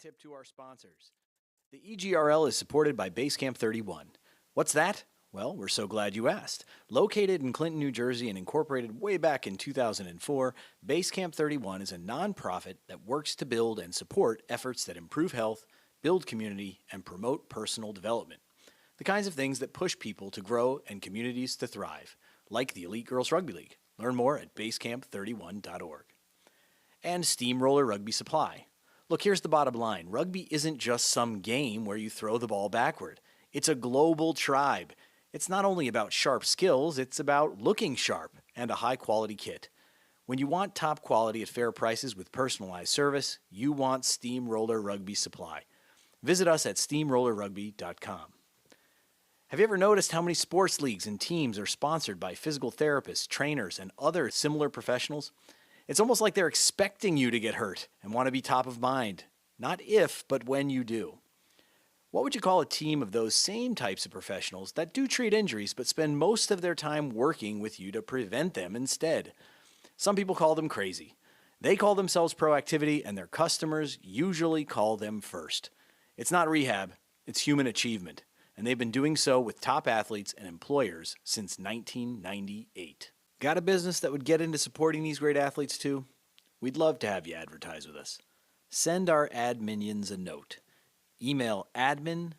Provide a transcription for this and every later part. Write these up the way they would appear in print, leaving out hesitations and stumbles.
tip to our sponsors. The EGRL is supported by Basecamp 31. What's that? Well, we're so glad you asked. Located in Clinton, New Jersey and incorporated way back in 2004, Basecamp 31 is a nonprofit that works to build and support efforts that improve health, build community, and promote personal development. The kinds of things that push people to grow and communities to thrive, like the Elite Girls Rugby League. Learn more at basecamp31.org. And Steamroller Rugby Supply. Look, here's the bottom line. Rugby isn't just some game where you throw the ball backward. It's a global tribe. It's not only about sharp skills, it's about looking sharp and a high-quality kit. When you want top quality at fair prices with personalized service, you want Steamroller Rugby Supply. Visit us at steamrollerrugby.com. Have you ever noticed how many sports leagues and teams are sponsored by physical therapists, trainers, and other similar professionals? It's almost like they're expecting you to get hurt and want to be top of mind. Not if, but when you do. What would you call a team of those same types of professionals that do treat injuries but spend most of their time working with you to prevent them instead? Some people call them crazy. They call themselves proactivity, and their customers usually call them first. It's not rehab, it's human achievement, and they've been doing so with top athletes and employers since 1998. Got a business that would get into supporting these great athletes too? We'd love to have you advertise with us. Send our ad minions a note. Email admin@egrl.org.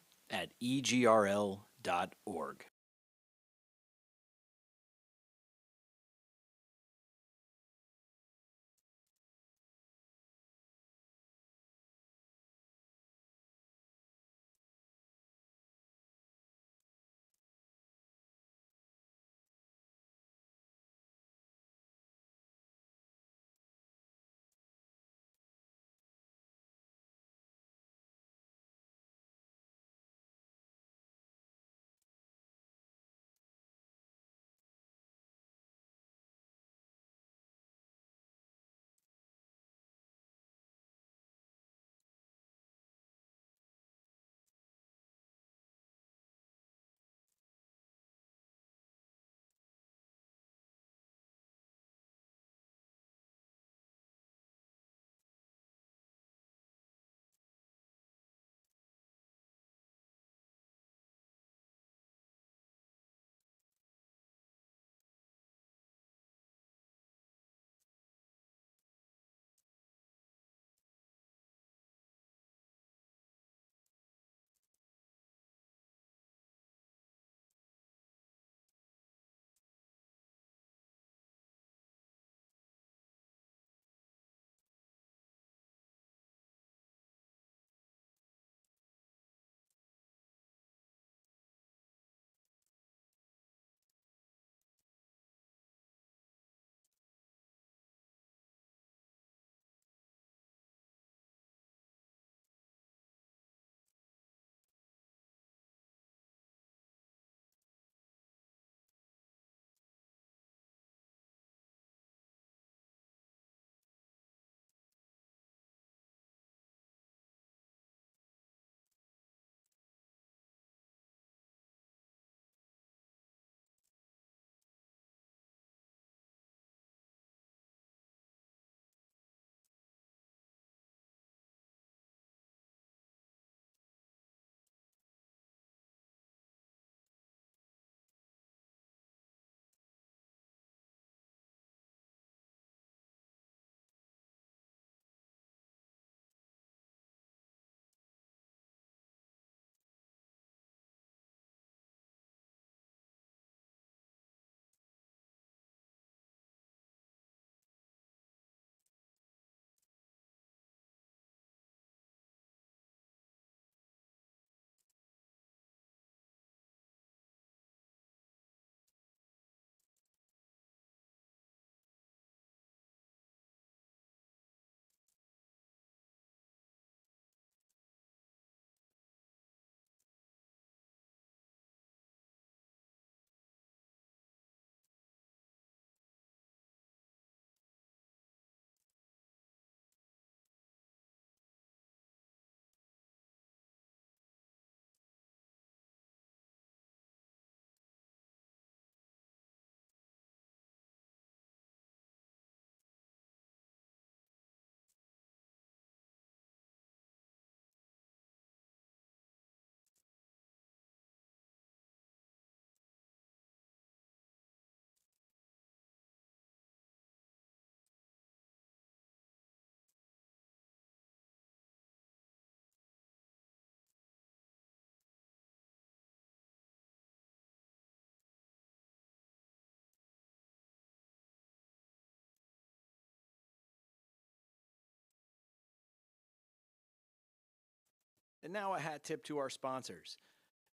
And now a hat tip to our sponsors.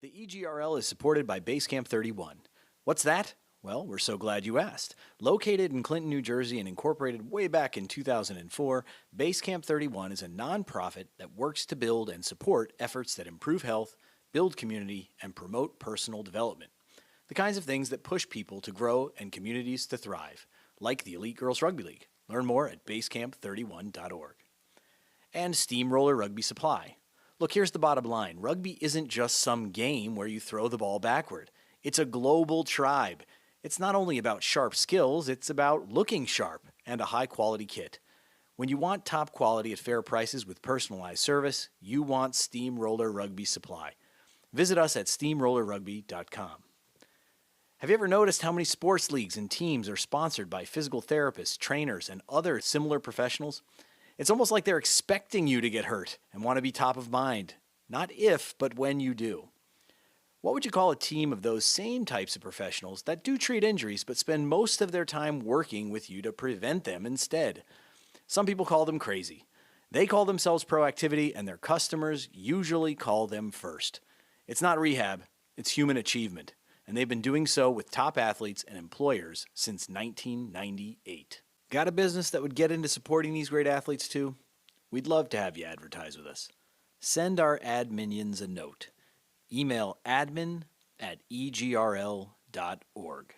The EGRL is supported by Basecamp 31. What's that? Well, we're so glad you asked. Located in Clinton, New Jersey and incorporated way back in 2004, Basecamp 31 is a nonprofit that works to build and support efforts that improve health, build community, and promote personal development. The kinds of things that push people to grow and communities to thrive, like the Elite Girls Rugby League. Learn more at basecamp31.org. And Steamroller Rugby Supply. Look, here's the bottom line. Rugby isn't just some game where you throw the ball backward. It's a global tribe. It's not only about sharp skills, it's about looking sharp and a high-quality kit. When you want top quality at fair prices with personalized service, you want Steamroller Rugby Supply. Visit us at steamrollerrugby.com. Have you ever noticed how many sports leagues and teams are sponsored by physical therapists, trainers, and other similar professionals? It's almost like they're expecting you to get hurt and want to be top of mind. Not if, but when you do. What would you call a team of those same types of professionals that do treat injuries but spend most of their time working with you to prevent them instead? Some people call them crazy. They call themselves proactivity, and their customers usually call them first. It's not rehab, it's human achievement, and they've been doing so with top athletes and employers since 1998. Got a business that would get into supporting these great athletes too? We'd love to have you advertise with us. Send our ad minions a note. Email admin@egrl.org.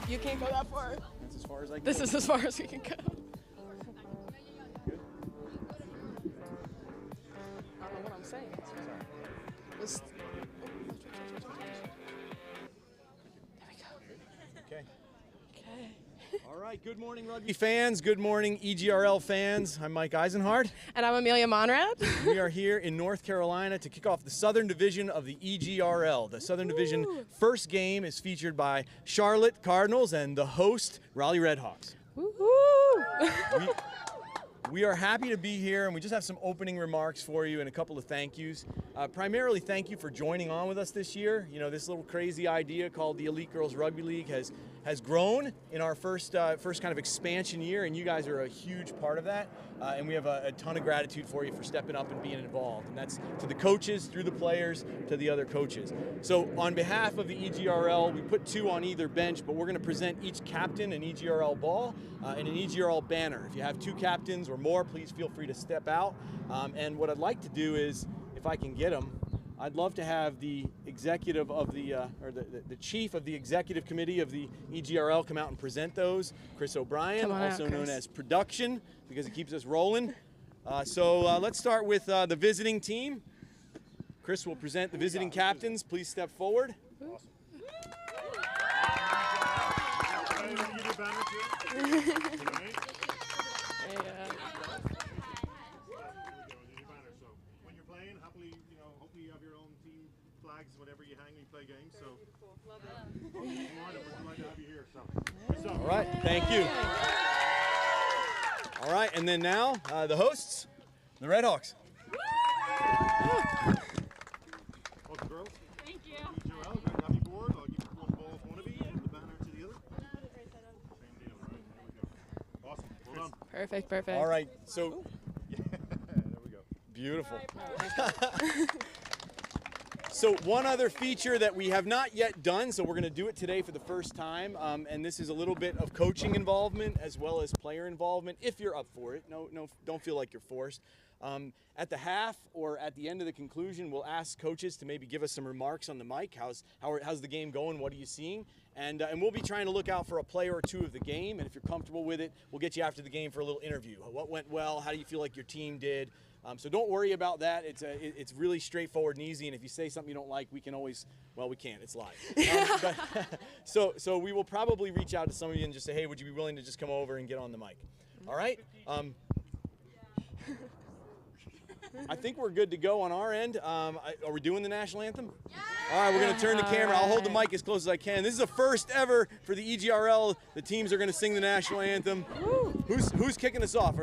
You can't go that far. That's as far as I can This go. is as far as we can go. Good. I don't know what I'm saying. Just, there we go. Okay. Okay. All right. Good morning, rugby fans. Good morning, EGRL fans. I'm Mike Eisenhardt. And I'm Amelia Monrad. We are here in North Carolina to kick off the Southern Division of the EGRL. The Southern Division first game is featured by Charlotte Cardinals and the host, Raleigh Redhawks. Woo-hoo! We are happy to be here, and we just have some opening remarks for you and a couple of thank yous. Primarily, thank you for joining on with us this year. You know, this little crazy idea called the Elite Girls Rugby League has grown in our first kind of expansion year, and you guys are a huge part of that. And we have a ton of gratitude for you for stepping up and being involved. And that's to the coaches, through the players, to the other coaches. So on behalf of the EGRL, we put 2 on either bench, but we're going to present each captain an EGRL ball and an EGRL banner. If you have 2 captains or more, please feel free to step out. And what I'd like to do is, if I can get them, I'd love to have the executive of the chief of the executive committee of the EGRL come out and present those. Chris O'Brien, also known as production, because it keeps us rolling. So let's start with the visiting team. Chris will present the visiting captains. Please step forward. Awesome. Hopefully you have your own team flags, whatever you hang when you play games. So, love it. We're glad to have you here. So, all right, thank you. All right, and then now the hosts, the Redhawks. Welcome, girls. Thank you. EGRL, great to have you aboard. I'll give you one ball if one of you, and the banner to the other. Same deal, right? There we go. Awesome. Well done. Perfect, perfect. All right, so Yeah, there we go. beautiful. So one other feature that we have not yet done, so we're going to do it today for the first time, and this is a little bit of coaching involvement as well as player involvement, if you're up for it. No, don't feel like you're forced. At the half or at the end of the conclusion, we'll ask coaches to maybe give us some remarks on the mic. How's the game going? What are you seeing? And we'll be trying to look out for a player or 2 of the game, and if you're comfortable with it, we'll get you after the game for a little interview. What went well? How do you feel like your team did? So don't worry about that. It's really straightforward and easy. And if you say something you don't like, we can always, well, we can't. It's live. So we will probably reach out to some of you and just say, hey, would you be willing to just come over and get on the mic? All right. I think we're good to go on our end. Are we doing the national anthem? Yeah. All right, we're going to turn the camera. I'll hold the mic as close as I can. This is a first ever for the EGRL. The teams are going to sing the national anthem. Who's kicking us off?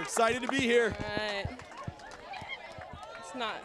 Excited to be here. All right. It's not.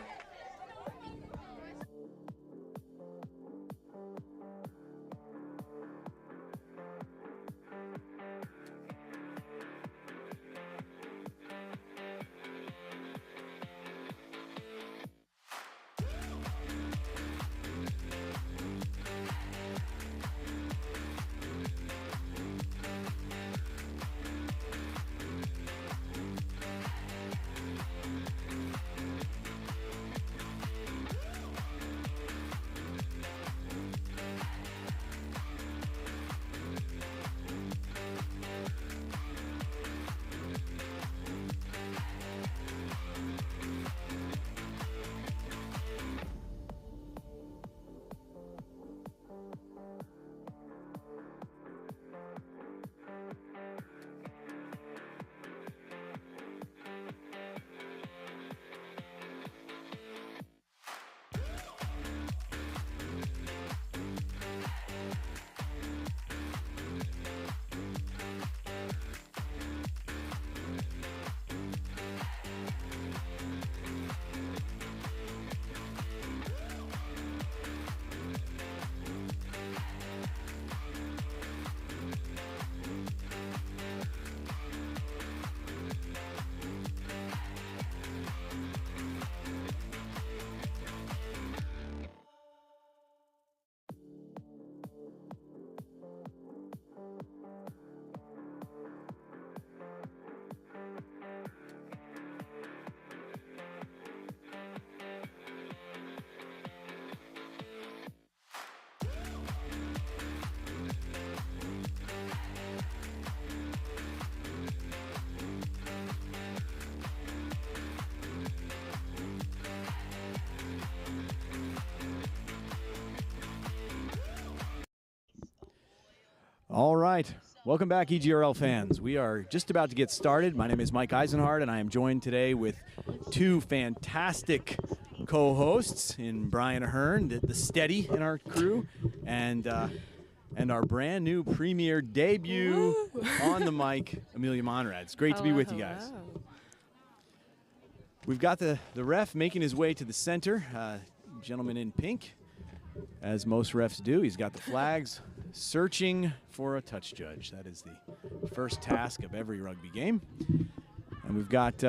All right. Welcome back, EGRL fans. We are just about to get started. My name is Mike Eisenhardt, and I am joined today with two fantastic co-hosts in Brian Ahern, the steady in our crew, and our brand new premier debut on the mic, Amelia Monrad. It's great to be with you guys. We've got the ref making his way to the center, gentleman in pink, as most refs do. He's got the flags, searching for a touch judge. That is the first task of every rugby game. And we've got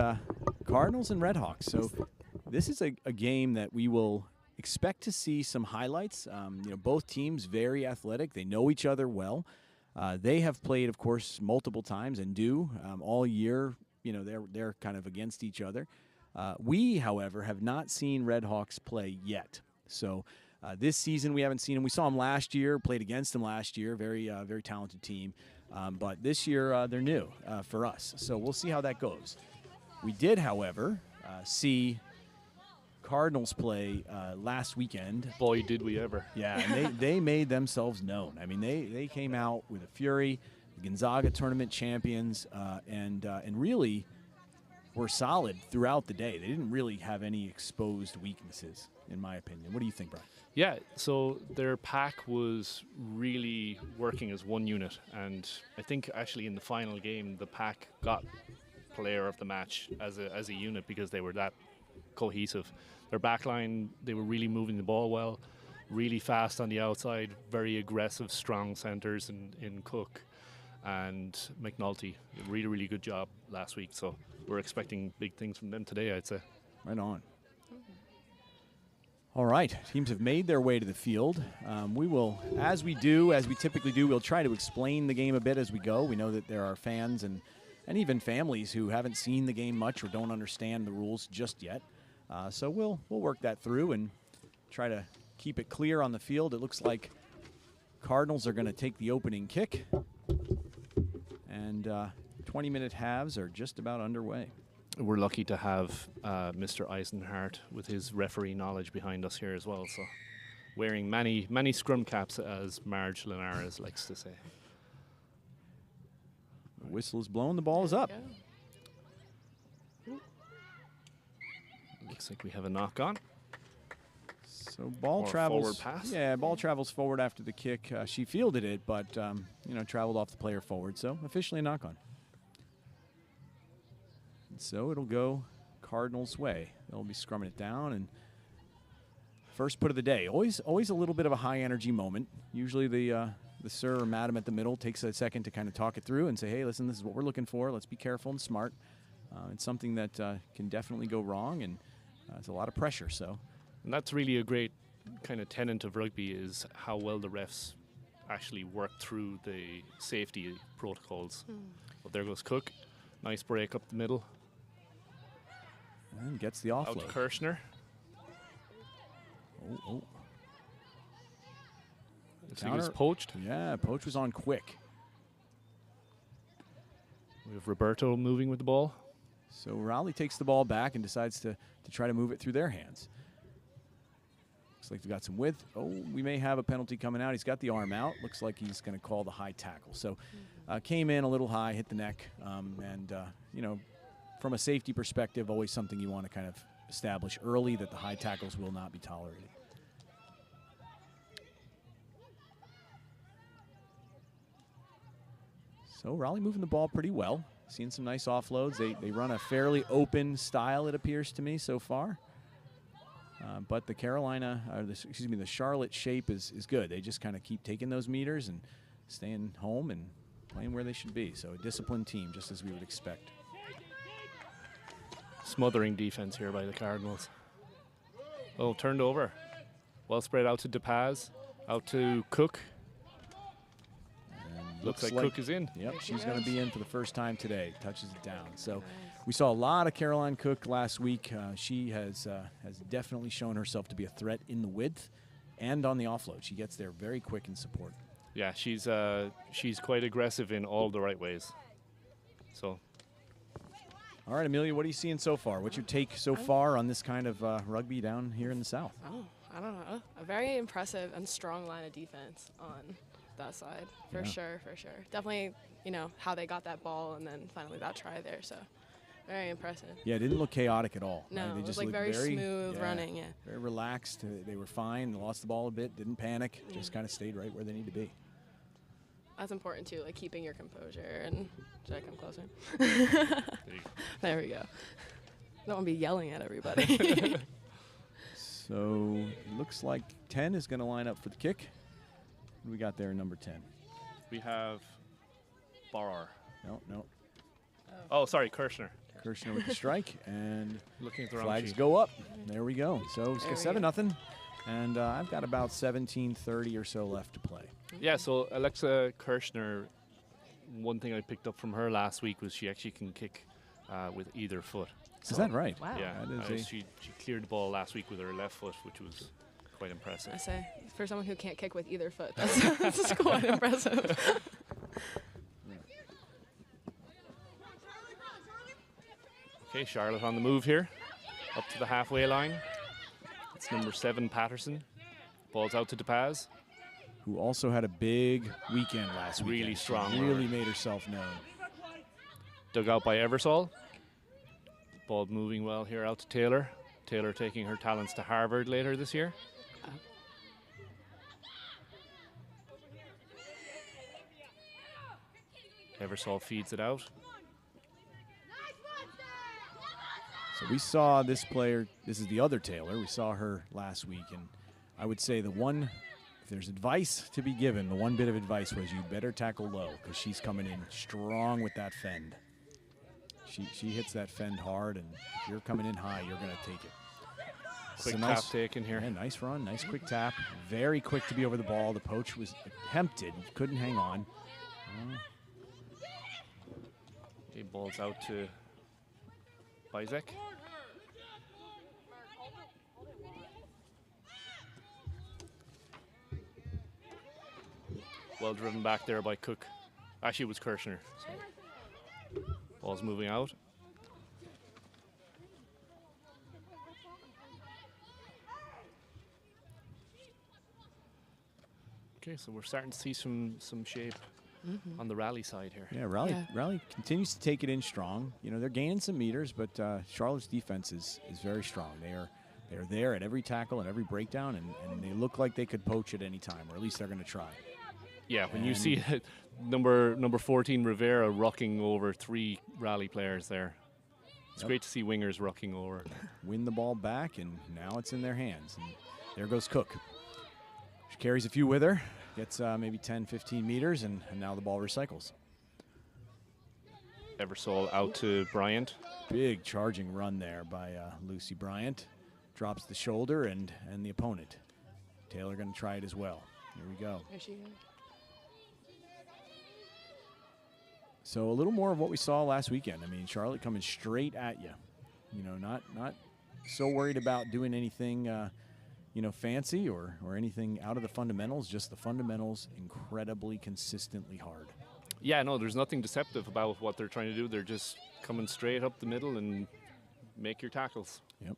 Cardinals and Redhawks. So this is a game that we will expect to see some highlights. Both teams very athletic. They know each other well. They have played, of course, multiple times and do all year. They're kind of against each other. We, however, have not seen Redhawks play yet. So this season we haven't seen them. We saw them last year, played against them last year. Very talented team. But this year they're new for us. So we'll see how that goes. We did, however, see Cardinals play last weekend. Boy, did we ever. Yeah, and they made themselves known. I mean, they came out with a fury, the Gonzaga tournament champions, and really were solid throughout the day. They didn't really have any exposed weaknesses, in my opinion. What do you think, Brian? Yeah, so their pack was really working as one unit, and I think actually in the final game, the pack got player of the match as a unit because they were that cohesive. Their backline, they were really moving the ball well, really fast on the outside, very aggressive, strong centers in Cook and McNulty. Really, really good job last week, so we're expecting big things from them today, I'd say. Right on. All right, teams have made their way to the field. We will, as we typically do, we'll try to explain the game a bit as we go. We know that there are fans and even families who haven't seen the game much or don't understand the rules just yet. So we'll work that through and try to keep it clear on the field. It looks like Cardinals are going to take the opening kick, and 20-minute halves are just about underway. We're lucky to have Mr. Eisenhardt with his referee knowledge behind us here as well. So, wearing many scrum caps, as Marge Linares likes to say. The whistle is blown. The ball is up. Looks like we have a knock on. So ball or travels. Forward pass. Yeah, ball travels forward after the kick. She fielded it, but traveled off the player forward. So officially a knock on. So it'll go Cardinals' way. They'll be scrumming it down, and first put of the day. Always a little bit of a high energy moment. Usually the sir or madam at the middle takes a second to kind of talk it through and say, hey, listen, this is what we're looking for. Let's be careful and smart. It's something that can definitely go wrong, and it's a lot of pressure. So, and that's really a great kind of tenet of rugby, is how well the refs actually work through the safety protocols. But there goes Cook. Nice break up the middle. And gets the offload. Out to Kirshner. Oh. Looks like he was poached. Yeah, Poach was on quick. We have Roberto moving with the ball. So Raleigh takes the ball back and decides to try to move it through their hands. Looks like they've got some width. Oh, we may have a penalty coming out. He's got the arm out. Looks like he's going to call the high tackle. So came in a little high, hit the neck, from a safety perspective, always something you want to kind of establish early, that the high tackles will not be tolerated. So Raleigh moving the ball pretty well. Seeing some nice offloads. They run a fairly open style, it appears to me, so far. But the the Charlotte shape is good. They just kind of keep taking those meters and staying home and playing where they should be. So a disciplined team, just as we would expect. Smothering defense here by the Cardinals. Oh, turned over. Well spread out to DePaz. Out to Cook. Looks like Cook is in. Yep, she's going to be in for the first time today. Touches it down. So we saw a lot of Caroline Cook last week. She has definitely shown herself to be a threat in the width and on the offload. She gets there very quick in support. Yeah, she's quite aggressive in all the right ways. So. All right, Amelia, what are you seeing so far? What's your take so far on this kind of rugby down here in the South? Oh, I don't know. A very impressive and strong line of defense on that side, for Yeah. sure, for sure. Definitely, you know, how they got that ball and then finally that try there, so very impressive. Yeah, it didn't look chaotic at all. No, right? They it was just like looked very smooth running, yeah. Very relaxed. They were fine. Lost the ball a bit. Didn't panic. Just kind of stayed right where they need to be. That's important too, like keeping your composure. And should I come closer? There you go. There we go. Don't want to be yelling at everybody. So it looks like 10 is going to line up for the kick. What do we got there, number 10? We have Barr. No. Oh, sorry, Kirshner. Kirshner with the strike, and Looking at the wrong flags sheet. go up. There we go. So it's There we 7-0, and I've got about 17:30 or so left to play. Yeah, so Alexa Kirshner, one thing I picked up from her last week was she actually can kick with either foot. Is that right? Wow. Yeah, That is she cleared the ball last week with her left foot, which was quite impressive. I say, for someone who can't kick with either foot, that's quite impressive. Okay, Charlotte on the move here, up to the halfway line. It's number 7, Patterson. Ball's out to DePaz. who also had a big weekend last week. Really strong Really runner. made herself known. Dug out by Eversole. Ball moving well here out to Taylor. Taylor taking her talents to Harvard later this year. Eversole feeds it out. So we saw this player, this is the other Taylor, we saw her last week, and I would say the one, if there's advice to be given, the one bit of advice was you better tackle low, because she's coming in strong with that fend. She hits that fend hard, and if you're coming in high, you're going to take it. Quick So tap taken here. Yeah, nice run, nice quick tap. Very quick to be over the ball. The poach was attempted, couldn't hang on. Okay, ball's out to Isaac. Well driven back there by Cook. Actually, it was Kirshner. So ball's moving out. Okay, so we're starting to see some shape on the Raleigh side here. Yeah, Raleigh, Yeah. Raleigh continues to take it in strong. You know, they're gaining some meters, but Charlotte's defense is very strong. They're there at every tackle and every breakdown, and they look like they could poach at any time, or at least they're going to try. Yeah, when you And- see number 14 Rivera rucking over 3 Raleigh players there, it's Yep. great to see wingers rucking over. Win the ball back, and now it's in their hands. And there goes Cook. She carries a few with her, gets maybe 10, 15 meters, and now the ball recycles. Eversole out to Bryant. Big charging run there by Lucy Bryant. Drops the shoulder and the opponent. Taylor going to try it as well. Here we go. There she goes. So a little more of what we saw last weekend. I mean, Charlotte coming straight at you. You know, not so worried about doing anything, fancy or anything out of the fundamentals. Just the fundamentals, incredibly consistently hard. Yeah, no, there's nothing deceptive about what they're trying to do. They're just coming straight up the middle and make your tackles. Yep.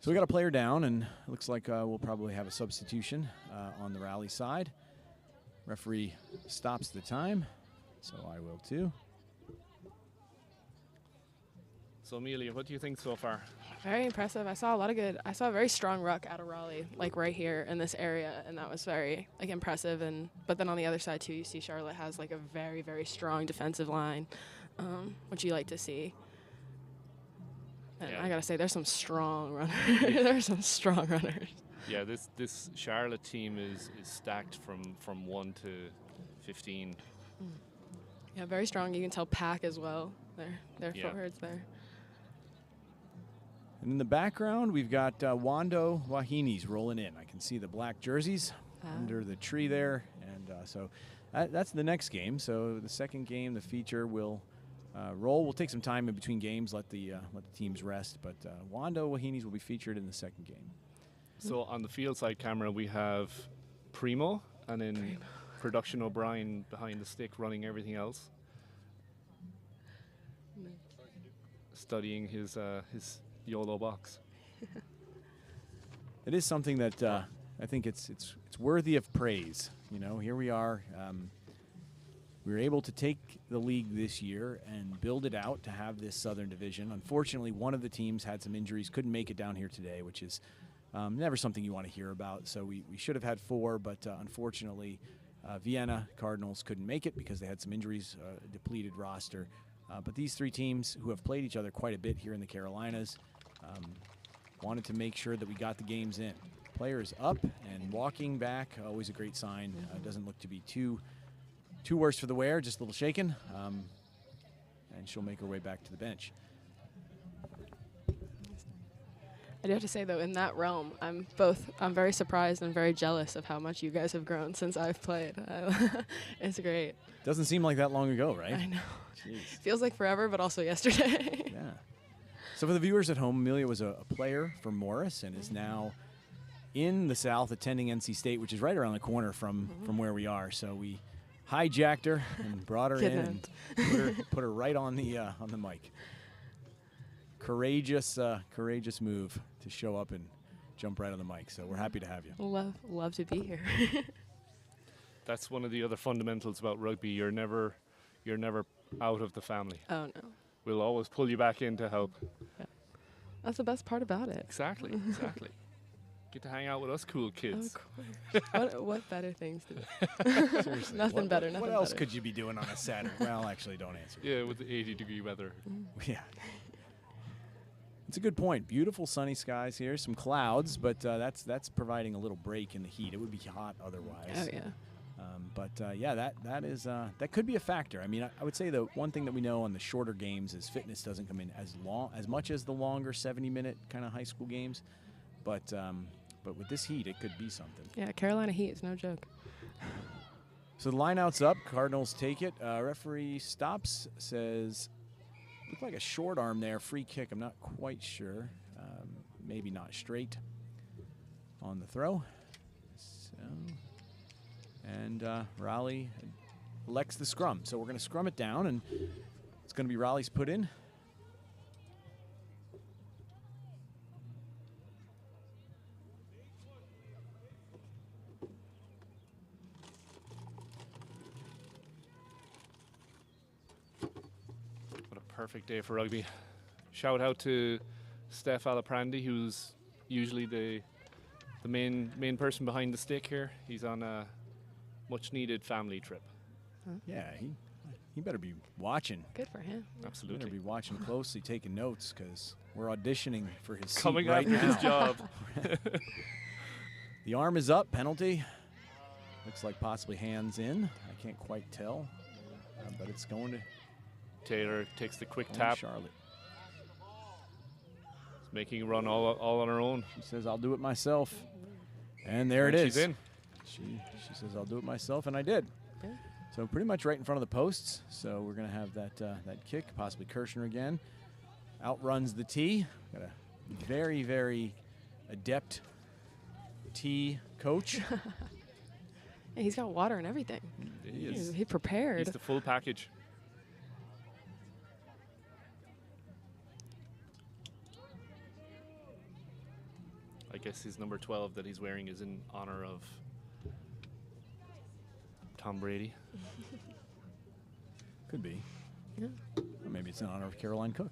So we got a player down, and it looks like we'll probably have a substitution on the Raleigh side. Referee stops the time, so I will too. So Amelia, what do you think so far? Very impressive. I saw a very strong ruck out of Raleigh, like right here in this area, and that was very impressive. But then on the other side too, you see Charlotte has like a very, very strong defensive line, which you like to see. And Yeah. I gotta say, there's some strong runners. There's some strong runners. Yeah, this Charlotte team is stacked from 1 to 15. Yeah, very strong. You can tell pack as well. Their Yeah. forwards there. And in the background, we've got Wando Wahines rolling in. I can see the black jerseys under the tree there. And so that's the next game. So the second game, the feature will roll. We'll take some time in between games, let the teams rest. But Wando Wahines will be featured in the second game. So on the field side camera, we have Primo, and then Production O'Brien behind the stick running everything else. Studying his YOLO box. It is something that I think it's worthy of praise. You know, here we are. We were able to take the league this year and build it out to have this Southern Division. Unfortunately, one of the teams had some injuries, couldn't make it down here today, which is never something you want to hear about. So we should have had 4, but unfortunately, Vienna Cardinals couldn't make it because they had some injuries, depleted roster. But these 3 teams who have played each other quite a bit here in the Carolinas wanted to make sure that we got the games in. Players up and walking back, always a great sign. Doesn't look to be too worse for the wear, just a little shaken. And she'll make her way back to the bench. I do have to say, though, in that realm, I'm very surprised and very jealous of how much you guys have grown since I've played. It's great. Doesn't seem like that long ago, right? I know. Jeez. Feels like forever, but also yesterday. Yeah. So for the viewers at home, Amelia was a player for Morris and is now in the South attending NC State, which is right around the corner from where we are. So we hijacked her and brought her in and put her right on the mic. Courageous move to show up and jump right on the mic. So we're happy to have you. Love to be here. That's one of the other fundamentals about rugby. You're never out of the family. Oh no. We'll always pull you back in to help. Yeah. That's the best part about it. Exactly. Get to hang out with us cool kids. Of course. what better things to do? Seriously. Nothing better. What else could you be doing on a Saturday? Well, actually, don't answer. Yeah, with the 80-degree weather. Yeah. It's a good point. Beautiful sunny skies here. Some clouds, but that's providing a little break in the heat. It would be hot otherwise. Oh, yeah. Yeah, that could be a factor. I mean, I would say the one thing that we know on the shorter games is fitness doesn't come in as much as the longer 70-minute kind of high school games. But with this heat, it could be something. Yeah, Carolina heat is no joke. So the lineout's up. Cardinals take it. Referee stops, says, looked like a short arm there. Free kick. I'm not quite sure. Maybe not straight on the throw. So, and Raleigh elects the scrum. So we're going to scrum it down, and it's going to be Raleigh's put in. Perfect day for rugby. Shout out to Steph Alaprandi, who's usually the main person behind the stick here. He's on a much-needed family trip. Huh? Yeah, he better be watching. Good for him. Absolutely. Better be watching closely, taking notes, because we're auditioning for his coming seat right after now. his job. The arm is up. Penalty. Looks like possibly hands in. I can't quite tell, but it's going to. Taylor takes the quick tap. Charlotte. It's making a run all on her own. She says, "I'll do it myself," and there it is. She's in. She says, "I'll do it myself," and I did. Yeah. So pretty much right in front of the posts. So we're gonna have that kick, possibly Kirshner again. Outruns the tee. Got a very, very adept tee coach. Yeah, he's got water and everything. He is. He prepared. He's the full package. I guess his number 12 that he's wearing is in honor of Tom Brady. Could be. Yeah. Or maybe it's in honor of Caroline Cook.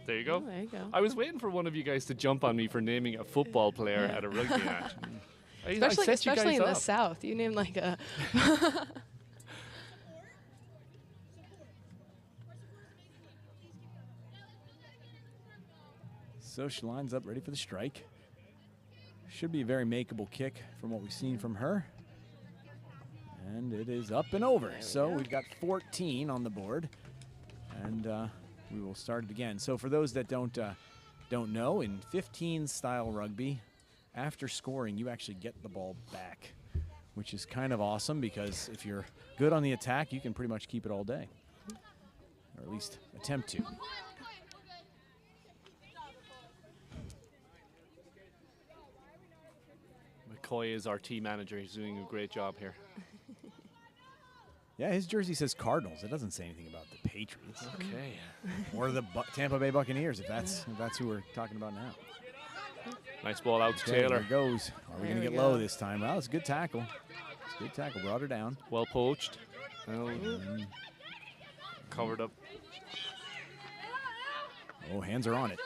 There you go. Oh, there you go. I was waiting for one of you guys to jump on me for naming a football player at a rugby match. Especially in the South. You name like a... So she lines up ready for the strike. Should be a very makeable kick from what we've seen from her. And it is up and over. So we've got 14 on the board. And we will start it again. So for those that don't know, in 15 style rugby, after scoring, you actually get the ball back, which is kind of awesome because if you're good on the attack, you can pretty much keep it all day, or at least attempt to. McCoy is our team manager. He's doing a great job here. Yeah, his jersey says Cardinals. It doesn't say anything about the Patriots. Okay. Or the Tampa Bay Buccaneers, if that's who we're talking about now. Nice ball out to Okay, Taylor. there it goes. Are we There going to we get low go. this time? Well, it's a good tackle. It's a good tackle. Brought her down. Well poached. Well, covered up. Oh, hands are on it.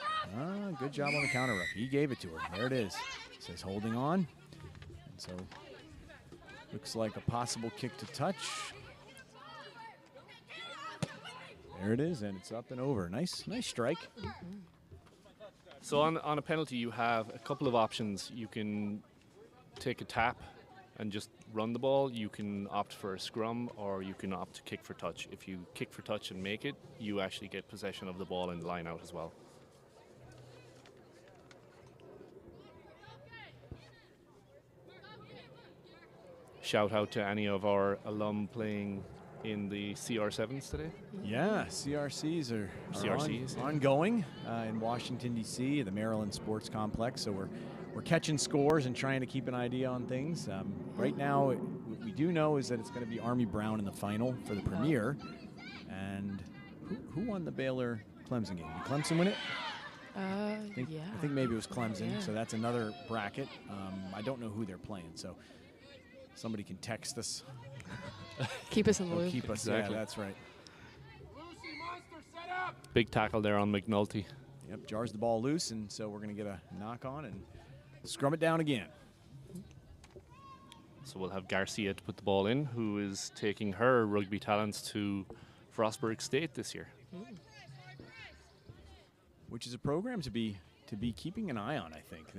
Good job on the counter up. He gave it to her. There it is. Says holding on. And so looks like a possible kick to touch. There it is, and it's up and over. Nice strike. So on a penalty, you have a couple of options. You can take a tap and just run the ball. You can opt for a scrum, or you can opt to kick for touch. If you kick for touch and make it, you actually get possession of the ball and line out as well. Shout out to any of our alum playing in the CR7s today. Yeah, CRCs are CRCs, yeah. ongoing in Washington, D.C., the Maryland Sports Complex. So we're catching scores and trying to keep an idea on things. Right now, what we do know is that it's going to be Army Brown in the final for the Premier. And who won the Baylor Clemson game? Did Clemson win it? Yeah. I think maybe it was Clemson. Yeah. So that's another bracket. I don't know who they're playing. So somebody can text us. Keep us in the Or loop. keep us. Exactly. Yeah, that's right. Big tackle there on McNulty. Yep, jars the ball loose, and so we're going to get a knock on and scrum it down again. So we'll have Garcia to put the ball in, who is taking her rugby talents to Frostburg State this year. Which is a program to be keeping an eye on, I think.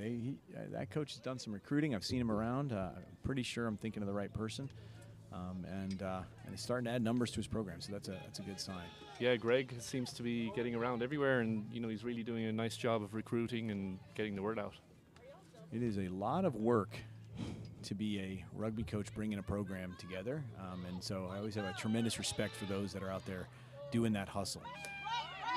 That coach has done some recruiting. I've seen him around. I'm pretty sure I'm thinking of the right person. And he's starting to add numbers to his program, so that's a good sign. Yeah, Greg seems to be getting around everywhere, and he's really doing a nice job of recruiting and getting the word out. It is a lot of work to be a rugby coach bringing a program together, and so I always have a tremendous respect for those that are out there doing that hustle.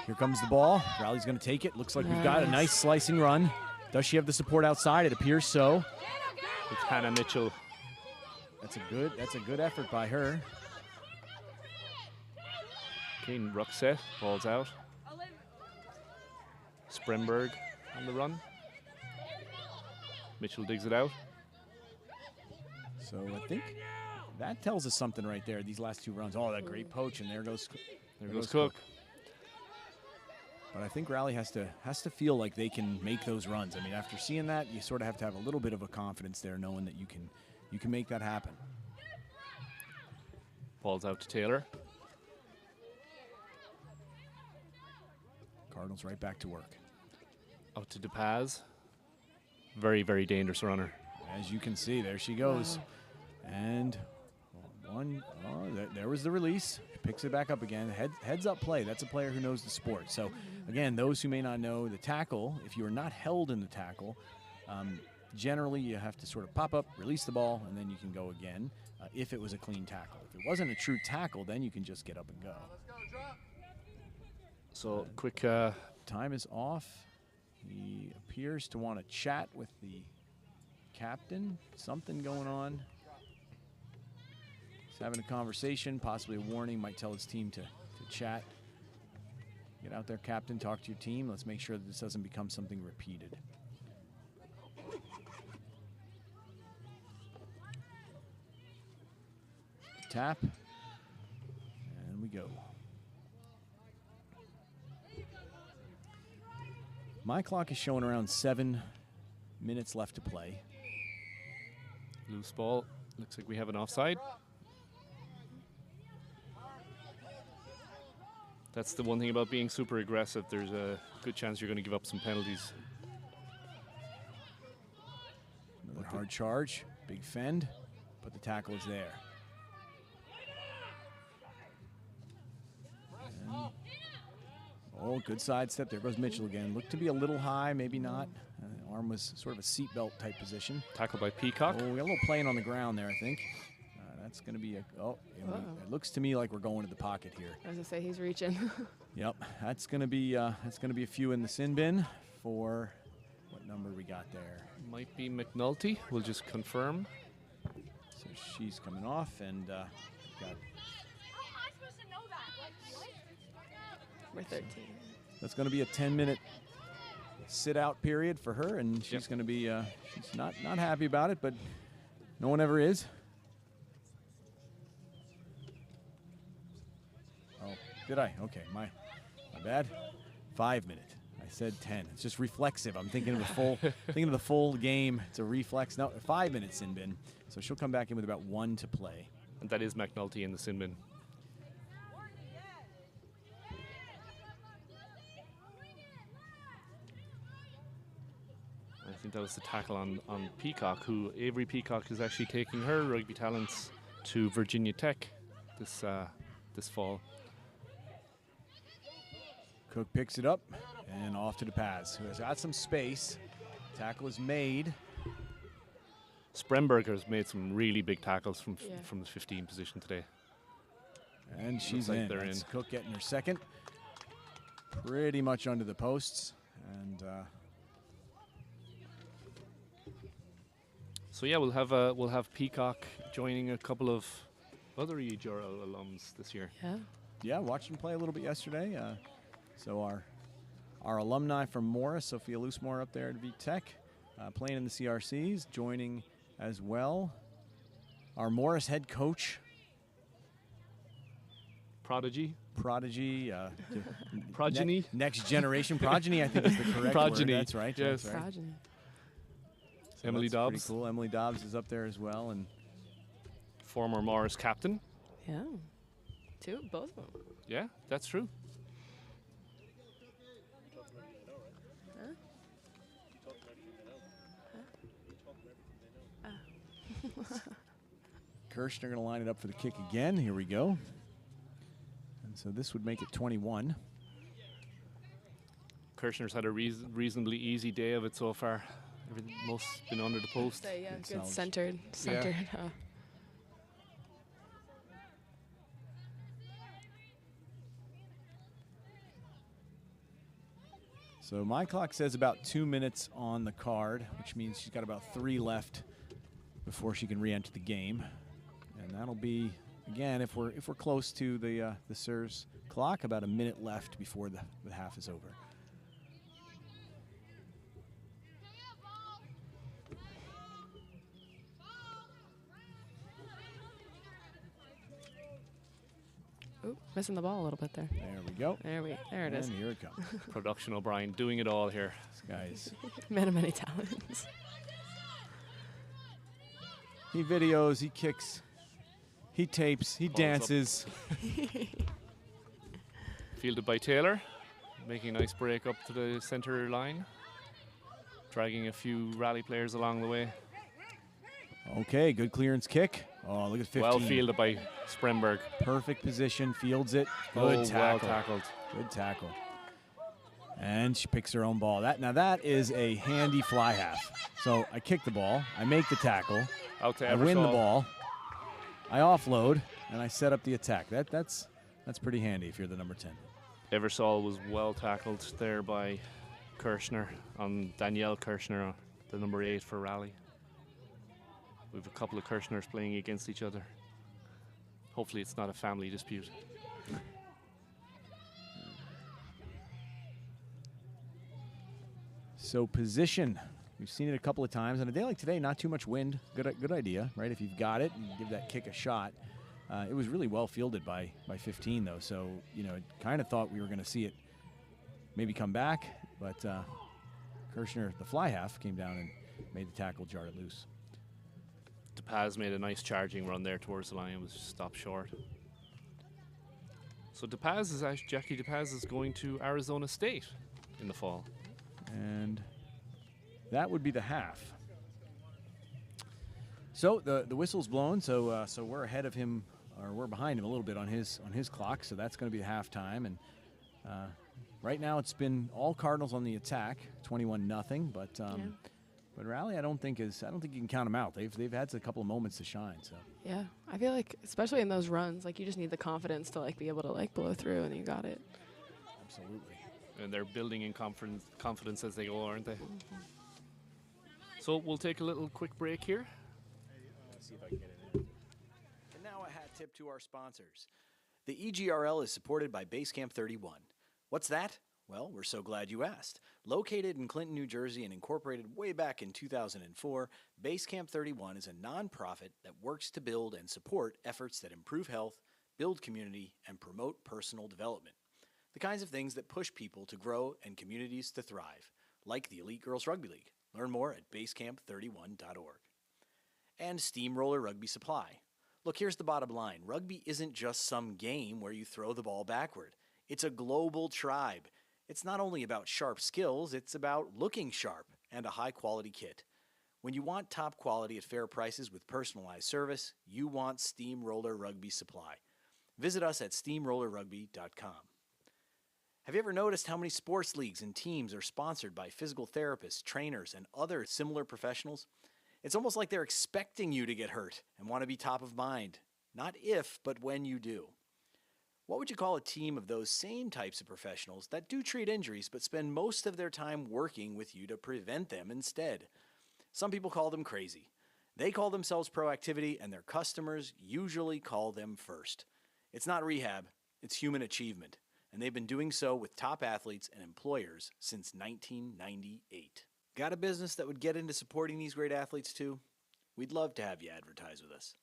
Here comes the ball. Raleigh's going to take it. Looks like we've got a nice slicing run. Does she have the support outside? It appears so. It's Hannah Mitchell. That's a good effort by her. Kane ruck set, ball's out. Spremberg on the run. Mitchell digs it out. So I think that tells us something right there. These last two runs. Oh, that great poach, and there goes Cook. But I think Raleigh has to feel like they can make those runs. I mean, after seeing that, you sort of have to have a little bit of a confidence there, knowing that you can make that happen. Ball's out to Taylor. Cardinals right back to work. Out to DePaz. Very, very dangerous runner. As you can see, there she goes. And there was the release. Picks it back up again. Heads up play. That's a player who knows the sport. So, again, those who may not know the tackle, if you are not held in the tackle, generally you have to sort of pop up, release the ball, and then you can go again if it was a clean tackle. If it wasn't a true tackle, then you can just get up and go. So, quick... Time is off. He appears to want to chat with the captain. Something going on. He's having a conversation, possibly a warning. Might tell his team to chat. Get out there, captain. Talk to your team. Let's make sure that this doesn't become something repeated. Tap. And we go. My clock is showing around 7 minutes left to play. Loose ball. Looks like we have an offside. That's the one thing about being super aggressive. There's a good chance you're going to give up some penalties. Another hard charge. Big fend. But the tackle is there. And oh, good sidestep. There goes Mitchell again. Looked to be a little high, maybe not. Arm was sort of a seatbelt type position. Tackle by Peacock. Oh, we got a little playing on the ground there, I think. That's going to be it looks to me like we're going to the pocket here. I was gonna say he's reaching. Yep, that's going to be a few in the sin bin for what number we got there. Might be McNulty. We'll just confirm. So she's coming off, and got We're 13. that's going to be a 10-minute sit-out period for her, and she's going to be she's not happy about it, but no one ever is. Oh, did I? Okay, my bad. 5 minute. I said 10. It's just reflexive. I'm thinking of the full game. It's a reflex. No, 5 minutes sin bin. So she'll come back in with about 1 to play. And that is McNulty in the sin bin. I think that was the tackle on Peacock, who Avery Peacock is actually taking her rugby talents to Virginia Tech this fall. Cook picks it up and off to DePaz, who has got some space. Tackle is made. Spremberger's made some really big tackles from the 15 position today. And she's like in. they're That's in. Cook getting her second. Pretty much under the posts. And so yeah, we'll have Peacock joining a couple of other EGRL alums this year. Yeah. yeah, watched them play a little bit yesterday. So our alumni from Morris, Sophia Loosemore up there at VTech, playing in the CRCs, joining as well. Our Morris head coach, Prodigy. Progeny, next generation progeny, I think is the correct Progeny. word. That's right. Yes. That's right. Progeny. So Emily that's pretty Dobbs. cool. Emily Dobbs is up there as well, and Former Morris captain. Yeah. Both of them. Yeah, that's true. Kirshner going to line it up for the kick again. Here we go. And so this would make it 21. Kirshner's had a reasonably easy day of it so far. Most been under the post. So, yeah, Good good solid. centered. So my clock says about 2 minutes on the card, which means she's got about 3 left before she can re-enter the game. And that'll be, again, if we're close to the Sirs clock, about a minute left before the half is over. Oop, missing the ball a little bit there. There we go. There it is. And here it comes. Production O'Brien doing it all here. This guy's, Man of many talents. he videos, he kicks, he tapes, he Balls up. dances. Fielded by Taylor, making a nice break up to the center line, dragging a few Raleigh players along the way. Okay, good clearance kick. Oh, look at 15. Well fielded by Spremberg. Perfect position, fields it. Good tackle. Well tackled. Good tackle. And she picks her own ball. That is a handy fly half. So I kick the ball, I make the tackle, Out to I win the Eversole. ball, I offload, and I set up the attack. That's pretty handy if you're the number 10. Eversole was well tackled there by Kirshner on Danielle Kirshner, the number 8 for Raleigh. We have a couple of Kirshners playing against each other. Hopefully it's not a family dispute. So position, we've seen it a couple of times. On a day like today, not too much wind. Good idea, right? If you've got it, you give that kick a shot. It was really well fielded by 15, though. So, kind of thought we were going to see it maybe come back. But Kirshner, the fly half, came down and made the tackle, jarred it loose. DePaz made a nice charging run there towards the line and was just stopped short. So Jackie DePaz is going to Arizona State in the fall. And that would be the half. So the whistle's blown, so we're ahead of him, or we're behind him a little bit on his clock, so that's going to be halftime. And right now it's been all Cardinals on the attack, 21-0. But Raleigh, I don't think you can count them out. They've had a couple of moments to shine. So Yeah, I feel like, especially in those runs, like you just need the confidence to be able to blow through, and you got it. absolutely. And they're building in confidence as they go, aren't they? Mm-hmm. So we'll take a little quick break here. Let's see if I can get it in. And now a hat tip to our sponsors. The EGRL is supported by Basecamp 31. What's that? Well, we're so glad you asked. Located in Clinton, New Jersey, and incorporated way back in 2004, Basecamp 31 is a nonprofit that works to build and support efforts that improve health, build community, and promote personal development. The kinds of things that push people to grow and communities to thrive, like the Elite Girls Rugby League. Learn more at basecamp31.org. And Steamroller Rugby Supply. Look, here's the bottom line. Rugby isn't just some game where you throw the ball backward. It's a global tribe. It's not only about sharp skills, it's about looking sharp and a high-quality kit. When you want top quality at fair prices with personalized service, you want Steamroller Rugby Supply. Visit us at steamrollerrugby.com. Have you ever noticed how many sports leagues and teams are sponsored by physical therapists, trainers, and other similar professionals? It's almost like they're expecting you to get hurt and want to be top of mind. Not if, but when you do. What would you call a team of those same types of professionals that do treat injuries but spend most of their time working with you to prevent them instead? Some people call them crazy. They call themselves proactivity, and their customers usually call them first. It's not rehab, it's human achievement, and they've been doing so with top athletes and employers since 1998. Got a business that would get into supporting these great athletes too? We'd love to have you advertise with us.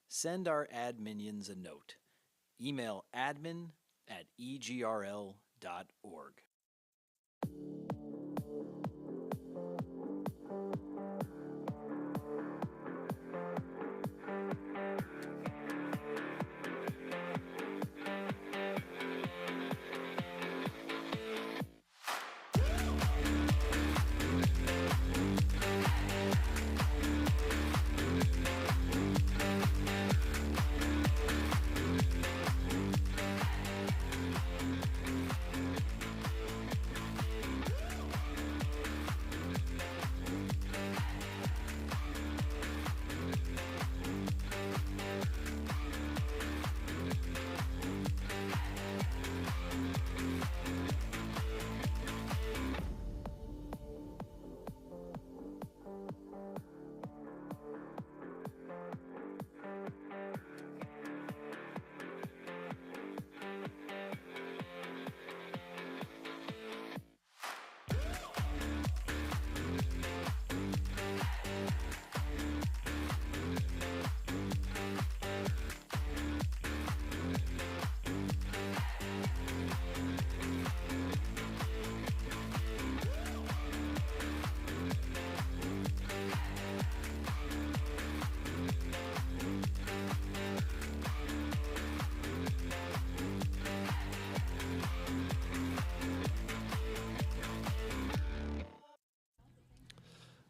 Send our ad minions a note. Email admin@egrl.org.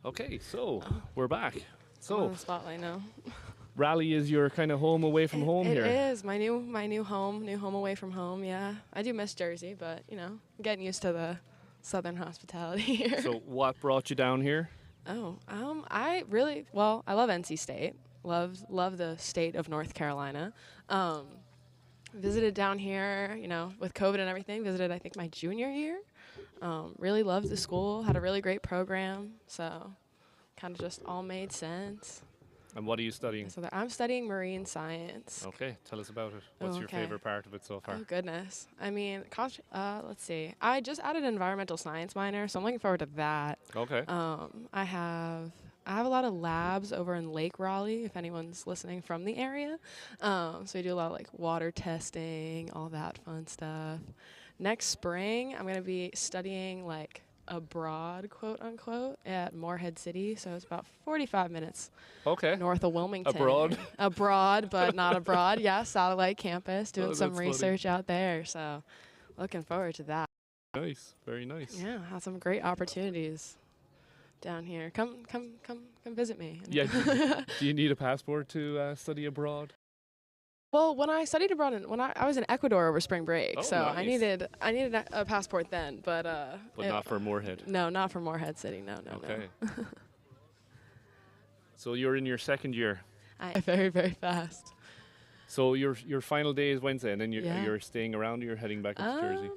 Okay, so we're back. I'm So on the spotlight now. Raleigh is your kind of home away from home here. It is my new home away from home. Yeah, I do miss Jersey, but you know, I'm getting used to the southern hospitality here. So what brought you down here? I love NC State. Love the state of North Carolina. Visited down here, you know, with COVID and everything. Visited, I think, my junior year. Really loved the school. Had a really great program. So, kind of just all made sense. And what are you studying? So I'm studying marine science. Okay, tell us about it. What's your favorite part of it so far? Oh goodness. I mean, let's see. I just added an environmental science minor, so I'm looking forward to that. Okay. I have a lot of labs over in Lake Raleigh, if anyone's listening from the area. So we do a lot of like water testing, all that fun stuff. Next spring, I'm going to be studying like abroad, quote unquote, at Morehead City. So it's about 45 minutes north of Wilmington. Abroad, but not abroad. Yeah, satellite campus, doing some research out there. So looking forward to that. Nice, very nice. Yeah, have some great opportunities down here. Come visit me. Yeah. Do you need a passport to study abroad? Well, when I studied abroad, when I was in Ecuador over spring break, so nice. I needed a passport then, but not for Morehead. No, not for Morehead City. No. Okay. So you're in your second year. Very, very fast. So your final day is Wednesday, and then you're staying around. Or you're heading back up to Jersey.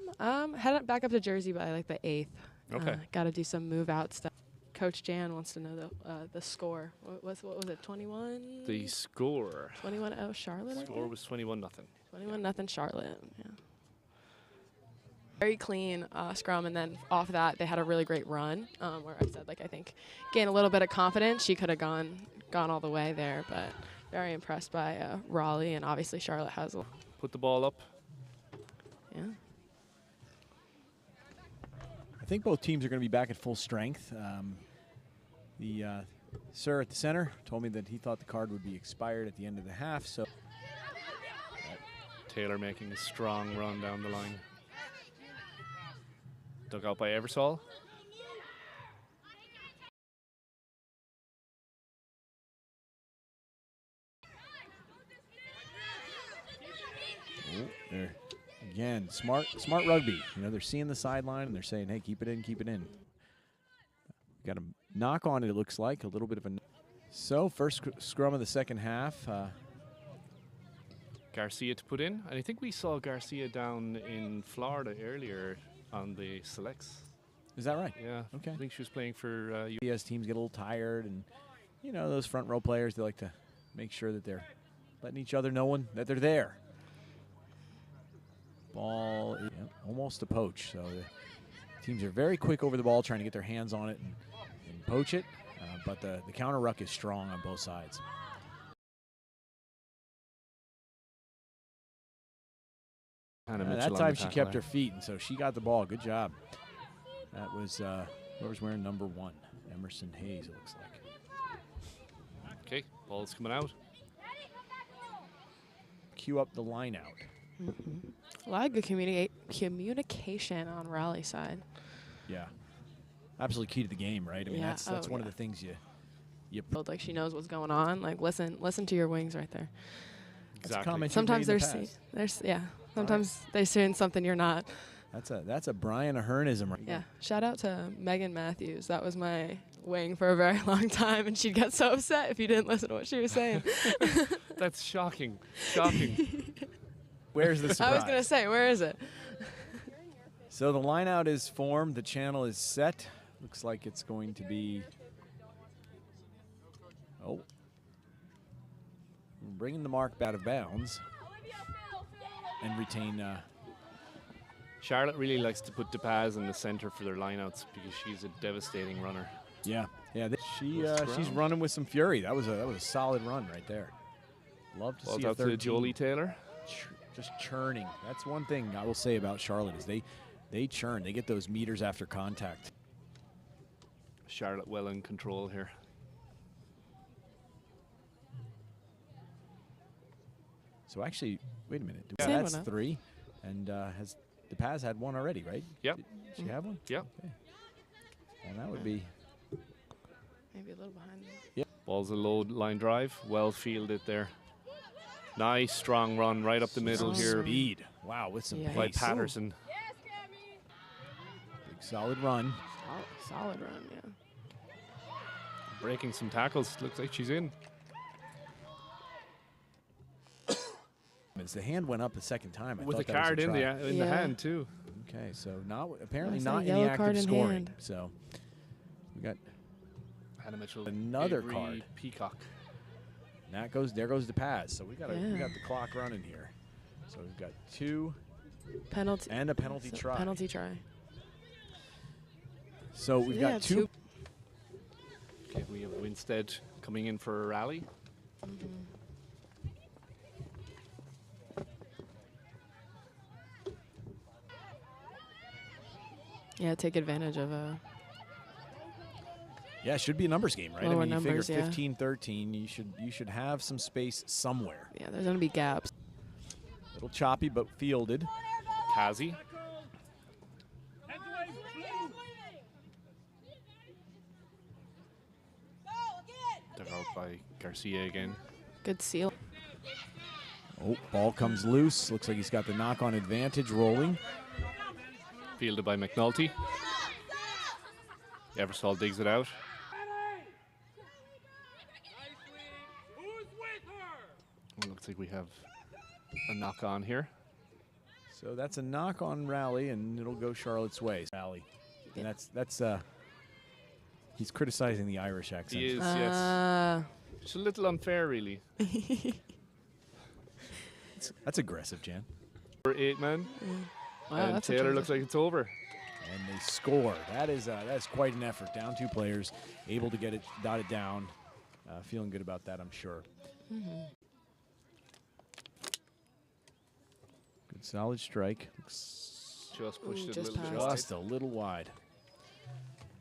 Heading back up to Jersey by like the 8th. Okay. Got to do some move out stuff. Coach Jan wants to know the score. What was it? 21. The score. 21-0 Charlotte. The score was 21-0. 21-0 Charlotte. Yeah. Very clean scrum, and then off that they had a really great run where I said, like, I think gain a little bit of confidence. She could have gone all the way there, but very impressed by Raleigh, and obviously Charlotte has a Put the ball up. yeah. I think both teams are going to be back at full strength. The sir at the center told me that he thought the card would be expired at the end of the half, so Taylor making a strong run down the line. Dug out by Eversole. oh, there again, smart rugby. You know, they're seeing the sideline and they're saying, "Hey, keep it in, keep it in." Got a knock on it. It looks like a little bit of a. So first scrum of the second half. Garcia to put in. And I think we saw Garcia down in Florida earlier on the selects. Is that right? Yeah. Okay. I think she was playing for As teams get a little tired, and you know those front row players, they like to make sure that they're letting each other know that they're there. Ball, almost a poach. So the teams are very quick over the ball, trying to get their hands on it and poach it. But the counter ruck is strong on both sides. That time she kept her feet, and so she got the ball. Good job. That was whoever's wearing number 1, Emerson Hayes, it looks like. Okay, ball's coming out. Cue up the line out. A lot of good communication on Raleigh's side. Yeah, absolutely key to the game, right? I mean, Yeah. that's one of the things you Like, she knows what's going on. Like, listen to your wings right there. Exactly. Sometimes sometimes they're saying something you're not. That's a Brian Ahern'ism right Yeah. Shout out to Megan Matthews. That was my wing for a very long time, and she'd get so upset if you didn't listen to what she was saying. That's shocking. Shocking. Where's the surprise? I was gonna say, where is it? So the line out is formed. The channel is set. Looks like it's going to be. Oh. Bringing the mark out of bounds. And retain. Charlotte really likes to put DePaz in the center for their lineouts because she's a devastating runner. Yeah. She's running with some fury. That was a solid run right there. Love to see a out to Jolie Taylor. Just churning. That's one thing I will say about Charlotte is they churn. They get those meters after contact. Charlotte well in control here. So actually, wait a minute. Yeah. That's 3. And has DePaz had 1 already, right? Yep. Did she have 1? Yep. Okay. Well, that would be. Maybe a little behind. Yep. Ball's a low line drive. Well fielded there. Nice strong run right up the middle here. Speed. Wow, with some By pace. Patterson. Big solid run. Solid run, yeah. Breaking some tackles. Looks like she's in. As the hand went up the second time, I With thought the that was card a in try. the hand too. Okay, so apparently Nice, a not any yellow card active in scoring. hand. So we got Hannah Mitchell. Another Avery card. Peacock. there goes the pass. So we got Yeah. the clock running here. So we've got 2 Penalty. and a penalty try. Penalty try. So we've Yeah, got 2. Okay, we have Winstead coming in for a rally. Yeah, take advantage of a. Yeah, it should be a numbers game, right? Lower I mean, you numbers, figure yeah. 15-13. You should have some space somewhere. Yeah, there's gonna be gaps. A little choppy, but fielded. Kazi. Dug out by Garcia again. Good seal. Oh, ball comes loose. Looks like he's got the knock-on advantage rolling. Fielded by McNulty. Eversole digs it out. Looks like we have a knock on here. So that's a knock on Raleigh, and it'll go Charlotte's way. Raleigh, and that's he's criticizing the Irish accent. He is, yes. It's a little unfair, really. That's aggressive, Jan. For 8 man. Wow, And that's a Taylor looks like it's over. And they score. That's quite an effort. Down 2 players, able to get it dotted down. Feeling good about that, I'm sure. Good solid strike. Just pushed it a just little bit passed. wide. Just a little wide.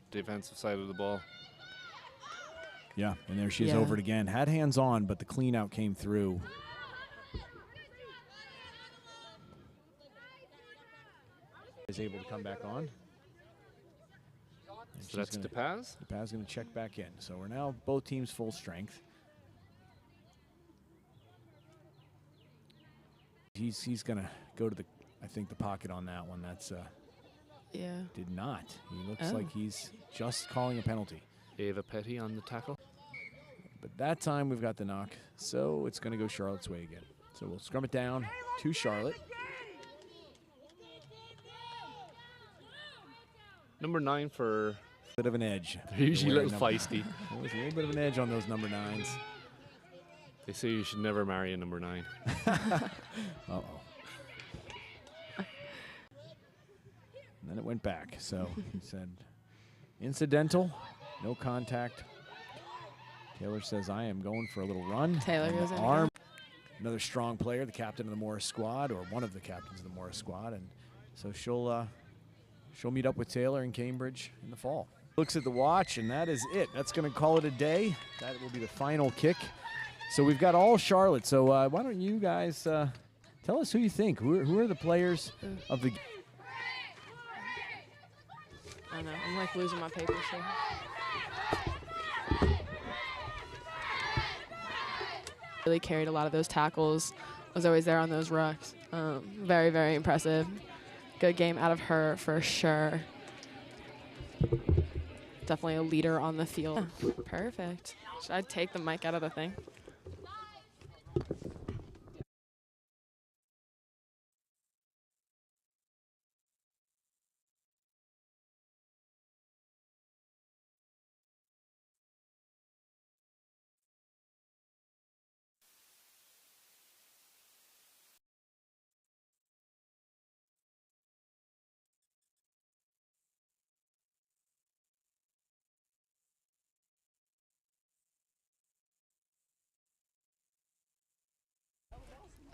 Defensive side of the ball. Yeah, and there she is Yeah. over it again. Had hands on, but the clean out came through. Is able to come back on. And So that's DePaz. DePaz going to check back in. So we're now both teams full strength. He's going to go to I think the pocket on that one. That's Yeah. did not. He looks Oh. like he's just calling a penalty. Ava Petty on the tackle. But that time we've got the knock, so it's going to go Charlotte's way again. So we'll scrum it down to Charlotte. Number 9 for. Bit of an edge. They're usually a They're little wearing feisty. There's a little bit of an edge on those number 9s. They say you should never marry a number 9. Uh-oh. And then it went back. So he said, incidental, no contact. Taylor says, I am going for a little run. Taylor And goes the in arm. Another strong player, the captain of the Morris squad, or one of the captains of the Morris squad. And so she'll meet up with Taylor in Cambridge in the fall. Looks at the watch, and that is it. That's going to call it a day. That will be the final kick. So we've got all Charlotte. So why don't you guys tell us who you think? Who are the players of the game? I know. I'm like losing my papers here. Really carried a lot of those tackles. Was always there on those rucks. Very, very impressive. Good game out of her for sure. Definitely a leader on the field. Perfect. Should I take the mic out of the thing?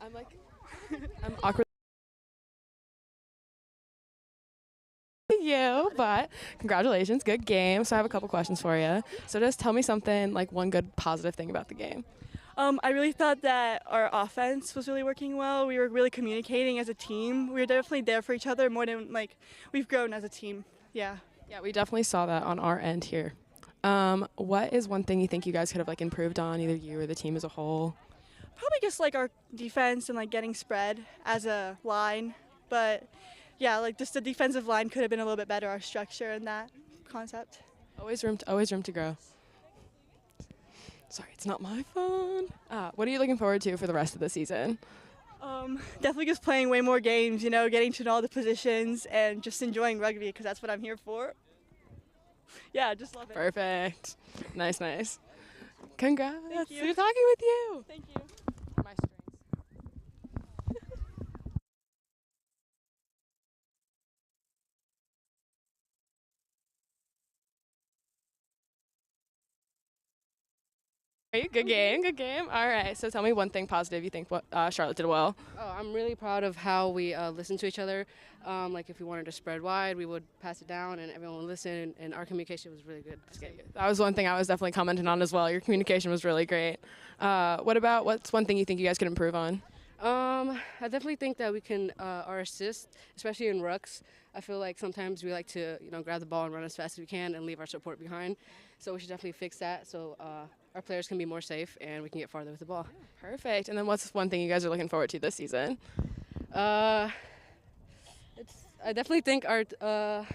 I'm like, I'm awkward. You, but congratulations, good game. So I have a couple questions for you. So just tell me something, like one good positive thing about the game. I really thought that our offense was really working well. We were really communicating as a team. We were definitely there for each other more than like we've grown as a team. Yeah. Yeah, we definitely saw that on our end here. What is one thing you think you guys could have like improved on, either you or the team as a whole? Probably just like our defense and like getting spread as a line. But yeah, like just the defensive line could have been a little bit better, our structure and that concept. Always room to grow. Sorry, it's not my phone. What are you looking forward to for the rest of the season? Definitely just playing way more games, you know, getting to know all the positions and just enjoying rugby because that's what I'm here for. Yeah, just love it. Perfect. Nice. Congrats. Thank you. Good talking with you. Thank you. My strings. Good game. All right, so tell me one thing positive you think what Charlotte did well. Oh, I'm really proud of how we listened to each other. Like if we wanted to spread wide, we would pass it down and everyone would listen, and our communication was really good this game. That was one thing I was definitely commenting on as well. Your communication was really great. What's one thing you think you guys could improve on? I definitely think that we can, our assist, especially in rucks, I feel like sometimes we like to, grab the ball and run as fast as we can and leave our support behind. So we should definitely fix that so our players can be more safe and we can get farther with the ball. Perfect. And then what's one thing you guys are looking forward to this season? I definitely think our, I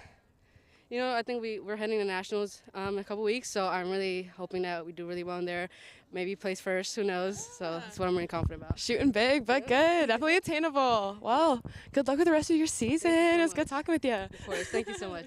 think we're heading to nationals in a couple weeks, so I'm really hoping that we do really well in there. Maybe place first, who knows? So that's what I'm really confident about. Shooting big, but good. Definitely attainable. Well, good luck with the rest of your season. It was good talking with you. Of course. Thank you so much.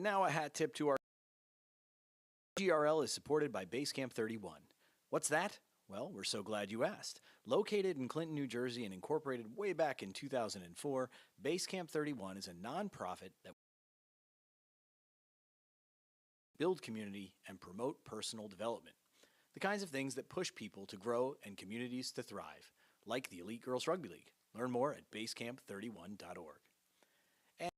now a hat tip to our EGRL is supported by Basecamp 31. What's that? Well, we're so glad you asked. Located in Clinton, New Jersey and incorporated way back in 2004, Basecamp 31 is a nonprofit that build community and promote personal development. The kinds of things that push people to grow and communities to thrive, like the Elite Girls Rugby League. Learn more at basecamp31.org. And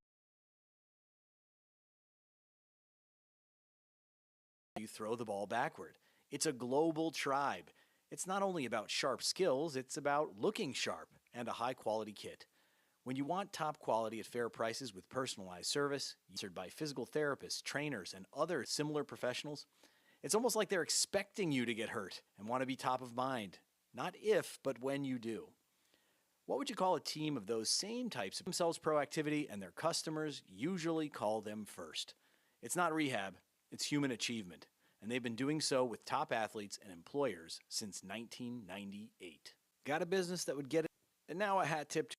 you throw the ball backward. It's a global tribe. It's not only about sharp skills, it's about looking sharp and a high-quality kit. When you want top quality at fair prices with personalized service, answered by physical therapists, trainers, and other similar professionals, it's almost like they're expecting you to get hurt and want to be top of mind. Not if, but when you do. What would you call a team of those same types of themselves proactivity, and their customers usually call them first? It's not rehab, it's human achievement. And they've been doing so with top athletes and employers since 1998. Got a business that would get it? And now a hat tip to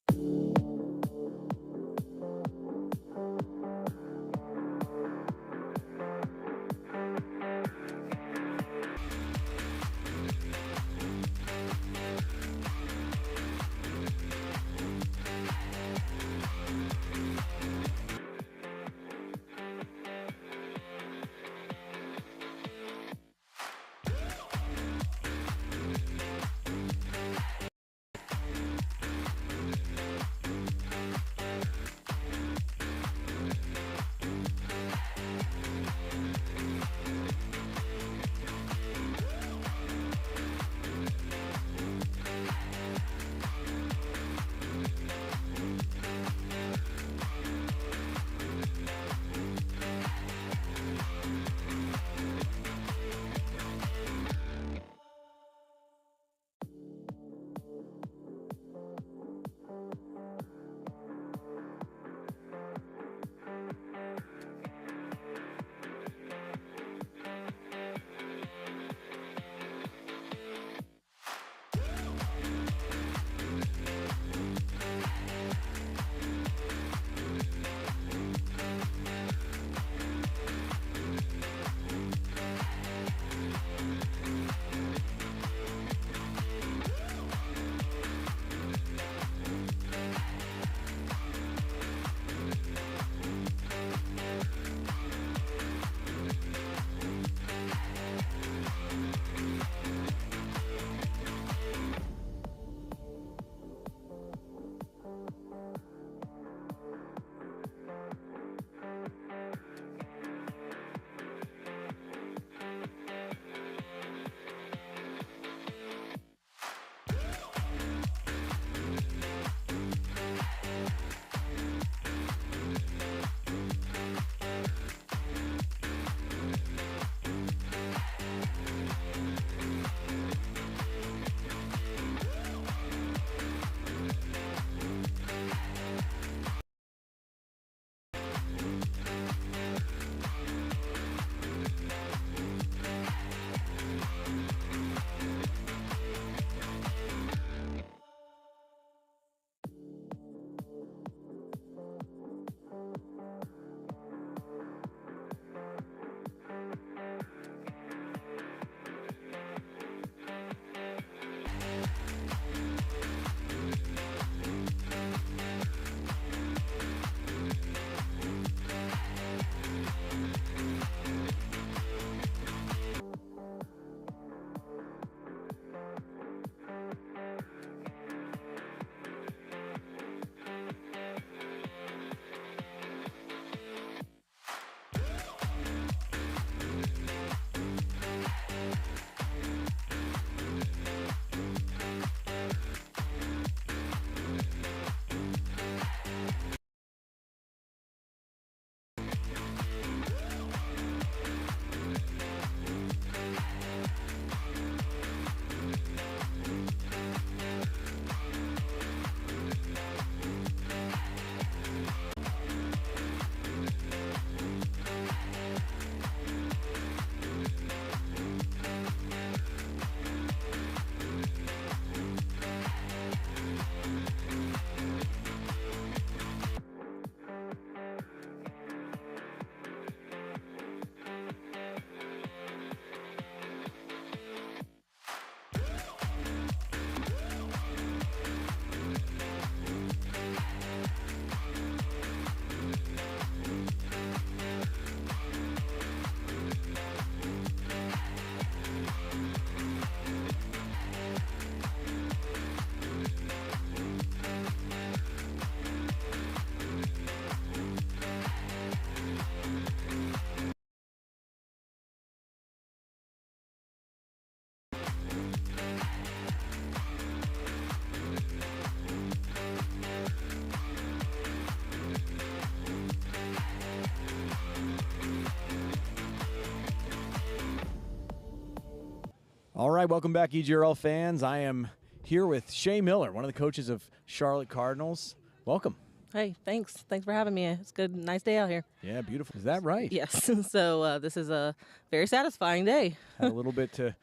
All right, welcome back, EGRL fans. I am here with Shay Miller, one of the coaches of Charlotte Cardinals. Welcome. Hey, thanks. Thanks for having me. It's good. Nice day out here. Yeah, beautiful. Is that right? Yes. So this is a very satisfying day. Had a little bit to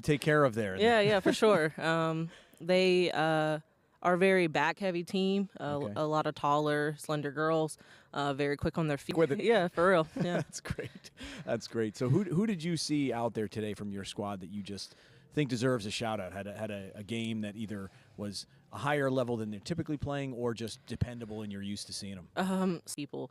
take care of there. Yeah, for sure. They are a very back-heavy team. Okay. A lot of taller, slender girls. Very quick on their feet. With it. Yeah, for real. Yeah. That's great. That's great. So who did you see out there today from your squad that you just think deserves a shout out? Had a game that either was a higher level than they're typically playing or just dependable and you're used to seeing them? People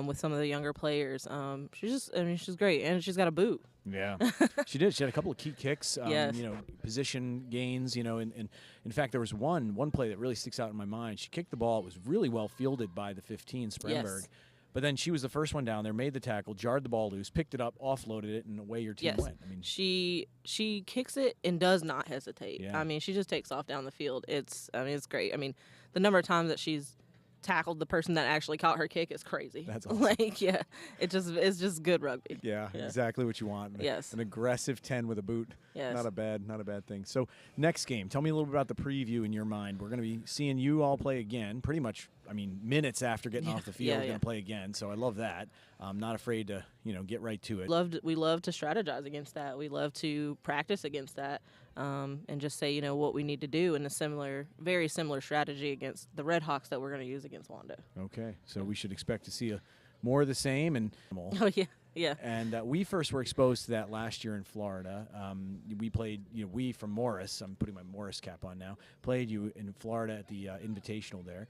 with some of the younger players. She's great, and she's got a boot. Yeah, she did. She had a couple of key kicks, Yes. position gains, and in fact, there was one play that really sticks out in my mind. She kicked the ball. It was really well fielded by the 15, Spremberg. Yes. But then she was the first one down there, made the tackle, jarred the ball loose, picked it up, offloaded it, and away your team Yes. went. I mean, She kicks it and does not hesitate. Yeah. I mean, she just takes off down the field. It's great. I mean, the number of times that she's tackled the person that actually caught her kick is crazy. That's awesome. It's just good rugby. yeah, exactly what you want. Yes. An aggressive 10 with a boot. Yes. Not a bad thing. So next game, tell me a little bit about the preview in your mind. We're going to be seeing you all play again, pretty much. I mean, minutes after getting off the field, we're going to play again. So I love that. I'm not afraid to, get right to it. We love to strategize against that. We love to practice against that, and just say what we need to do in a very similar strategy against the Redhawks that we're going to use against Wando. Okay, so we should expect to see more of the same. And Oh yeah. And we first were exposed to that last year in Florida. We played, we from Morris. I'm putting my Morris cap on now. Played you in Florida at the Invitational there.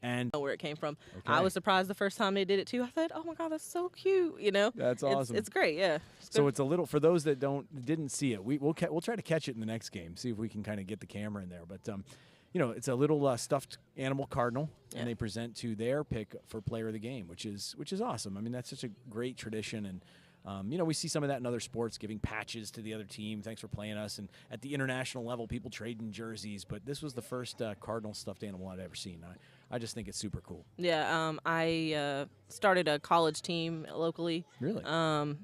And Know where it came from. Okay. I was surprised the first time they did it too. I thought, oh my God, that's so cute. That's awesome. It's great. Yeah. So it's a little, for those that didn't see it, we'll try to catch it in the next game. See if we can kind of get the camera in there. But it's a little stuffed animal cardinal, and they present to their pick for player of the game, which is awesome. I mean, that's such a great tradition, and we see some of that in other sports, giving patches to the other team. Thanks for playing us. And at the international level, people trading jerseys. But this was the first cardinal stuffed animal I'd ever seen. I just think it's super cool. Yeah, I started a college team locally. Really?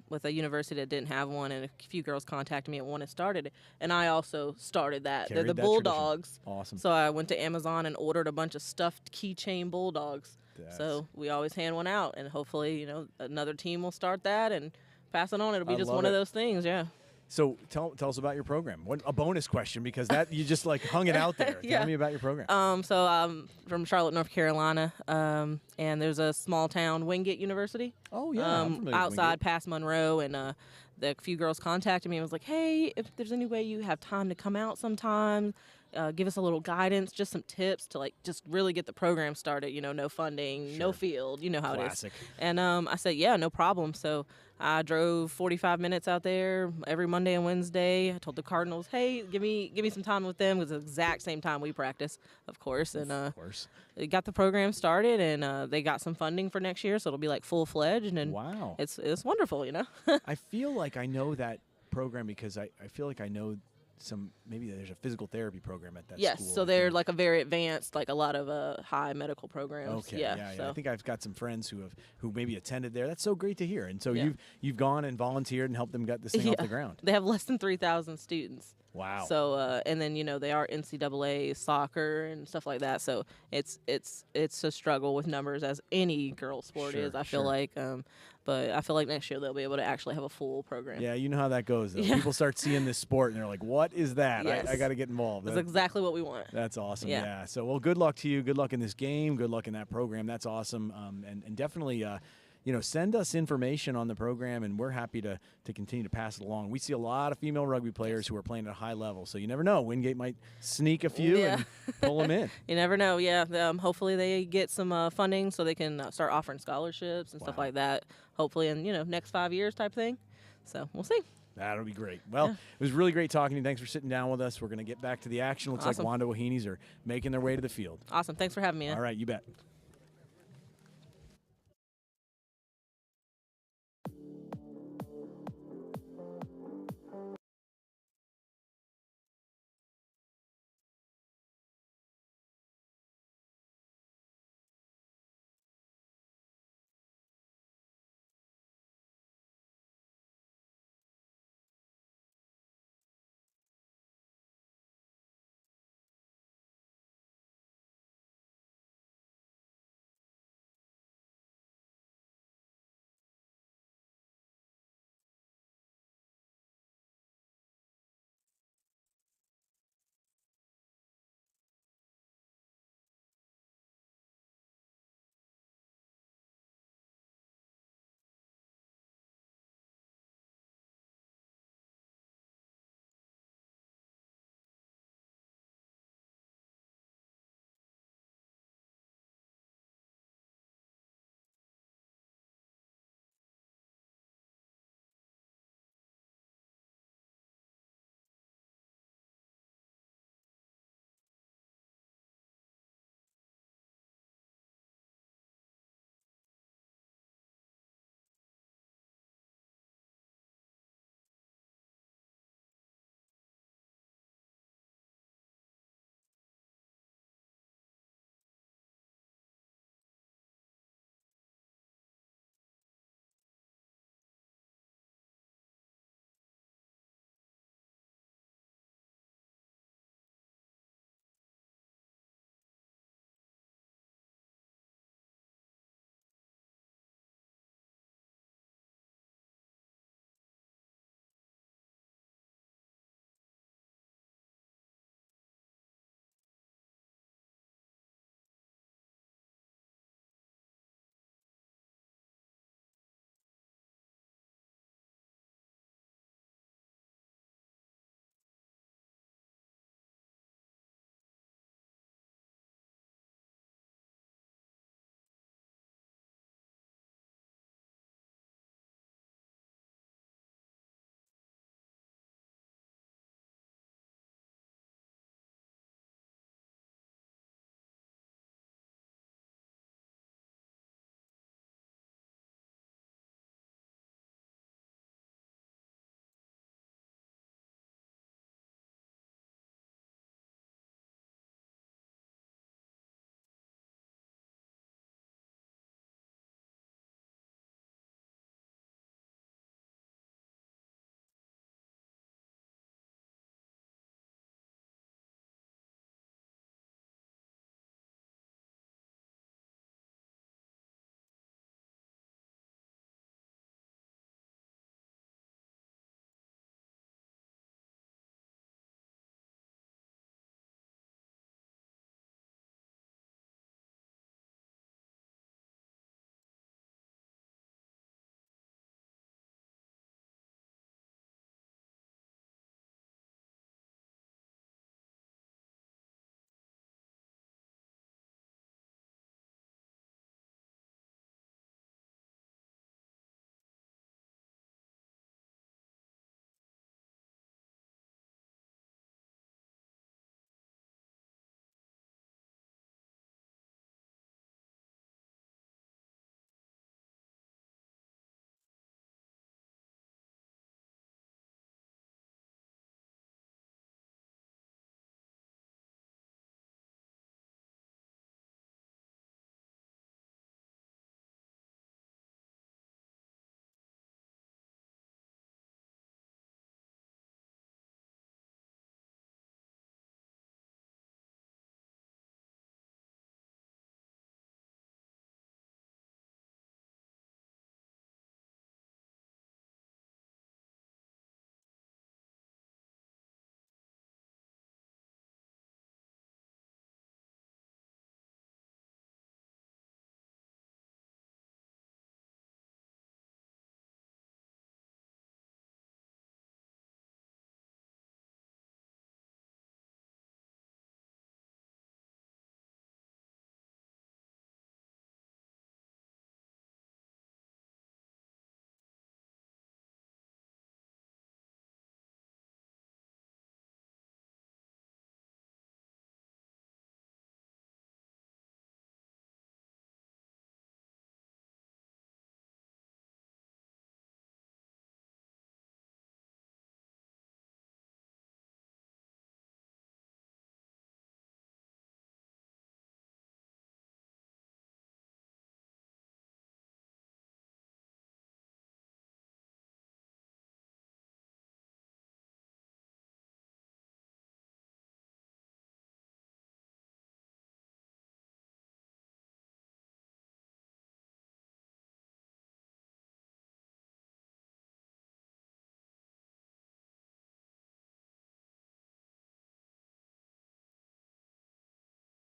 With a university that didn't have one, and a few girls contacted me and wanted started it. And I also started that. Carried They're the that Bulldogs. tradition. Awesome. So I went to Amazon and ordered a bunch of stuffed keychain Bulldogs. So we always hand one out, and hopefully, another team will start that and pass it on. It'll be just one of those things, yeah. So tell us about your program. A bonus question, because that you just hung it out there. Yeah. Tell me about your program. So I'm from Charlotte, North Carolina, and there's a small town, Wingate University. Oh yeah, I'm familiar with outside Wingate. past Monroe, and the few girls contacted me and was like, hey, if there's any way you have time to come out sometime, give us a little guidance, just some tips to just really get the program started. No funding, no field, how Classic. it is. And I said, yeah, no problem. So I drove 45 minutes out there every Monday and Wednesday. I told the Cardinals, hey, give me some time with them. It was the exact same time we practice, of course. And Of course. they got the program started, and they got some funding for next year, so it'll be full-fledged. And Wow. it's wonderful, I feel like I know that program because I feel like I know maybe there's a physical therapy program at that Yes, school. so they're a very advanced, a lot of high medical programs. Okay, Yeah. I think I've got some friends who maybe attended there. That's so great to hear. And so Yeah. you've gone and volunteered and helped them get this thing off the ground. They have less than 3,000 students. Wow. So and then they are NCAA soccer and stuff like that. So it's a struggle with numbers, as any girl sport Sure, is. I feel sure. like, but I feel like next year they'll be able to actually have a full program. Yeah, you know how that goes, though. Yeah. People start seeing this sport, and they're like, what is that? Yes. I got to get involved. That's exactly what we want. That's awesome. Yeah. Yeah. So, well, good luck to you. Good luck in this game. Good luck in that program. That's awesome. And definitely, send us information on the program, and we're happy to continue to pass it along. We see a lot of female rugby players who are playing at a high level, so you never know. Wingate might sneak a few and pull them in. You never know. Yeah. Hopefully they get some funding so they can start offering scholarships and stuff Wow. like that. Hopefully in next 5 years type thing. So we'll see. That'll be great. Well, It was really great talking to you. Thanks for sitting down with us. We're going to get back to the action. Looks Awesome. like Wando Wahines are making their way to the field. Awesome. Thanks for having me. All right, you bet.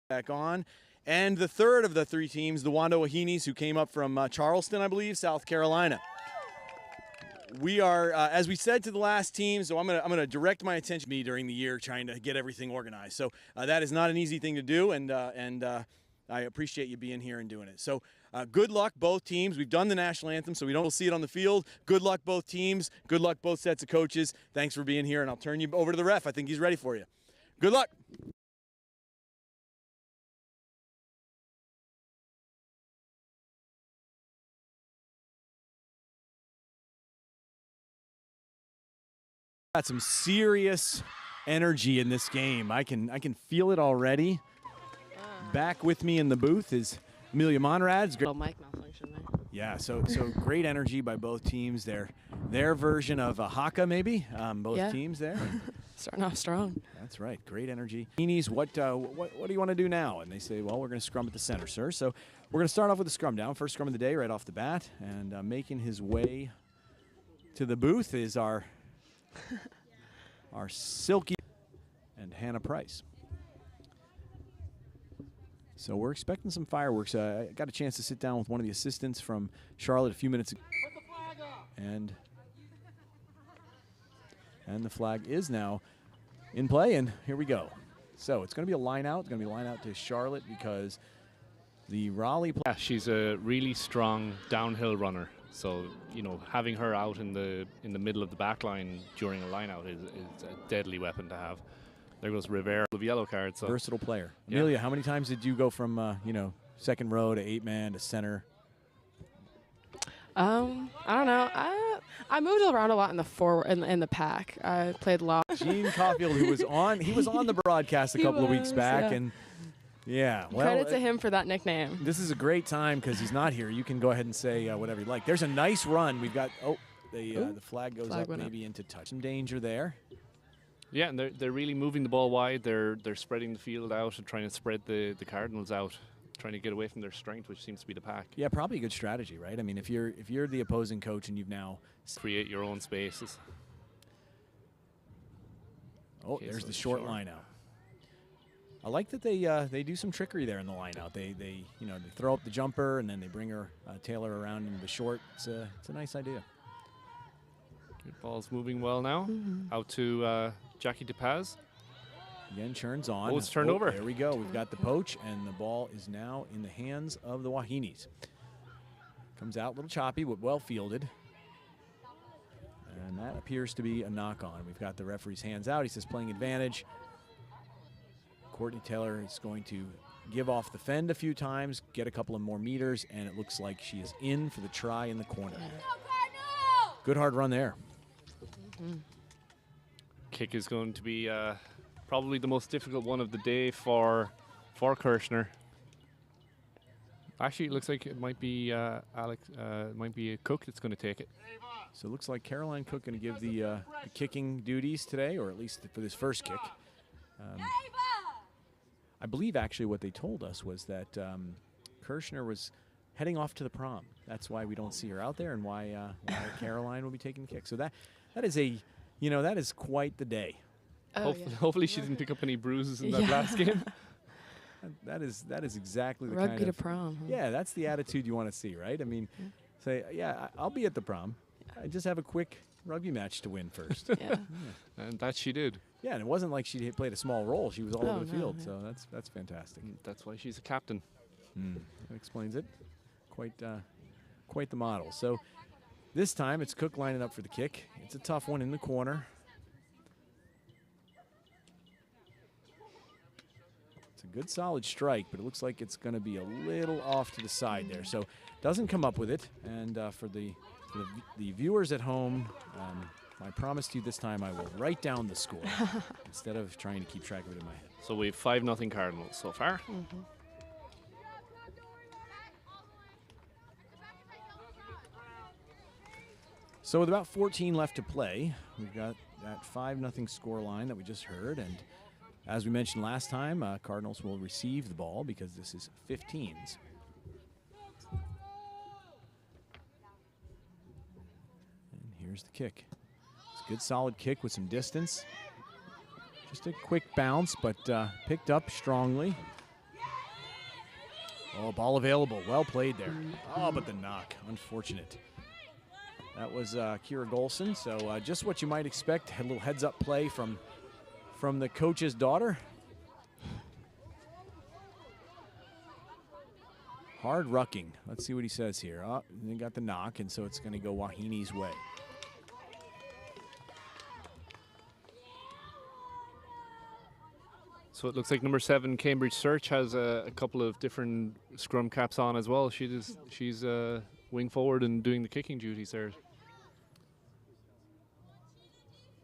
back on. And the third of the three teams, the Wando Wahines, who came up from Charleston, I believe, South Carolina. We are, as we said to the last team, so I'm gonna direct my attention to me during the year trying to get everything organized. So that is not an easy thing to do, and I appreciate you being here and doing it. So good luck, both teams. We've done the national anthem, so we don't see it on the field. Good luck, both teams. Good luck, both sets of coaches. Thanks for being here, and I'll turn you over to the ref. I think he's ready for you. Good luck. Got some serious energy in this game. I can feel it already. Back with me in the booth is Amelia Monrad's. Oh, mic malfunction there. Yeah, so great energy by both teams. Their version of a haka, maybe. Both teams there. Starting off strong. That's right. Great energy. Wahines, what do you want to do now? And they say, well, we're going to scrum at the center, sir. So we're going to start off with the scrum down. First scrum of the day right off the bat. And making his way to the booth is our Silky and Hannah Price. So we're expecting some fireworks. I got a chance to sit down with one of the assistants from Charlotte a few minutes ago. And the flag is now in play, and here we go. So it's going to be a line out. It's going to be a line out to Charlotte because the Raleigh... Yeah, she's a really strong downhill runner. So, you know, having her out in the middle of the back line during a line out is a deadly weapon to have. There goes Rivera with yellow card. So versatile player. Amelia, how many times did you go from second row to 8-man to center? I don't know. I moved around a lot in the forward in the pack. I played a lot. Gene Caulfield, who was on the broadcast a couple of weeks back, and yeah, well, credit to him for that nickname. This is a great time because he's not here. You can go ahead and say whatever you like. There's a nice run. We've got the flag goes up maybe into touch. Some danger there. Yeah, and they're really moving the ball wide. They're spreading the field out and trying to spread the Cardinals out, trying to get away from their strength, which seems to be the pack. Yeah, probably a good strategy, right? I mean, if you're the opposing coach and you've now create your own spaces. Oh, okay, there's the short line out. I like that they do some trickery there in the line out. They throw up the jumper and then they bring her Taylor around into the short. It's a nice idea. Good ball's moving well now. Out to Jackie DePaz. Again, churns on. Oh, it's turned over. There we go. We've got the poach, and the ball is now in the hands of the Wahines. Comes out a little choppy, but well fielded. And that appears to be a knock-on. We've got the referee's hands out. He says playing advantage. Courtney Taylor is going to give off the fend a few times, get a couple of more meters, and it looks like she is in for the try in the corner. Good hard run there. Kick is going to be probably the most difficult one of the day for Kirshner. Actually, it looks like it might be might be a Cook that's going to take it. So it looks like Caroline Cook going to give the kicking duties today, or at least for this first kick. I believe actually what they told us was that Kirshner was heading off to the prom. That's why we don't see her out there, and why Caroline will be taking the kick. So that is quite the day. Hopefully she didn't pick up any bruises in that last game. That is exactly the rugby kind of to prom. Huh? Yeah, that's the attitude you want to see, right? I mean, say, yeah, I'll be at the prom. I just have a quick rugby match to win first. Yeah. And that she did. Yeah, and it wasn't like she played a small role. She was all over the field, so that's fantastic. That's why she's a captain. That explains it. Quite the model. So this time it's Cook lining up for the kick. It's a tough one in the corner. It's a good solid strike, but it looks like it's going to be a little off to the side there. So doesn't come up with it. And for the viewers at home, I promise you this time I will write down the score instead of trying to keep track of it in my head. So we have 5-0 Cardinals so far. So with about 14 left to play, we've got that 5-0 score line that we just heard. And as we mentioned last time, Cardinals will receive the ball because this is 15s. And here's the kick. It's a good solid kick with some distance. Just a quick bounce, but picked up strongly. Oh, ball available. Well played there. Oh, but the knock. Unfortunate. That was Kira Golson. So just what you might expect. A little heads-up play from the coach's daughter. Hard rucking. Let's see what he says here. Oh, they got the knock, and so it's going to go Wahines' way. So it looks like number 7, Cambridge Search, has a couple of different scrum caps on as well. She's wing forward and doing the kicking duties there.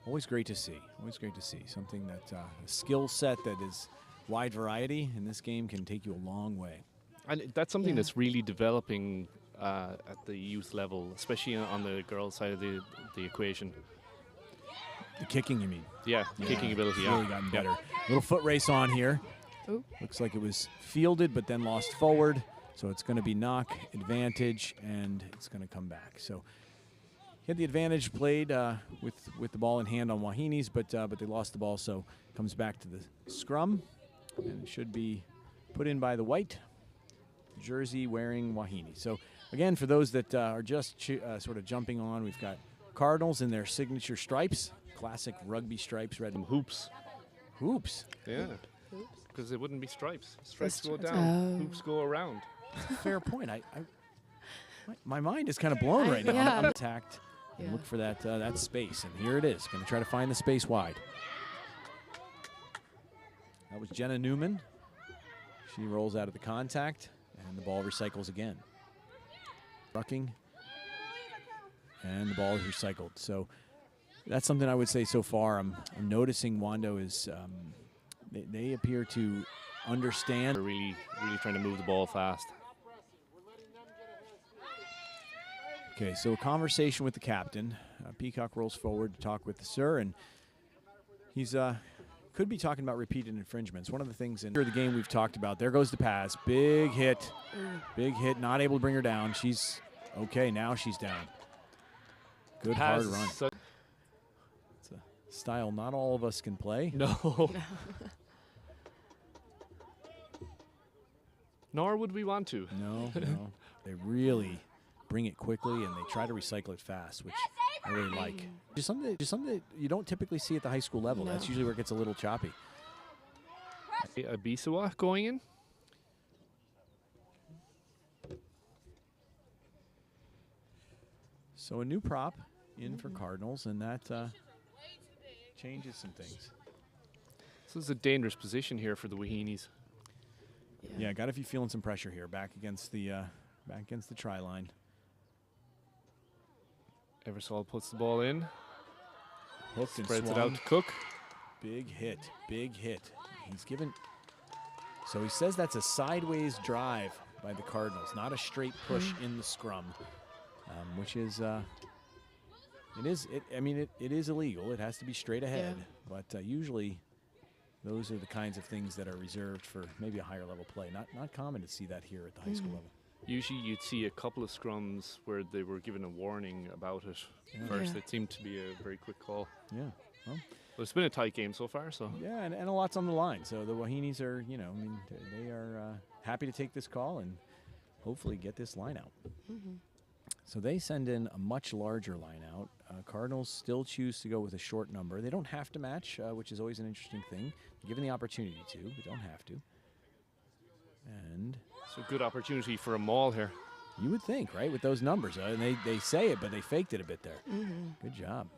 Always great to see. Always great to see. Something that a skill set that is wide variety in this game can take you a long way. And that's something that's really developing at the youth level, especially on the girls' side of the equation. The kicking, you mean? Yeah, kicking ability. It's really gotten better. Little foot race on here. Ooh. Looks like it was fielded, but then lost forward. So it's going to be knock, advantage, and it's going to come back. So he had the advantage, played with the ball in hand on Wahines, but they lost the ball, so comes back to the scrum, and it should be put in by the white jersey wearing Wahines. So again, for those that are just sort of jumping on, we've got Cardinals in their signature stripes, classic rugby stripes, red Hoops. hoops. Yeah. Because it wouldn't be stripes. Stripes go down, hoops go around. That's a fair point. My mind is kind of blown right now. Yeah. I'm attacked and look for that space, and here it is. Going to try to find the space wide. That was Jenna Newman. She rolls out of the contact, and the ball recycles again. Rucking, and the ball is recycled. So that's something I would say so far. I'm noticing Wando is they appear to understand. They're really trying to move the ball fast. Okay, so a conversation with the captain. Peacock rolls forward to talk with the sir, and he's could be talking about repeated infringements. One of the things in the game we've talked about. There goes the pass. Big hit. Big hit. Not able to bring her down. She's okay. Now she's down. Good hard run. It's a style not all of us can play. No. Nor would we want to. No. They really bring it quickly, and they try to recycle it fast, which I really like. Just something that you don't typically see at the high school level. No. That's usually where it gets a little choppy. Abisawa going in. So a new prop in for Cardinals, and that changes some things. This is a dangerous position here for the Wahines. Yeah, got to be feeling some pressure here, back against the try line. Eversole puts the ball in. Hooked and Spreads it swung. out to Cook. Big hit. He's given. So he says that's a sideways drive by the Cardinals, not a straight push in the scrum, which is it is illegal. It has to be straight ahead, but usually those are the kinds of things that are reserved for maybe a higher level play. Not common to see that here at the high school level. Usually you'd see a couple of scrums where they were given a warning about it first. Yeah. It seemed to be a very quick call. Yeah. Well, But it's been a tight game so far, so. yeah, and a lot's on the line. So the Wahines are, they are happy to take this call and hopefully get this line out. So they send in a much larger line out. Cardinals still choose to go with a short number. They don't have to match, which is always an interesting thing. Given the opportunity to, but don't have to. And It's a good opportunity for a maul here. you would think, right, with those numbers. And they say it, but they faked it a bit there. Good job.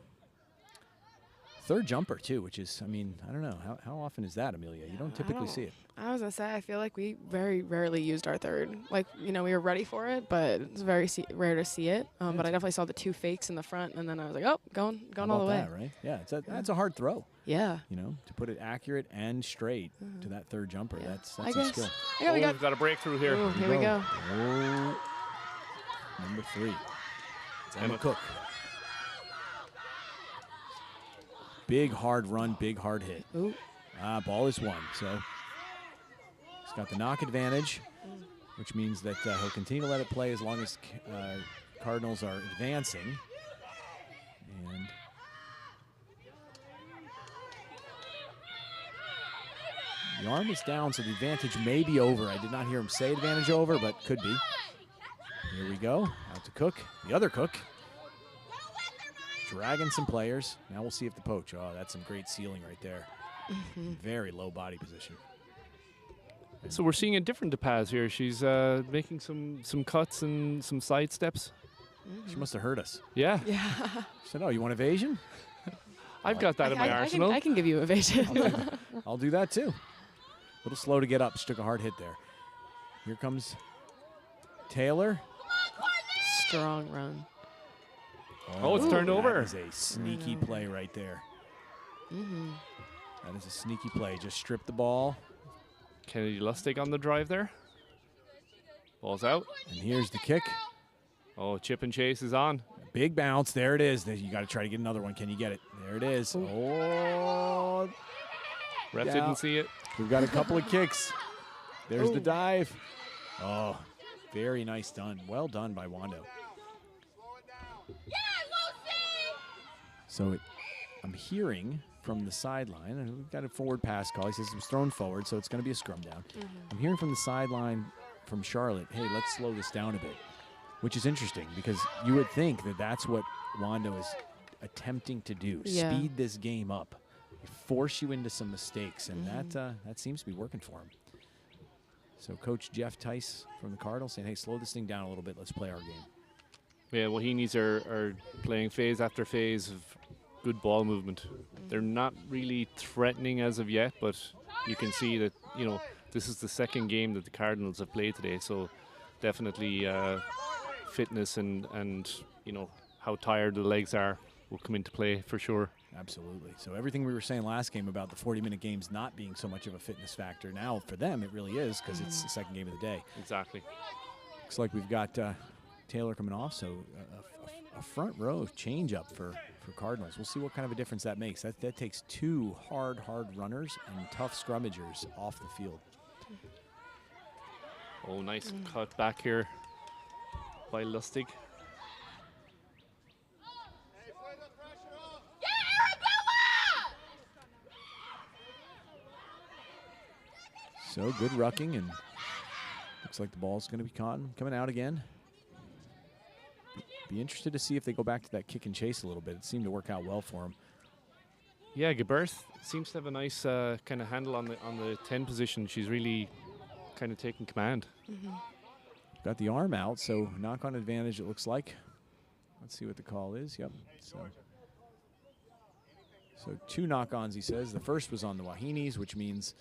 Third jumper, too, which is, I don't know. How often is that, Amelia? You don't typically see it. I was going to say, I feel like we very rarely used our third. Like, we were ready for it, but it's very rare to see it. But I definitely saw the 2 fakes in the front, and then I was like, oh, going How all the about way. that, right? Yeah, that's a hard throw. Yeah. To put it accurate and straight to that third jumper. Yeah. That's I a guess. skill. Yeah, we got We've got a breakthrough here. Ooh, here we go. Oh, number 3. It's Emma Cook. Big hard run, big hard hit. Ooh. Ball is won. So he's got the knock advantage, which means that he'll continue to let it play as long as Cardinals are advancing. And The arm is down, so the advantage may be over. I did not hear him say advantage over, but could be. Here we go. Out to Cook. The other Cook. Dragging some players. Now we'll see if the poach. Oh, that's some great sealing right there. Very low body position. So we're seeing a different DePaz here. She's making some cuts and some side steps. She must have heard us. Yeah. Yeah. She said, oh, you want evasion? I've got that in my arsenal. I can give you evasion. I'll do that too. A little slow to get up. She took a hard hit there. Here comes Taylor. Strong run. Oh, it's turned over. That is a sneaky play right there. That is a sneaky play. Just strip the ball. Kennedy Lustig on the drive there. Ball's out. And here's the kick. Oh, chip and chase is on. Big bounce. There it is. You got to try to get another one. Can you get it? There it is. Oh. Ref Yeah. didn't see it. We've got a couple of kicks. There's the dive. Oh, very nice done. Well done by Wando. So I'm hearing from the sideline, and we've got a forward pass call. He says it was thrown forward, so it's going to be a scrum down. I'm hearing from the sideline from Charlotte, hey, let's slow this down a bit, which is interesting because you would think that that's what Wando is attempting to do, speed this game up, force you into some mistakes, and that seems to be working for him. So Coach Jeff Tice from the Cardinals saying, hey, slow this thing down a little bit. Let's play our game. Yeah, Wahines are playing phase after phase of good ball movement. They're not really threatening as of yet, but you can see that, you know, this is the second game that the Cardinals have played today, so definitely fitness and you know, how tired the legs are will come into play for sure. Absolutely. So everything we were saying last game about the 40-minute games not being so much of a fitness factor, now for them it really is because it's the second game of the day. Exactly. Looks like we've got Taylor coming off, so a front row change up for Cardinals. We'll see what kind of a difference that makes. That takes two hard runners and tough scrummagers off the field. Oh, nice cut back here by Lustig. So good rucking, and looks like the ball's going to be coming out again. Be interested to see if they go back to that kick and chase a little bit. It seemed to work out well for them. Yeah, Geberth seems to have a nice kind of handle on the 10 position. She's really kind of taking command. Got the arm out, so knock-on advantage it looks like. Let's see what the call is. Yep. So two knock-ons, he says. The first was on the Wahines, which means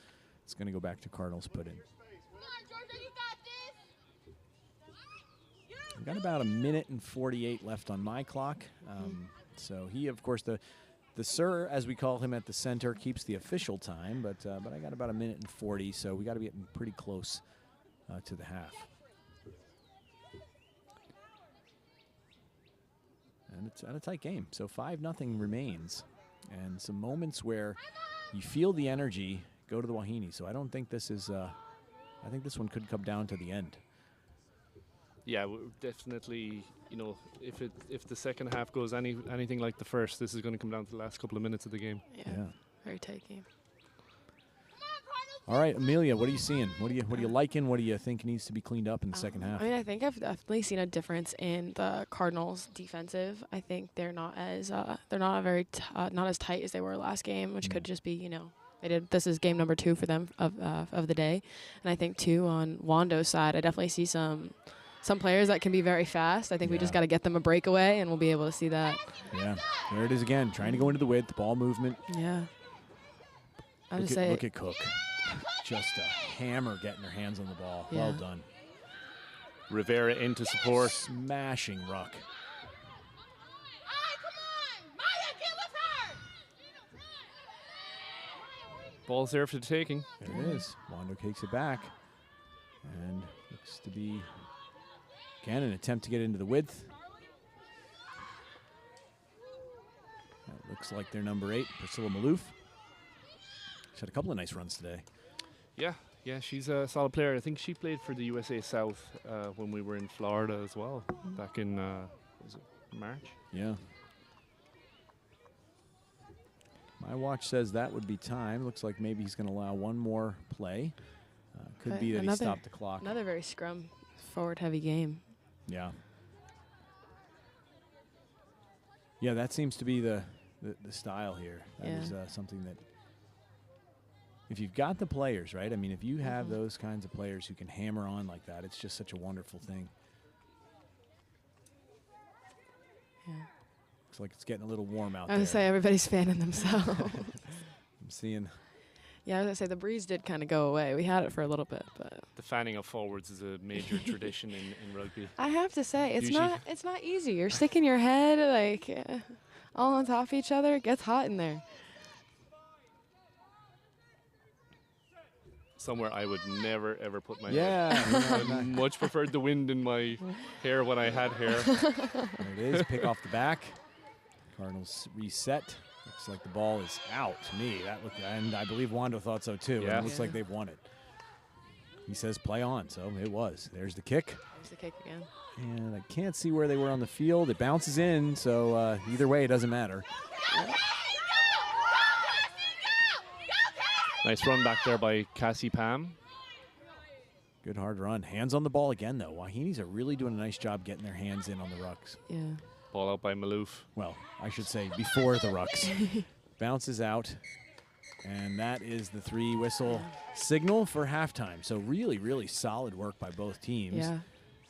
it's going to go back to Cardinals put in. We've got about 1:48 left on my clock. So he, of course, the sir, as we call him at the center, keeps the official time, but I got about 1:40, so we got to be getting pretty close to the half. And it's a tight game, so 5-0 remains, and some moments where you feel the energy go to the Wahines. So I don't think this is. I think this one could come down to the end. Yeah, definitely. You know, if the second half goes anything like the first, this is going to come down to the last couple of minutes of the game. Yeah. Very tight game. All right, Amelia, what are you seeing? What are you liking? What do you think needs to be cleaned up in the second half? I mean, I think I've definitely seen a difference in the Cardinals' defensive. I think they're not as not as tight as they were last game, which could just be, you know, this is game number 2 for them of the day. And I think too on Wando's side, I definitely see some players that can be very fast. I think we just got to get them a breakaway, and we'll be able to see that. Yeah, there it is again, trying to go into the width, ball movement. Yeah. Look at Cook. Just a hammer getting her hands on the ball. Yeah. Well done. Rivera into support. Smashing ruck. Ball's there for the taking. There it is. Wando takes it back. And looks to be, again, an attempt to get into the width. That looks like their number 8, Priscilla Maloof. She's had a couple of nice runs today. Yeah, she's a solid player. I think she played for the USA South when we were in Florida as well, back in was it March? Yeah. My watch says that would be time. Looks like maybe he's going to allow one more play. Could be that he stopped the clock. Another very scrum forward-heavy game. Yeah. Yeah, that seems to be the style here. That is something that, if you've got the players, right? I mean, if you have those kinds of players who can hammer on like that, it's just such a wonderful thing. Yeah. Looks like it's getting a little warm out there. I was going to say, everybody's fanning themselves. I'm seeing. Yeah, I was going to say, the breeze did kind of go away. We had it for a little bit, but. The fanning of forwards is a major tradition in rugby. I have to say, it's Usually. not easy. You're sticking your head, like, all on top of each other. It gets hot in there. Somewhere I would never, ever put my head. Yeah. I much preferred the wind in my hair when I had hair. There it is. Pick off the back. Cardinals reset. Looks like the ball is out to me. That looked, and I believe Wando thought so too. Yeah. And it looks like they've won it. He says play on, so it was. There's the kick. There's the kick again. And I can't see where they were on the field. It bounces in, so either way, it doesn't matter. Nice run back there by Cassie Pam. Good hard run. Hands on the ball again, though. Wahines are really doing a nice job getting their hands in on the rucks. Yeah. Ball out by Malouf. Well, I should say before the rucks. Bounces out. And that is the 3-whistle signal for halftime. So really, really solid work by both teams.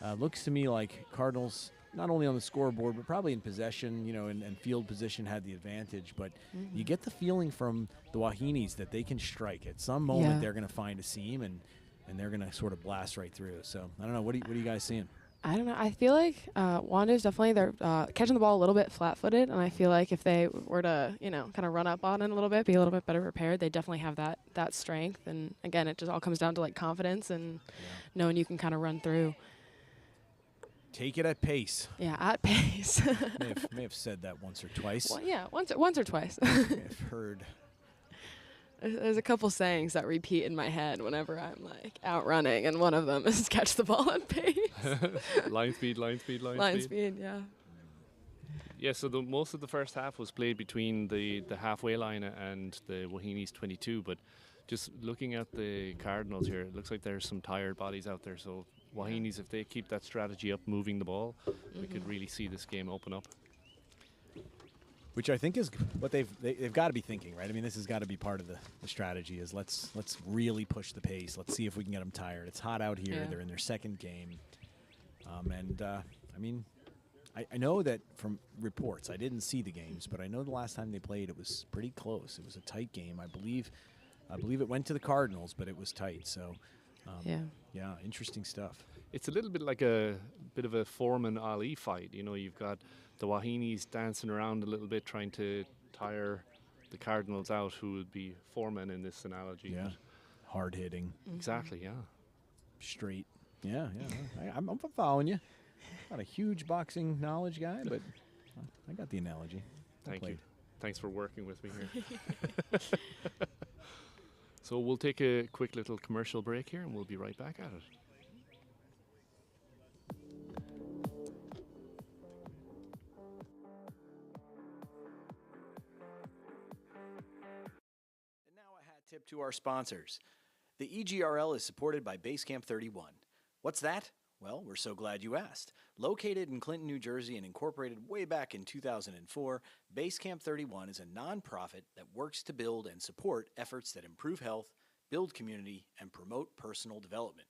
Yeah. Looks to me like Cardinals, not only on the scoreboard, but probably in possession, and field position had the advantage. But you get the feeling from the Wahines that they can strike. At some moment, they're going to find a seam, and they're going to sort of blast right through. So, I don't know. What are you guys seeing? I don't know. I feel like Wando's definitely, they're catching the ball a little bit flat-footed, and I feel like if they were to, kind of run up on it a little bit, be a little bit better prepared, they definitely have that strength. And, again, it just all comes down to, like, confidence and knowing you can kind of run through. Take it at pace. Yeah, at pace. may have said that once or twice. Well, yeah, once or twice. may have heard. There's a couple sayings that repeat in my head whenever I'm, like, out running, and one of them is catch the ball at pace. Line speed, line speed, line speed. Line speed, yeah. Yeah, so most of the first half was played between the halfway line and the Wahines 22, but just looking at the Cardinals here, it looks like there's some tired bodies out there. So Wahines, if they keep that strategy up, moving the ball, we could really see this game open up. Which I think is what they've got to be thinking, right? I mean, this has got to be part of the strategy is let's really push the pace. Let's see if we can get them tired. It's hot out here. Yeah. They're in their second game. I mean, I know that from reports, I didn't see the games, but I know the last time they played, it was pretty close. It was a tight game. I believe it went to the Cardinals, but it was tight. So, yeah, interesting stuff. It's a little bit like a bit of a Foreman Ali fight. You've got the Wahines dancing around a little bit, trying to tire the Cardinals out, who would be Foreman in this analogy. Yeah, hard hitting. Exactly, yeah. Straight. Yeah. I'm following you. Not a huge boxing knowledge guy, but I got the analogy. Thank you. Thanks for working with me here. So we'll take a quick little commercial break here, and we'll be right back at it. And now a hat tip to our sponsors. The EGRL is supported by Basecamp 31. What's that? Well, we're so glad you asked. Located in Clinton, New Jersey, and incorporated way back in 2004, Basecamp 31 is a nonprofit that works to build and support efforts that improve health, build community, and promote personal development.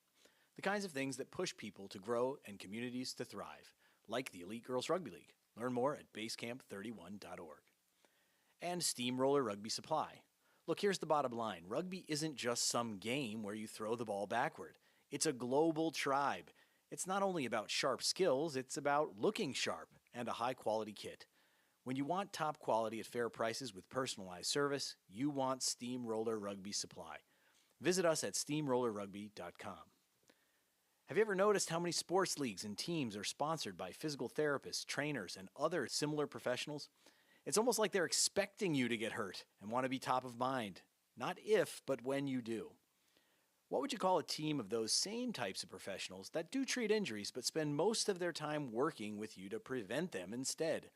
The kinds of things that push people to grow and communities to thrive, like the Elite Girls Rugby League. Learn more at basecamp31.org. And Steamroller Rugby Supply. Look, here's the bottom line. Rugby isn't just some game where you throw the ball backward. It's a global tribe. It's not only about sharp skills, it's about looking sharp and a high-quality kit. When you want top quality at fair prices with personalized service, you want Steamroller Rugby Supply. Visit us at steamrollerrugby.com. Have you ever noticed how many sports leagues and teams are sponsored by physical therapists, trainers, and other similar professionals? It's almost like they're expecting you to get hurt and want to be top of mind. Not if, but when you do. What would you call a team of those same types of professionals that do treat injuries but spend most of their time working with you to prevent them instead?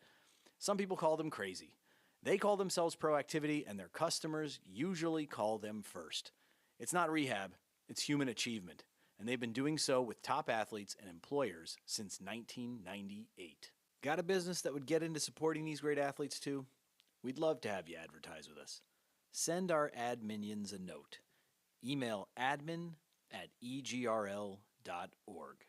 Some people call them crazy. They call themselves proactivity, and their customers usually call them first. It's not rehab, it's human achievement, and they've been doing so with top athletes and employers since 1998. Got a business that would get into supporting these great athletes too? We'd love to have you advertise with us. Send our ad minions a note. Email admin@egrl.org.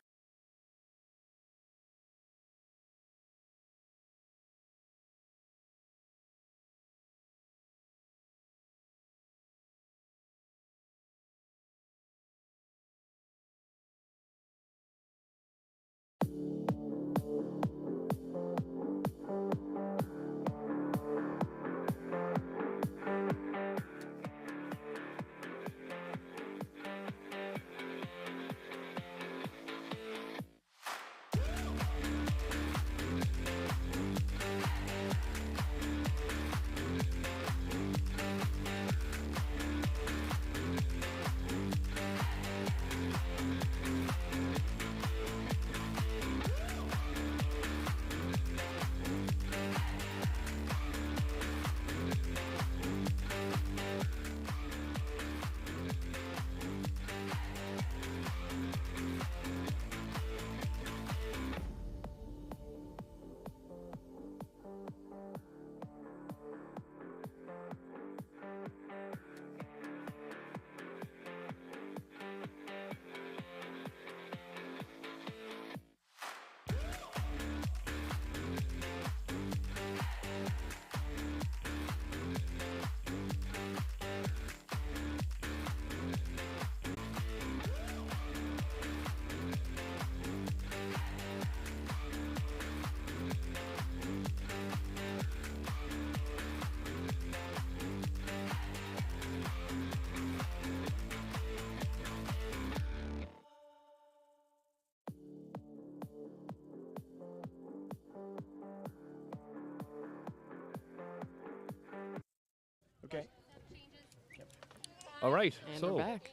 Okay. All right. And so we're back.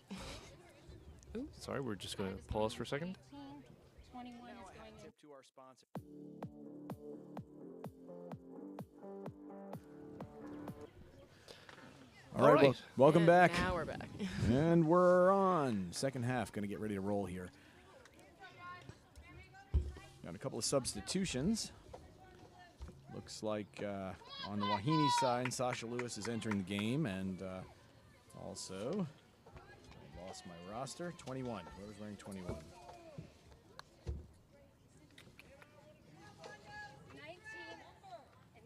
sorry, we're just going to pause for a second. 21 is going in. Tip to our sponsor. All right. right. Welcome And back. Now we're back. And we're on. Second half. Going to get ready to roll here. Got a couple of substitutions. Looks like on the Wahines side, Sasha Lewis is entering the game. And also, I lost my roster. 21. Whoever's wearing 21.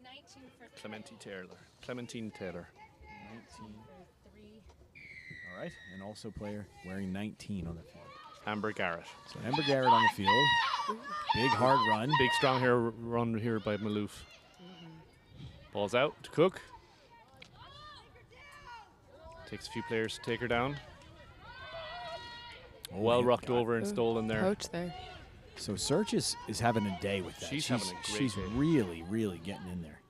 19 for Clementine Taylor. 19. three. All right. And also player wearing 19 on the field. Amber Garrett. So Amber Garrett on the field. Big hard run. Big strong hair run here by Maloof. Ball's out to Cook. Takes a few players to take her down. Well yeah, rocked God. over and stolen there. Coach there. So Search is having a day with that. She's having a great She's day. really, really getting in there.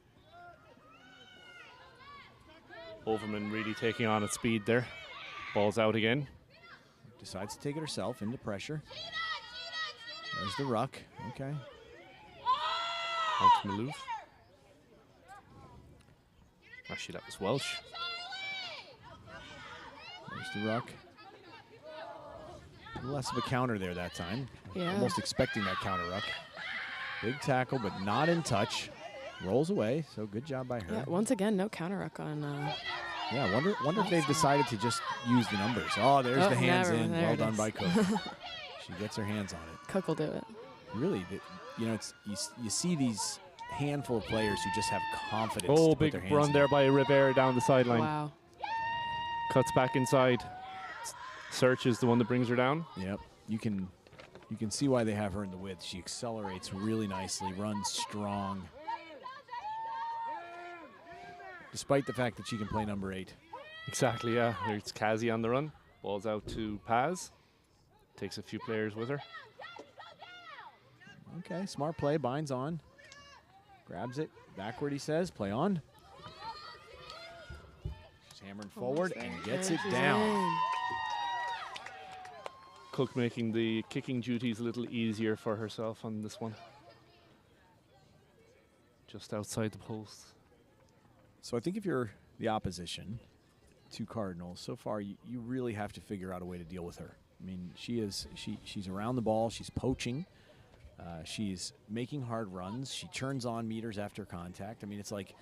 Overman really taking on at speed there. Ball's out again. Decides to take it herself into pressure. There's the ruck. Okay. On to Maloof. Actually, that was Welsh. There's the ruck. Less of a counter there that time. Yeah. Almost expecting that counter ruck. Big tackle, but not in touch. Rolls away, so good job by her. Yeah, once again, no counter ruck on. Yeah, wonder if they've decided to just use the numbers. Oh, there's the hands never. in. There Well it done is. by Cook. She gets her hands on it. Cook will do it. Really, it's you see these handful of players who just have confidence. Oh, to put big their hands run in there by Rivera down the sideline. Wow. Cuts back inside. Search is the one that brings her down. Yep, you can see why they have her in the width. She accelerates really nicely, runs strong, despite the fact that she can play number 8. Exactly, yeah. There's Kazi on the run. Ball's out to Paz. Takes a few players with her. Okay, smart play. Binds on, grabs it backward. He says, "Play on." She's hammering forward and gets it down. Cook making the kicking duties a little easier for herself on this one. Just outside the post. So I think if you're the opposition to Cardinals, so far you really have to figure out a way to deal with her. I mean, she's around the ball. She's poaching. She's making hard runs. She turns on meters after contact. I mean, it's like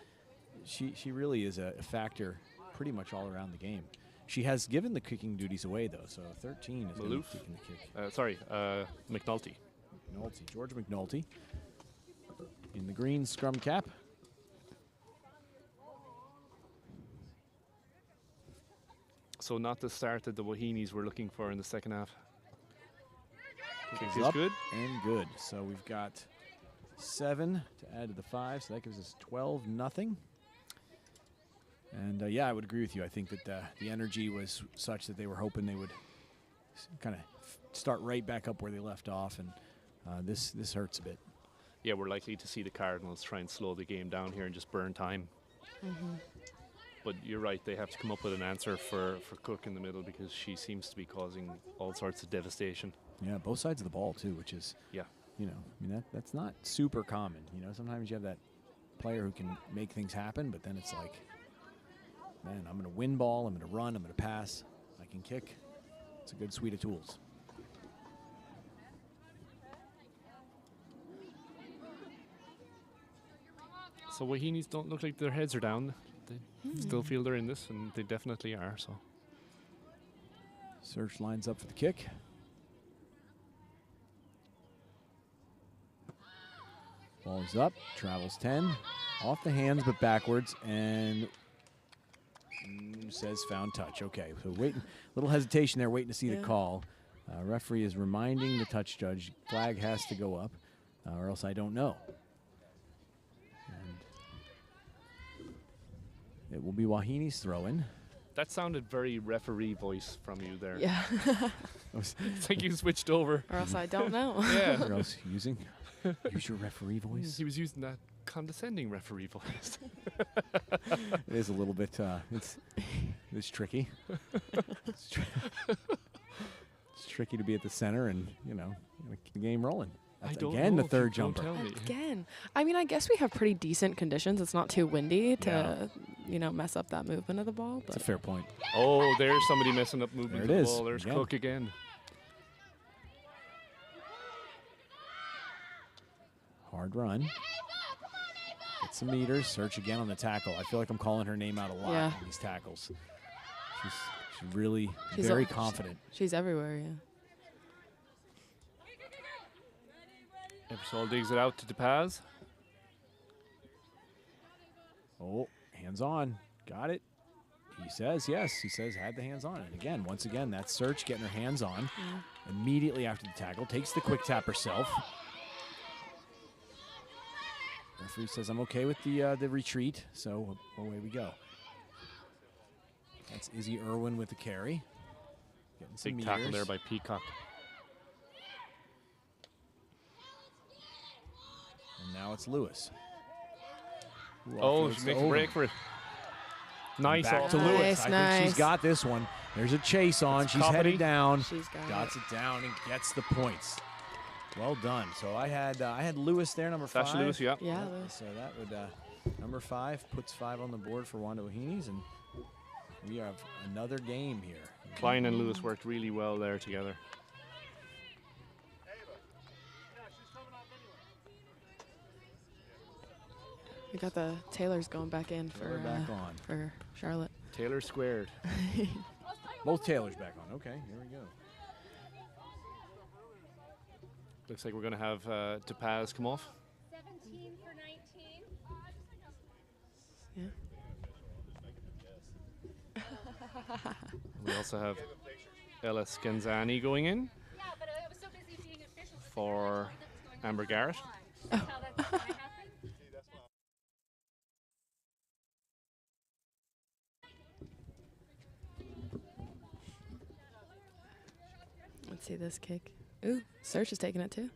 she really is a factor pretty much all around the game. She has given the kicking duties away, though, so 13 is going to be kicking the kick. McNulty. McNulty, George McNulty in the green scrum cap. So not the start that the Wahines were looking for in the second half. Kick Is is up good. and good. So we've got 7 to add to the 5, so that gives us 12-0. And yeah, I would agree with you. I think that the energy was such that they were hoping they would kind of start right back up where they left off, and this hurts a bit. Yeah, we're likely to see the Cardinals try and slow the game down here and just burn time. But you're right, they have to come up with an answer for Cook in the middle, because she seems to be causing all sorts of devastation. Yeah, both sides of the ball too, which is, Yeah. you know, I mean that's not super common. You know, sometimes you have that player who can make things happen, but then it's like, man, I'm going to win ball, I'm going to run, I'm going to pass, I can kick. It's a good suite of tools. So Wahines don't look like their heads are down. They still feel they're in this, and they definitely are. So Search lines up for the kick. Ball is up, travels 10, off the hands but backwards, and says found touch. Okay, so waiting, little hesitation there, waiting to see the call. Referee is reminding the touch judge, flag has to go up, or else I don't know. And it will be Wahines throw-in. that sounded very referee voice from you there. Yeah. It's like you switched over. Or else I don't know. Yeah. Or else use your referee voice. He was using that condescending referee voice. It is a little bit, it's tricky. It's tricky to be at the center and, you know, keep the game rolling. That's again the third jumper. Again. I mean, I guess we have pretty decent conditions. It's not too windy to, you know, mess up that movement of the ball. That's a fair point. Oh, there's somebody messing up movement of There it the is. ball. There's Again. Cook again. Hard run. Get some meters. Search again on the tackle. I feel like I'm calling her name out a lot in these tackles. She's really very confident. She's everywhere, yeah. Eversol digs it out to DePaz. Oh, hands on. Got it. He says yes. He says had the hands on. And again, once again, that Search getting her hands on. Immediately after the tackle. Takes the quick tap herself. Referee says I'm okay with the retreat. So away we go. That's Izzy Irwin with the carry. Getting some Big tackle meters. there by Peacock. And now it's Lewis. Oh, she makes a break for it. Nice. Back to Lewis. I think she's got this one. There's a chase on. It's she's Coppity. headed down. She's got Dots it down and gets the points. Well done. So I had Lewis there, number 5. Sasha Lewis, yeah. Yeah, Lewis. So that would number 5 puts 5 on the board for Wando Wahines, and we have another game here. Klein and Lewis worked really well there together. We got the Taylors going back in Taylor back on. for Charlotte. Taylor squared. Both Taylors back on. Okay, here we go. Looks like we're going to have DePaz come off. 17 for 19. We also have Ella Skenzani going in Yeah, but I was so busy being official for Amber Garrett. how that's going to happen. Let's see this kick. Ooh, Search is taking it too.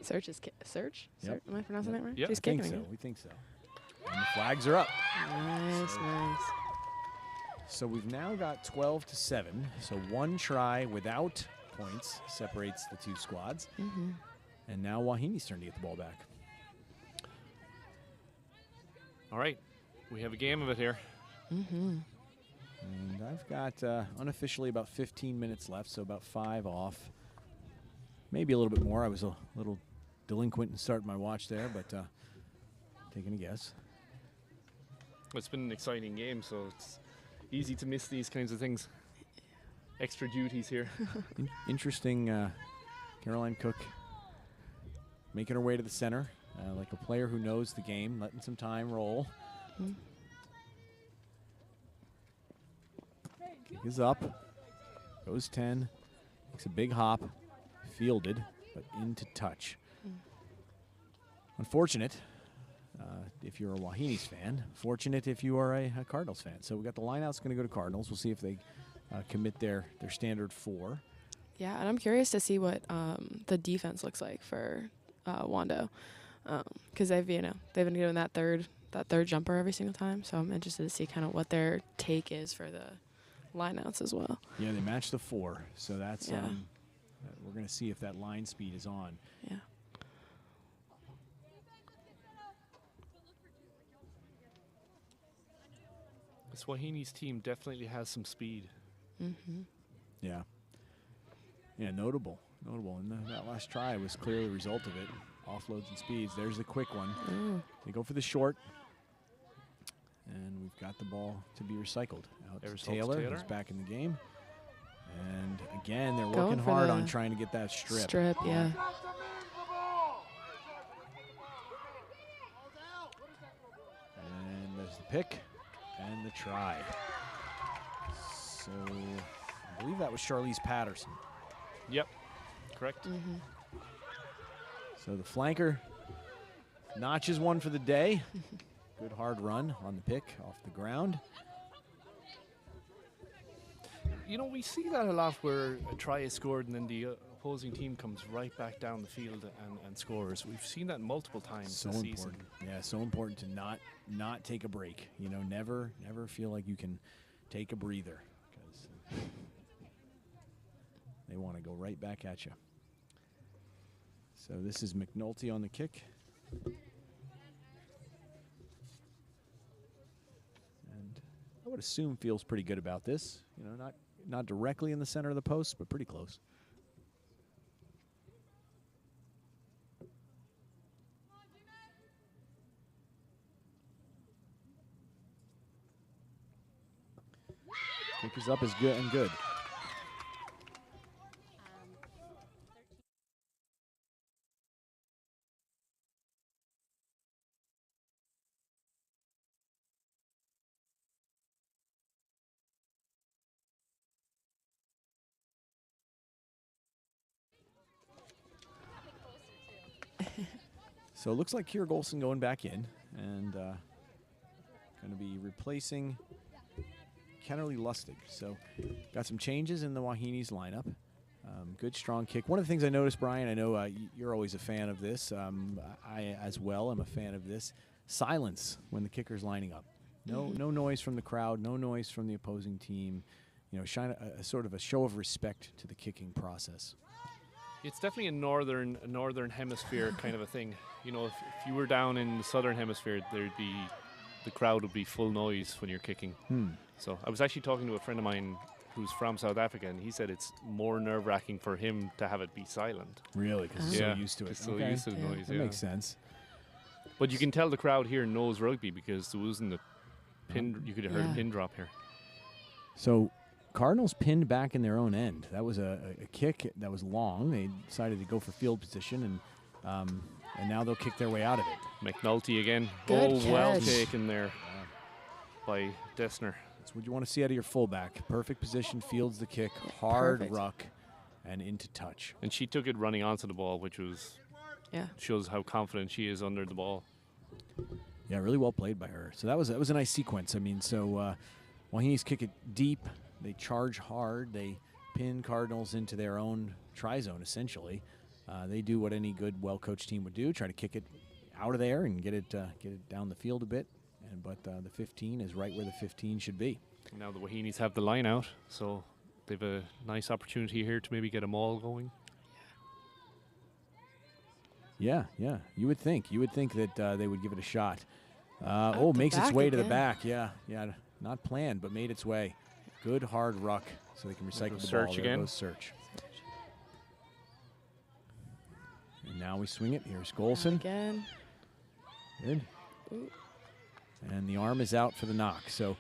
Search is Search? Yep. Am I pronouncing that right? Yep. She's I think kicking so. it. We think so. And the flags are up. Nice, nice. So we've now got 12-7. So one try without points separates the two squads. And now Wahine's turn to get the ball back. All right, we have a game of it here. And I've got unofficially about 15 minutes left, so about 5 off. Maybe a little bit more. I was a little delinquent in starting my watch there, but taking a guess. It's been an exciting game, so it's easy to miss these kinds of things. Extra duties here. Interesting, Caroline Cook making her way to the center, like a player who knows the game, letting some time roll. Kick is up, goes 10, makes a big hop, fielded, but into touch. Unfortunate if you're a Wahines fan, fortunate if you are a Cardinals fan. So we got the lineout's going to go to Cardinals. We'll see if they commit their standard 4. Yeah, and I'm curious to see what the defense looks like for Wando, because they've been doing that third jumper every single time. So I'm interested to see kind of what their take is for the lineouts as well. Yeah, they match the 4, so that's we're going to see if that line speed is on. Yeah. This Wahines team definitely has some speed. Yeah. Yeah, notable. And that last try was clearly a result of it. Offloads and speeds. There's the quick one. They go for the short. And we've got the ball to be recycled. Out to Taylor, who's back in the game. And again, they're working hard on trying to get that strip. Yeah. And there's the pick and the try. So I believe that was Charlize Patterson. Yep, correct. So the flanker notches one for the day. Good hard run on the pick off the ground. You know, we see that a lot where a try is scored and then the opposing team comes right back down the field and scores. We've seen that multiple times So this important. season. Yeah, so important to not take a break. You know, never feel like you can take a breather, because they want to go right back at you. So this is McNulty on the kick. And I would assume feels pretty good about this. You know, not directly in the center of the post, but pretty close. Kick is up is good and good. So it looks like Kira Golson going back in and going to be replacing Kennerly Lustig. So got some changes in the Wahines lineup. Good strong kick. One of the things I noticed, Brian, I know you're always a fan of this. I as well am a fan of this. Silence when the kicker's lining up. No noise from the crowd. No noise from the opposing team. You know, shine a sort of a show of respect to the kicking process. It's definitely a northern hemisphere kind of a thing. You know, if you were down in the southern hemisphere, the crowd would be full noise when you're kicking. So I was actually talking to a friend of mine who's from South Africa, and he said it's more nerve-wracking for him to have it be silent. Really? Because he's so used to it. He's so used to the noise, That makes sense. But you can tell the crowd here knows rugby because there wasn't a pin. You could have heard a pin drop here. So Cardinals pinned back in their own end. That was a kick that was long. They decided to go for field position, and now they'll kick their way out of it. McNulty again. Good catch. Well taken there by Dessner. That's what you want to see out of your fullback. Perfect position, fields the kick, hard perfect. ruck, and into touch. And she took it running onto the ball, which was shows how confident she is under the ball. Yeah, really well played by her. So that was a nice sequence. I mean, so Wahines kick it deep. They charge hard. They pin Cardinals into their own try zone, essentially. They do what any good, well-coached team would do, try to kick it out of there and get it down the field a bit. But the 15 is right where the 15 should be. Now the Wahines have the line out, so they've a nice opportunity here to maybe get a maul going. Yeah, yeah. You would think. You would think that they would give it a shot. the Makes its back way to the again. back. Yeah, yeah. Not planned, but made its way. Good hard ruck, so they can recycle the Search ball. again. There goes Search. And now we swing it. Here's Golson. Again. Good. Ooh. And the arm is out for the knock. So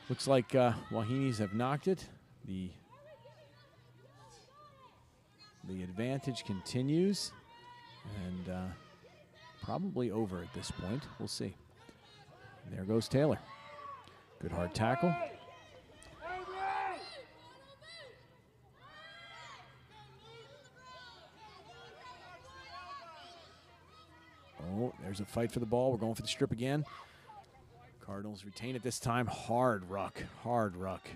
looks like Wahines have knocked it. The advantage continues, and probably over at this point. We'll see. And there goes Taylor. Good hard tackle. Oh, there's a fight for the ball. We're going for the strip again. Cardinals retain it this time. Hard ruck. Hard ruck.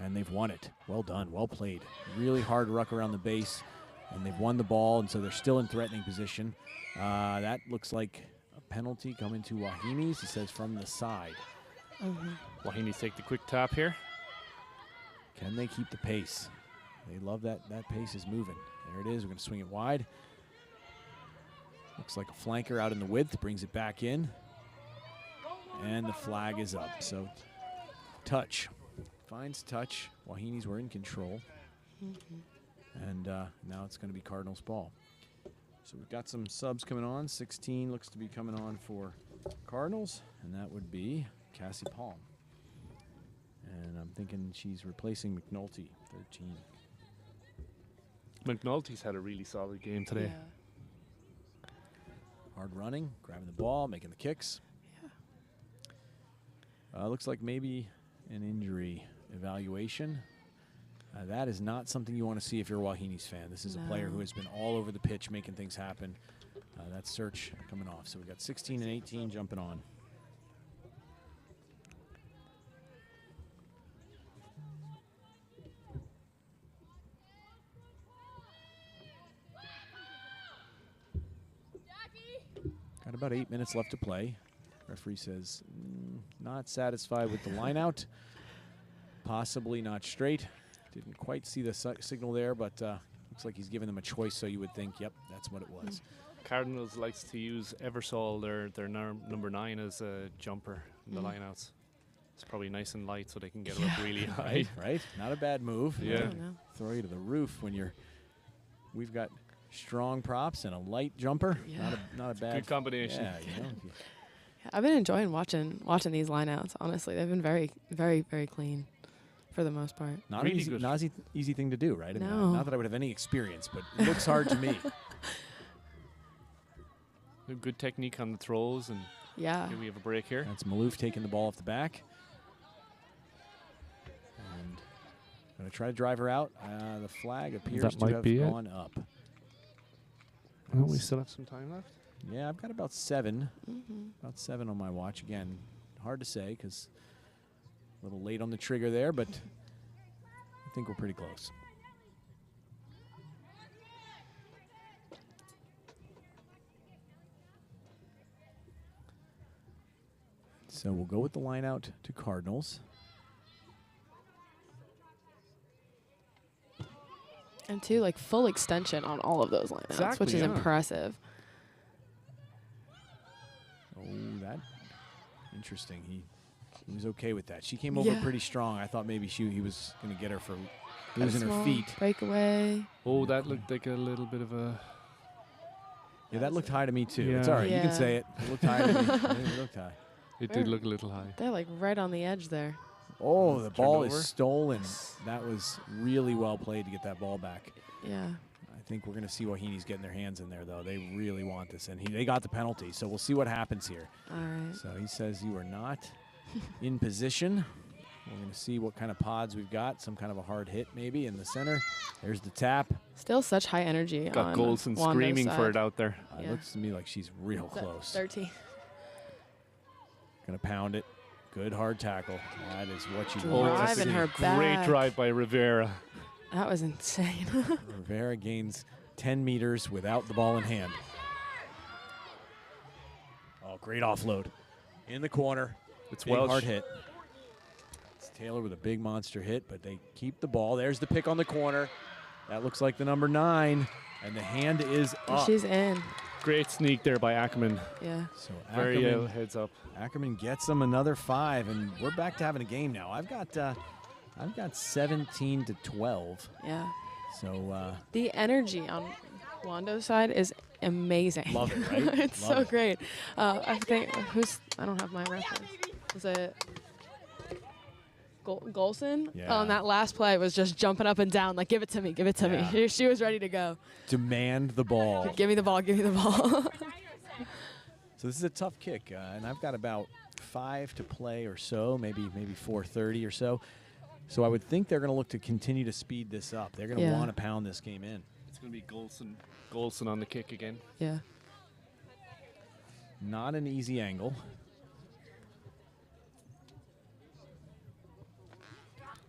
And they've won it. Well done. Well played. Really hard ruck around the base. And they've won the ball, and so they're still in threatening position. That looks like a penalty coming to Wahines. It says from the side. Wahines take the quick tap here. Can they keep the pace? They love that pace is moving. There it is. We're going to swing it wide. Looks like a flanker out in the width. Brings it back in. And the flag is up. So touch. Finds touch. Wahines were in control. And now it's going to be Cardinals ball. So we've got some subs coming on. 16 looks to be coming on for Cardinals. And that would be Cassie Palm. And I'm thinking she's replacing McNulty, 13. McNulty's had a really solid game today. Hard running, grabbing the ball, making the kicks. Looks like maybe an injury evaluation. That is not something you want to see if you're a Wahines fan. This is a player who has been all over the pitch making things happen. That's Search coming off. So we got 16 and 18 jumping on. Got about 8 minutes left to play. Referee says not satisfied with the line out. Possibly not straight. Didn't quite see the signal there, but looks like he's giving them a choice, so you would think, yep, that's what it was. Cardinals likes to use Eversol, their number 9, as a jumper in the lineouts. It's probably nice and light so they can get it up really high. Right? Not a bad move. Yeah. Throw you to the roof when you're. We've got strong props and a light jumper. Yeah. Not a bad Good combination. Yeah, you know. I've been enjoying watching these lineouts. Honestly, they've been very, very, very clean for the most part. Not Really an good. easy thing to do, right? I mean, No. not that I would have any experience, but it looks hard to me. Good technique on the throws, and Yeah. here we have a break here. That's Malouf taking the ball off the back. And going to try to drive her out. The flag appears That to might have be it. gone up. Oh, we still have some time left. Yeah, I've got about 7. Mm-hmm. About 7 on my watch. Again, hard to say because a little late on the trigger there, but I think we're pretty close. So we'll go with the line out to Cardinals. And two, like full extension on all of those lineouts, Exactly, which is yeah. impressive. Oh, that interesting. He was okay with that. She came over Yeah. pretty strong. I thought maybe he was going to get her for losing her Small feet. breakaway. Oh, that looked like a little bit of a... Yeah, that looked high to me too. It's Yeah. all right. You can Yeah. say it. It looked high to me. It looked high. It did look a little high. They're like right on the edge there. Oh, the Turned ball over. is stolen. That was really well played to get that ball back. Yeah. I think we're going to see Wahines getting their hands in there, though. They really want this, and they got the penalty, so we'll see what happens here. All right. So he says you are not in position. We're going to see what kind of pods we've got. Some kind of a hard hit maybe in the center. There's the tap. Still such high energy. Got on Golson Wando's screaming for side. it out there. It Yeah. looks to me like she's real close. 13. Going to pound it. Good hard tackle. That is what you Driving want to Driving see. her Great back. drive by Rivera. That was insane. Rivera gains 10 meters without the ball in hand. Oh, great offload. In the corner. It's big Welsh. hard hit. It's Taylor with a big monster hit, but they keep the ball. There's the pick on the corner. That looks like the number 9, and the hand is up. She's in. Great sneak there by Ackerman. Yeah. So Very Ackerman, heads up. Ackerman gets them another 5, and we're back to having a game now. I've got 17 to 12. Yeah. So The energy on Wando's side is amazing. Love it, right? It's Love so it. great. I think I don't have my reference. Was it Golson? Yeah. On that last play was just jumping up and down like, give it to me, give it to Yeah. me. She was ready to go. demand the ball. Give me the ball, give me the ball. So this is a tough kick, and I've got about 5 to play or so, maybe 4:30 or so. So I would think they're going to look to continue to speed this up. They're going to want to pound this game in. It's going to be Golson on the kick again. Yeah. Not an easy angle.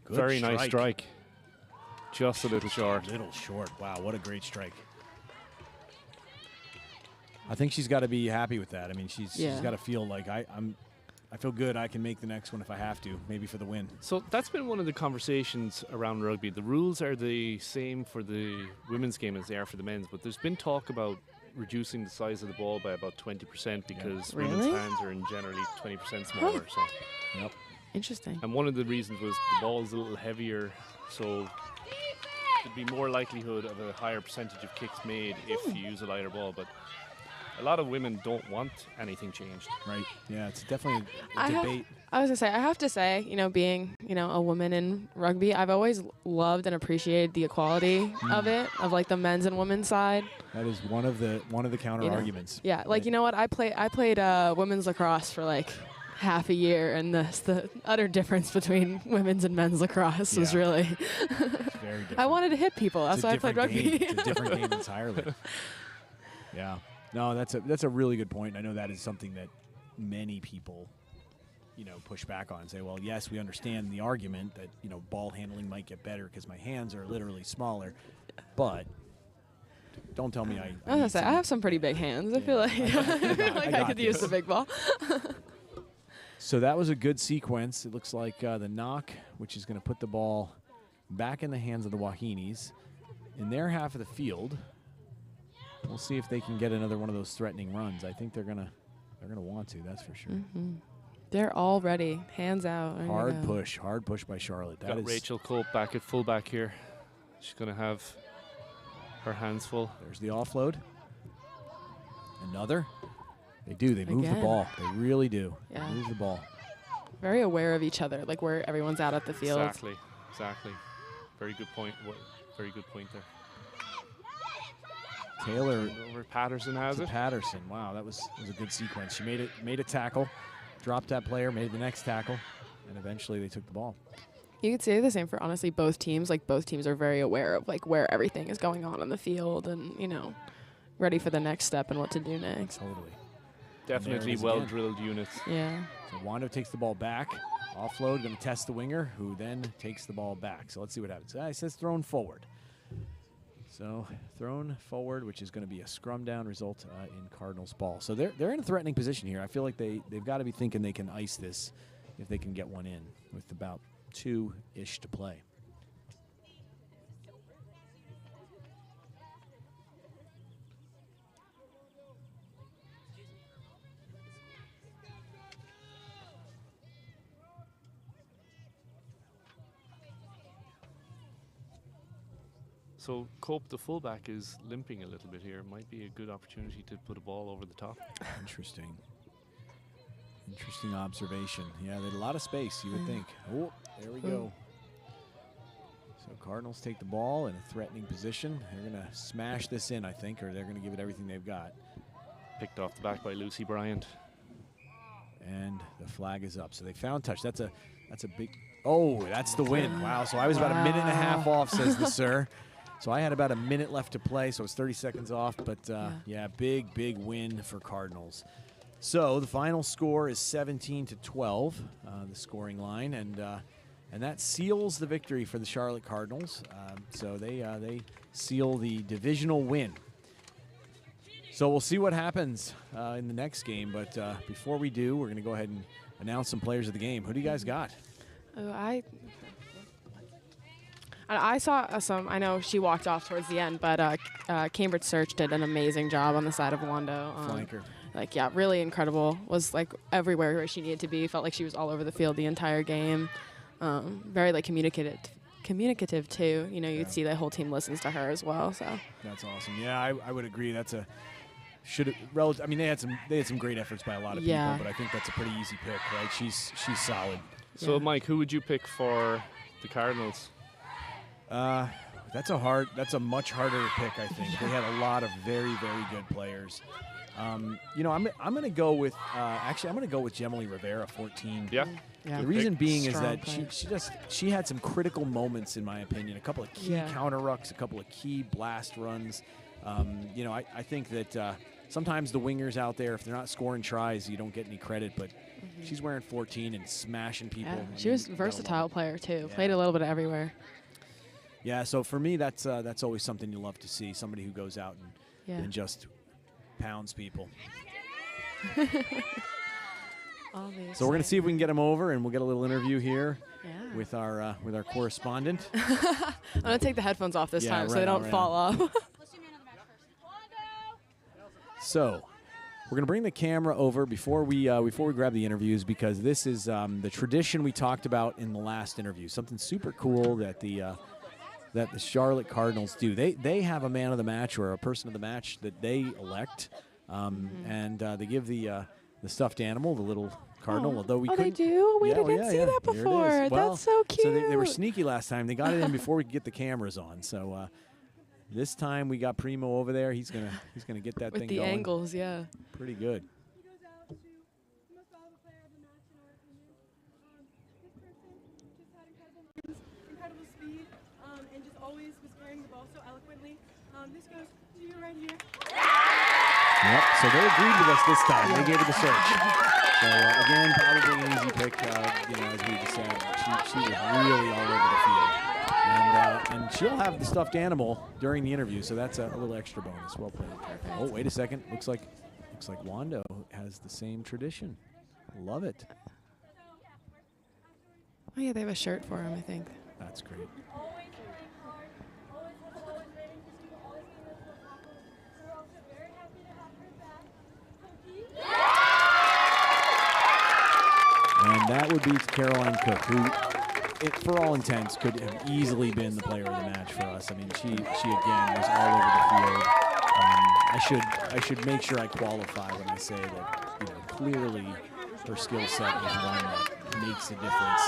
Good Very nice strike. Just a little short. Little short. Wow, what a great strike. I think she's got to be happy with that. I mean, she's got to feel like I feel good. I can make the next one if I have to, maybe for the win. So that's been one of the conversations around rugby. The rules are the same for the women's game as they are for the men's, but there's been talk about reducing the size of the ball by about 20% because women's hands are in generally 20% smaller. So, yep. Interesting. And one of the reasons was the ball's a little heavier, so there'd be more likelihood of a higher percentage of kicks made if you use a lighter ball. But a lot of women don't want anything changed. Right. Yeah, it's definitely a debate. I was going to say, I have to say, being, a woman in rugby, I've always loved and appreciated the equality of it, of like the men's and women's side. That is one of the counter arguments. Yeah, like, you know what? I played women's lacrosse for like half a year, and the utter difference between women's and men's lacrosse was really very different. I wanted to hit people. That's why I played rugby. It's a different game entirely. Yeah. No, that's a really good point. I know that is something that many people, push back on and say, well, yes, we understand the argument that, ball handling might get better because my hands are literally smaller, but don't tell me I was gonna say, I have some pretty big hands. I feel like I could use the big ball. So that was a good sequence. It looks like the knock, which is going to put the ball back in the hands of the Wahines in their half of the field. We'll see if they can get another one of those threatening runs. I think they're gonna want to. That's for sure. Mm-hmm. They're all ready, hands out. Hard push by Charlotte. Got Rachel Cope back at fullback here. She's gonna have her hands full. There's the offload. Another. They do. They move the ball. They really do. Yeah. They move the ball. Very aware of each other, like where everyone's out at the field. Exactly. Very good point. Very good point there. Taylor over Patterson has it. Patterson. Wow, that was a good sequence. She made a tackle, dropped that player, made the next tackle, and eventually they took the ball. You could say the same for honestly both teams. Like both teams are very aware of like where everything is going on the field, and ready for the next step and what to do next. Totally. Definitely well-drilled units. Yeah. So Wando takes the ball back. Offload, going to test the winger, who then takes the ball back. So let's see what happens. It says thrown forward. So thrown forward, which is going to be a scrum down result in Cardinals ball. So they're in a threatening position here. I feel like they've got to be thinking they can ice this if they can get one in with about 2-ish to play. So Cope, the fullback, is limping a little bit here. Might be a good opportunity to put a ball over the top. Interesting observation. Yeah, they had a lot of space, you would think. Oh, there we go. So Cardinals take the ball in a threatening position. They're going to smash this in, I think, or they're going to give it everything they've got. Picked off the back by Lucy Bryant. And the flag is up. So they found touch. That's a big. Oh, that's the win. Wow. So I was about a minute and a half off, says the sir. So I had about a minute left to play, so it's 30 seconds off. But, yeah, big win for Cardinals. So the final score is 17-12, the scoring line, and that seals the victory for the Charlotte Cardinals. So they seal the divisional win. So we'll see what happens in the next game. But before we do, we're going to go ahead and announce some players of the game. Who do you guys got? Oh, I saw some. I know she walked off towards the end, but Cambridge Search did an amazing job on the side of Wando. Flanker. Like, yeah, really incredible. Was like everywhere where she needed to be. Felt like she was all over the field the entire game. Very like communicative too. You know, you'd see the whole team listens to her as well. So that's awesome. Yeah, I would agree. That's a I mean, they had some great efforts by a lot of people, but I think that's a pretty easy pick, right? She's solid. So, Mike, who would you pick for the Cardinals? That's a much harder pick, I think. They had a lot of very, very good players. You know, I'm going to go with actually I'm going to go with Gemily Rivera, 14. Yeah. The reason being is that she had some critical moments, in my opinion. A couple of key counter rucks, a couple of key blast runs. You know, I think that sometimes the wingers out there, if they're not scoring tries, you don't get any credit. But she's wearing 14 and smashing people. Yeah, she was a versatile player too. Yeah. Played a little bit of everywhere. Yeah, so for me, that's always something you love to see. Somebody who goes out and just pounds people. So we're going to see if we can get him over, and we'll get a little interview here with our correspondent. I'm going to take the headphones off this time so they don't fall off. So we're going to bring the camera over before we grab the interviews, because this is the tradition we talked about in the last interview. Something super cool that the Charlotte Cardinals do. They have a man of the match or a person of the match that they elect, and they give the stuffed animal, the little cardinal. Although we couldn't. They do? Wait, I didn't see that before. Well, that's so cute. So they were sneaky last time. They got it in before we could get the cameras on. So this time we got Primo over there. He's gonna get that with thing the going. angles, yeah. Pretty good. Incredible speed, and just always was carrying the ball so eloquently. This goes to you right here. Yep, so they agreed with us this time. They gave it a search. So, again, probably an easy pick, you know, as we just said. She was really all over the field. And she'll have the stuffed animal during the interview, so that's a little extra bonus. Well played. Oh, wait a second. Looks like Wando has the same tradition. Love it. Oh, yeah, they have a shirt for him, I think. That's great. And that would be Caroline Cook, who, for all intents, could have easily been the player of the match for us. I mean, she again was all over the field. I should make sure I qualify when I say that, you know, clearly her skill set is one that makes a difference.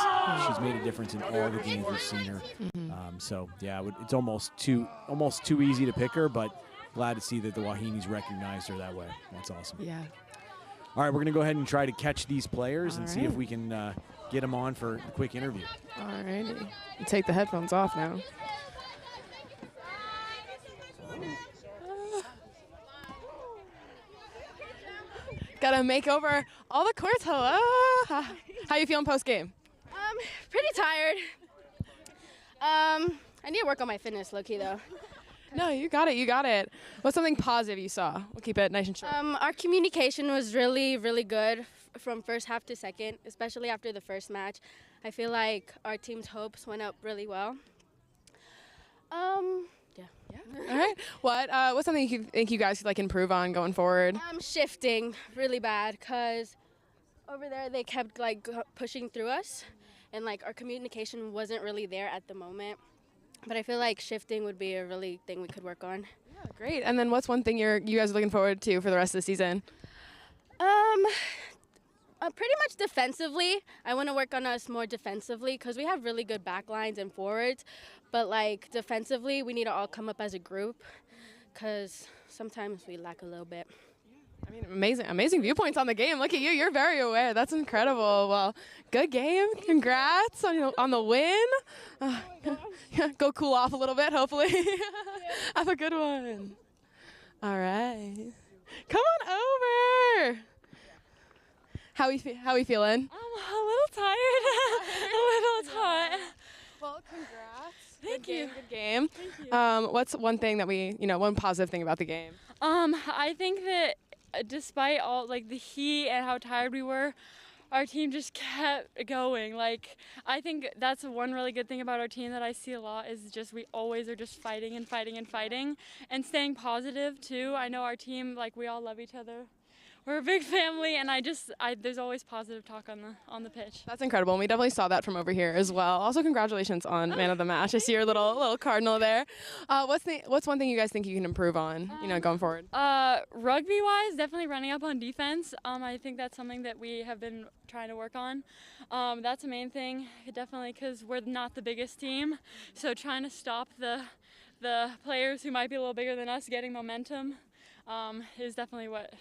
She's made a difference in all the games we've seen her. So yeah, it's almost too easy to pick her, but glad to see that the Wahines recognized her that way. That's awesome. Yeah. All right, we're going to go ahead and try to catch these players and see if we can get them on for a quick interview. All righty. You take the headphones off now. Gotta make over all the courts. Hello. How you feeling post game? Pretty tired. I need to work on my fitness, low-key, though. No, you got it. You got it. What's something positive you saw? We'll keep it nice and short. Our communication was really, really good from first half to second, especially after the first match. I feel like our team's hopes went up really well. Yeah. All right. What's something you think you guys could like improve on going forward? Shifting really bad, because over there they kept like pushing through us, and like our communication wasn't really there at the moment. But I feel like shifting would be a really thing we could work on. Yeah, great. And then what's one thing you guys are looking forward to for the rest of the season? Pretty much defensively. I want to work on us more defensively, because we have really good backlines and forwards. But like defensively, we need to all come up as a group, because sometimes we lack a little bit. I mean, amazing viewpoints on the game. Look at you. You're very aware. That's incredible. Well, good game. Congrats on the win. Go cool off a little bit, hopefully. Have a good one. All right. Come on over. How we feeling? I'm a little tired. A little hot. Well, congrats. Thank you. Good game. Thank you. What's one thing that one positive thing about the game? I think that despite all like the heat and how tired we were, our team just kept going. Like, I think that's one really good thing about our team that I see a lot is just we always are just fighting and fighting and fighting and staying positive too. I know our team, like, we all love each other. We're a big family, and there's always positive talk on the pitch. That's incredible. And we definitely saw that from over here as well. Also, congratulations on man of the match. I see your little Cardinal there. What's one thing you guys think you can improve on, going forward? Rugby-wise, definitely running up on defense. I think that's something that we have been trying to work on. That's the main thing, definitely, because we're not the biggest team. So trying to stop the players who might be a little bigger than us getting momentum is definitely what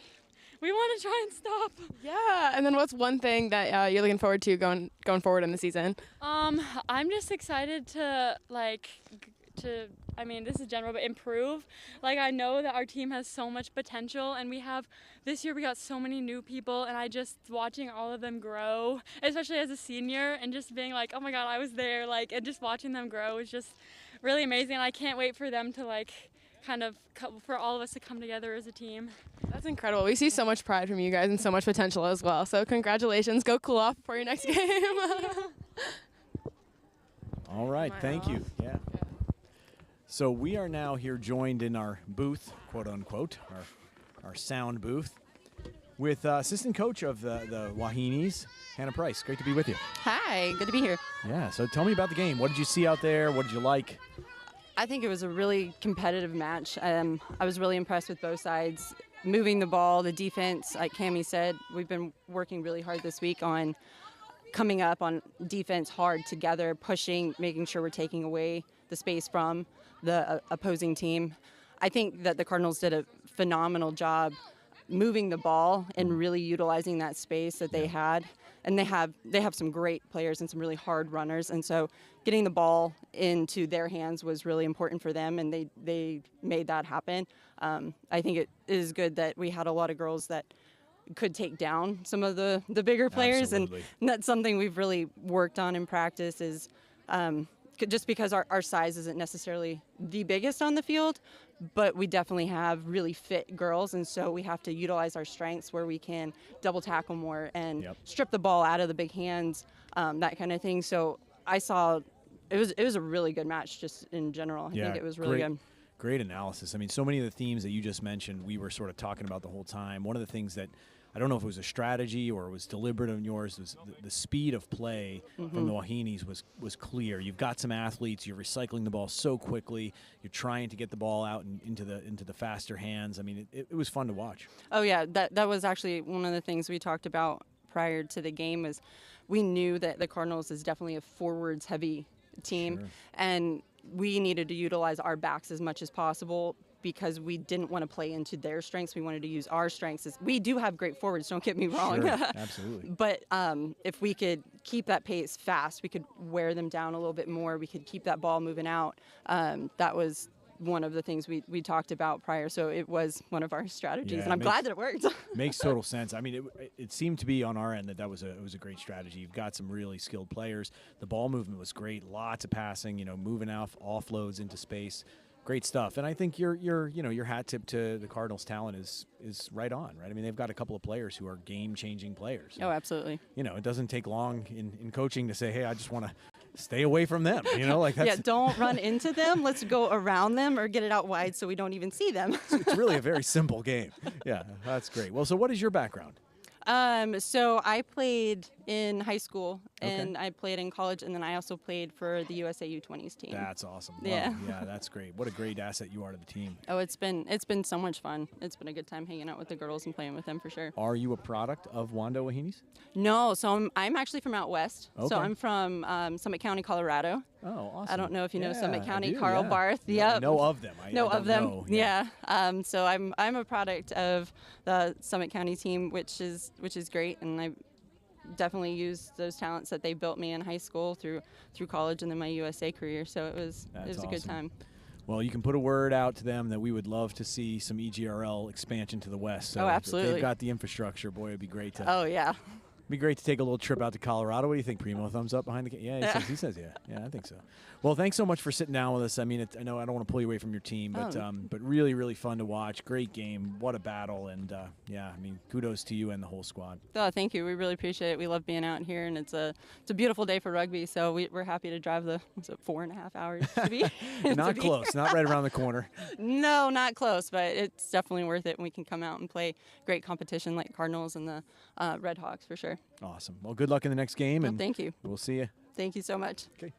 we want to try and stop. Yeah, and then what's one thing that you're looking forward to going forward in the season? I'm just excited to this is general, but improve. Like, I know that our team has so much potential, and this year we got so many new people, and watching all of them grow, especially as a senior, and just being like, oh my God, I was there, like, and just watching them grow is just really amazing, and I can't wait for them to, for all of us to come together as a team. That's incredible. We see so much pride from you guys and so much potential as well. So congratulations. Go cool off for your next game. All right. Thank you. Yeah. So we are now here joined in our booth, quote unquote, our sound booth, with assistant coach of the Wahines, Hannah Price. Great to be with you. Hi. Good to be here. Yeah. So tell me about the game. What did you see out there? What did you like? I think it was a really competitive match. I was really impressed with both sides. Moving the ball, the defense, like Cammie said, we've been working really hard this week on coming up on defense hard together, pushing, making sure we're taking away the space from the opposing team. I think that the Cardinals did a phenomenal job moving the ball and really utilizing that space that they had. And they have some great players and some really hard runners, and so getting the ball into their hands was really important for them, and they made that happen. I think it is good that we had a lot of girls that could take down some of the bigger players, and that's something we've really worked on in practice is just because our size isn't necessarily the biggest on the field, but we definitely have really fit girls, and so we have to utilize our strengths where we can double tackle more and strip the ball out of the big hands, that kind of thing. So I saw it was a really good match just in general. I think it was really good. Great analysis. I mean, so many of the themes that you just mentioned, we were sort of talking about the whole time. One of the things that I don't know if it was a strategy or it was deliberate on yours, was the speed of play from the Wahines was clear. You've got some athletes, you're recycling the ball so quickly, you're trying to get the ball out into the faster hands. I mean, it was fun to watch. Oh yeah, that was actually one of the things we talked about prior to the game. Was we knew that the Cardinals is definitely a forwards heavy team, and we needed to utilize our backs as much as possible, because we didn't want to play into their strengths. We wanted to use our strengths. We do have great forwards, don't get me wrong. Sure, absolutely. But if we could keep that pace fast, we could wear them down a little bit more. We could keep that ball moving out. That was one of the things we talked about prior. So it was one of our strategies, and I'm glad that it worked. Makes total sense. I mean, it seemed to be on our end that was a great strategy. You've got some really skilled players. The ball movement was great. Lots of passing, moving offloads into space. Great stuff, and I think your hat tip to the Cardinals' talent is right on, right? I mean, they've got a couple of players who are game-changing players. Oh, absolutely. It doesn't take long in coaching to say, hey, I just want to stay away from them. Like that's don't run into them. Let's go around them or get it out wide so we don't even see them. It's really a very simple game. Yeah, that's great. Well, so what is your background? So I played in high school, and I played in college, and then I also played for the USA U20s team. That's awesome. Yeah. Wow. Yeah, that's great. What a great asset you are to the team. Oh, it's been so much fun. It's been a good time hanging out with the girls and playing with them for sure. Are you a product of Wando Wahines? No, so I'm actually from out west. Okay. So I'm from Summit County, Colorado. Oh, awesome. I don't know if you know Summit County, I do, Carl Barth. Yeah, Yep. I know of them. I of them. know. Yeah. So I'm a product of the Summit County team, which is great, and I definitely used those talents that they built me in high school through college and then my USA career. So it was a good time. Well, you can put a word out to them that we would love to see some EGRL expansion to the west. So absolutely. If they've got the infrastructure, boy, it'd be great to. Oh yeah. Be great to take a little trip out to Colorado. What do you think, Primo? Thumbs up behind the yeah. He says yeah. Yeah, I think so. Well, thanks so much for sitting down with us. I mean, I know I don't want to pull you away from your team, but really, really fun to watch. Great game. What a battle. And yeah, I mean, kudos to you and the whole squad. Oh, thank you. We really appreciate it. We love being out here, and it's a beautiful day for rugby. So we're happy to drive the 4.5 hours to be. Not close. Not right around the corner. No, not close, but it's definitely worth it when we can come out and play great competition like Cardinals and the Redhawks for sure. Awesome. Well, good luck in the next game. Well, and thank you. We'll see you. Thank you so much. Okay.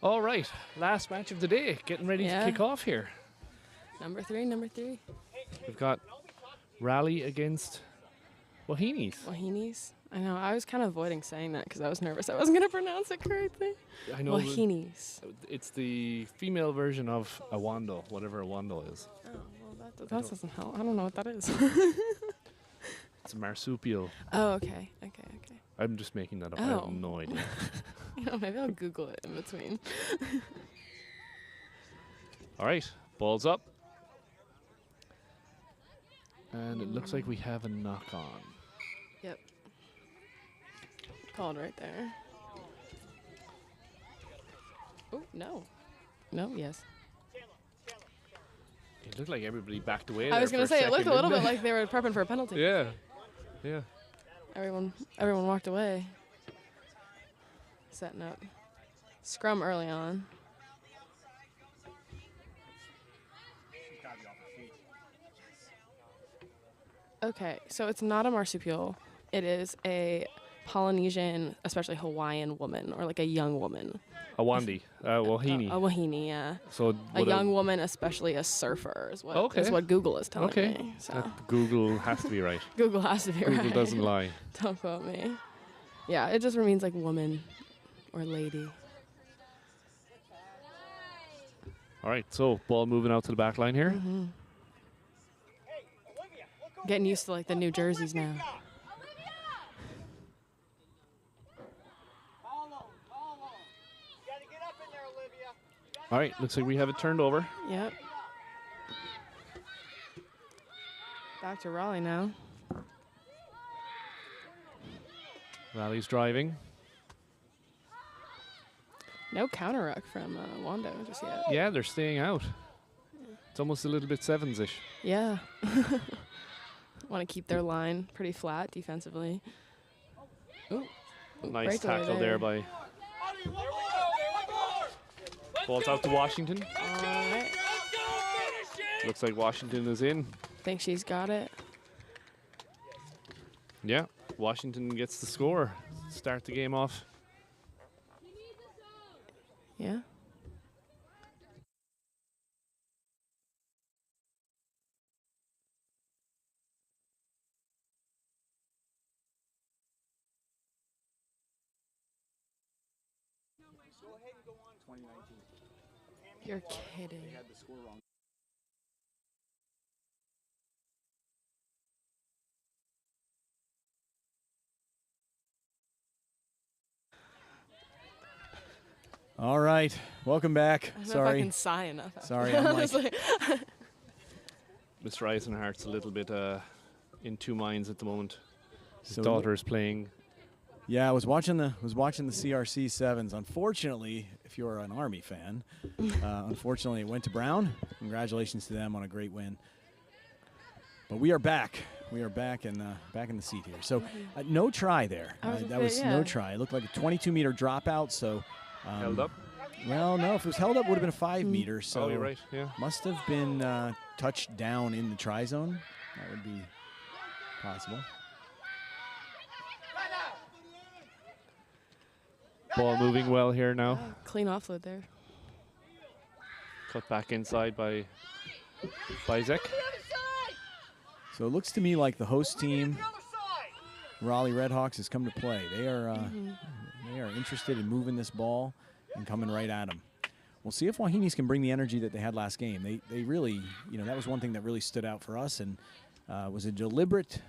All right, last match of the day, getting ready to kick off here. Number three. We've got Raleigh against Wahines. Wahines. I know. I was kind of avoiding saying that because I was nervous I wasn't going to pronounce it correctly. I know. Wahines. It's the female version of a Wando, whatever a Wando is. Oh, well, that doesn't help. I don't know what that is. It's a marsupial. Oh, okay. I'm just making that up. I have no idea. Maybe I'll Google it in between. All right, ball's up. And it looks like we have a knock on. Yep. Called right there. Oh, no. No, yes. It looked like everybody backed away. I was going to say, it looked a little bit like they were prepping for a penalty. Yeah. Everyone walked away. Setting up. Scrum early on. Okay, so it's not a marsupial. It is a Polynesian, especially Hawaiian woman, or like a young woman. A Wandi, Wahine. A Wahine, yeah. So a young woman, especially a surfer, is what Google is telling me. So. Google has to be right. Google has to be right. Google doesn't lie. Don't quote me. Yeah, it just means like woman or lady. All right, so ball moving out to the back line here. Mm-hmm. Getting used to like the new jerseys now. All right, looks like we have it turned over. Yep. Back to Raleigh now. Raleigh's driving. No counter ruck from Wando just yet. Yeah, they're staying out. It's almost a little bit sevens-ish. Yeah. Want to keep their line pretty flat defensively. Ooh. Nice tackle there by... Ball's out to Washington. All right. Looks like Washington is in. Think she's got it. Yeah, Washington gets the score. Start the game off. Yeah. You're kidding. All right, welcome back. I don't know Sorry. if I can sigh enough. Sorry, I'm like, Mr. Eisenhart's a little bit in two minds at the moment. His So daughter is playing. yeah, I was watching the CRC sevens. Unfortunately, if you're an Army fan, unfortunately it went to Brown. Congratulations to them on a great win. But we are back. We are back in the seat here. So no try there. That was no try. It looked like a 22-meter dropout. So Held up? Well, no. If it was held up, it would have been a 5 meter. So you're right. Yeah. must have been touched down in the try zone. That would be possible. Ball moving well here now. Clean offload there. Cut back inside by Bizek. So it looks to me like the host team, Raleigh Redhawks, has come to play. They are interested in moving this ball and coming right at them. We'll see if Wahines can bring the energy that they had last game. They really, that was one thing that really stood out for us and was a deliberate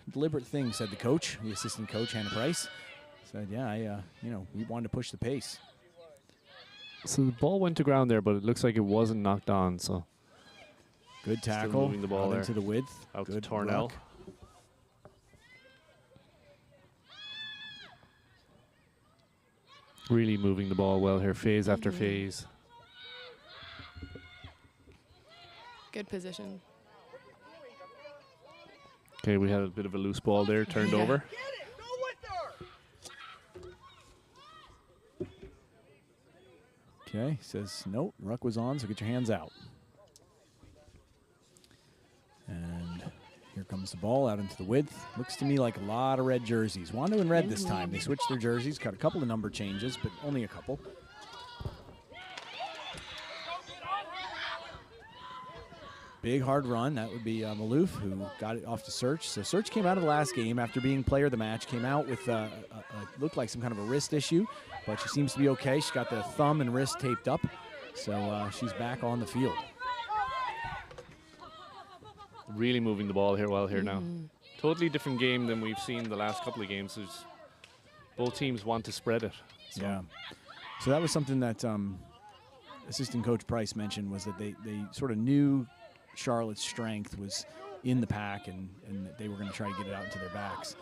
thing, said the coach, the assistant coach, Hannah Price. Said, yeah, we wanted to push the pace. So the ball went to ground there, but it looks like it wasn't knocked on. So good tackle. Still moving the ball there into the width. Out good to Tornell. Ruck. Really moving the ball well here, phase after phase. Good position. Okay, we had a bit of a loose ball there, turned over. Okay, says, nope, ruck was on, so get your hands out. And here comes the ball out into the width. Looks to me like a lot of red jerseys. Wando in red this time. They switched their jerseys, got a couple of number changes, but only a couple. Big hard run. That would be Maloof, who got it off to Search. So Search came out of the last game after being player of the match. Came out with looked like some kind of a wrist issue, but she seems to be okay. She's got the thumb and wrist taped up, so she's back on the field. Really moving the ball here well here now. Totally different game than we've seen the last couple of games. Both teams want to spread it. So. Yeah. So that was something that assistant coach Price mentioned, was that they sort of knew Charlotte's strength was in the pack, and that they were going to try to get it out into their backs.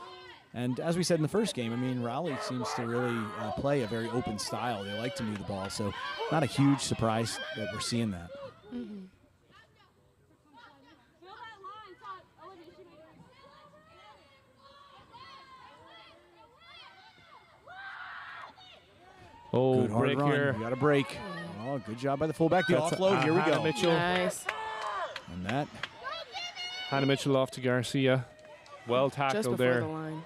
And as we said in the first game, I mean, Raleigh seems to really play a very open style. They like to move the ball, so not a huge surprise that we're seeing that. Oh, good hard break run. here. We got a break. Oh, good job by the fullback. The offload. Here we go. Mitchell. Nice. And that. Hannah Mitchell off to Garcia. Well Just tackled before there the line.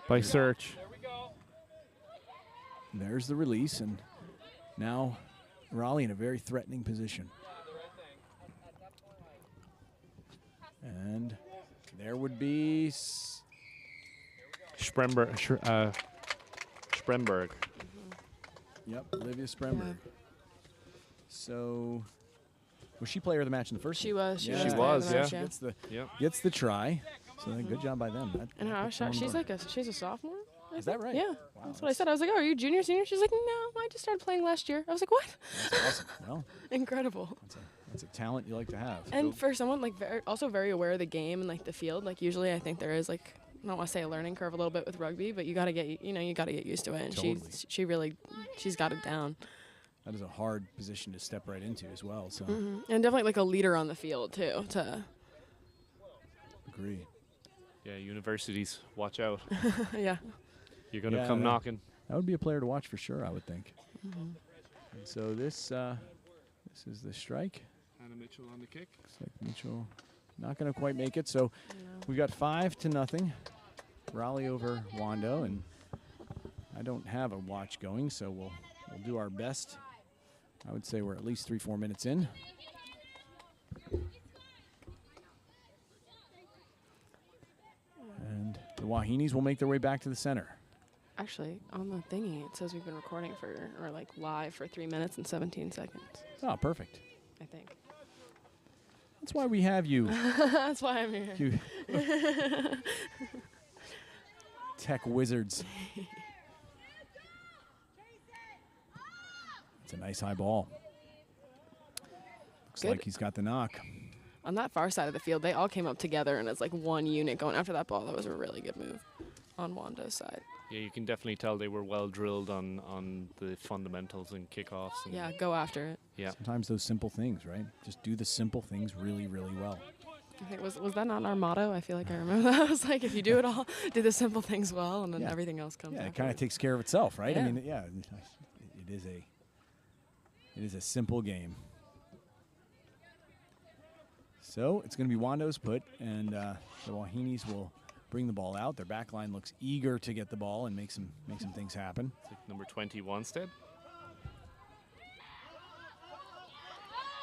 by Search. There's the release, and now Raleigh in a very threatening position. And there would be Spremberg. Yep, Olivia Spremberg. So, was she player of the match in the first? She was. She Yeah. was. She player of was, the match, yeah. Gets the try. So good job by them. And how she's a sophomore. Is that right? Yeah, Wow, that's what I said. I was like, "Oh, are you junior, senior?" She's like, "No, I just started playing last year." I was like, "What?" That's awesome. Well, Incredible. that's a talent you like to have. And for someone like also very aware of the game and like the field, like usually I think there is like, I don't want to say a learning curve a little bit with rugby, but you got to get used to it. And Totally. she's got it down. That is a hard position to step right into as well. So And definitely like a leader on the field too. agree. Yeah, universities, watch out. Yeah. You're going to Yeah, come knocking. That would be a player to watch for sure, I would think. And so this is the strike. Hannah Mitchell on the kick. Looks like Mitchell not going to quite make it. So we got 5-0. Raleigh over Wando, and I don't have a watch going, so we'll do our best. I would say we're at least 3-4 minutes in. And the Wahines will make their way back to the center. Actually, on the thingy, it says we've been recording or like live for 3 minutes and 17 seconds. Oh, perfect. I think. That's why we have you. That's why I'm here. You tech wizards. It's a nice high ball. Looks like he's got the knock. On that far side of the field, they all came up together, and it's like one unit going after that ball. That was a really good move on Wando's side. Yeah, you can definitely tell they were well drilled on the fundamentals and kickoffs. And Yeah, go after it. Yeah. Sometimes those simple things, right? Just do the simple things really, really well. I think was that not our motto? I feel like I remember that. I was like, if you do it all, do the simple things well, and then everything else comes. Yeah, it after kind of takes care of itself, right? Yeah. I mean, yeah, it is a simple game. So it's going to be Wando's put, and the Wahines will bring the ball out. Their back line looks eager to get the ball and make some things happen. It's like number 20, Wanstead.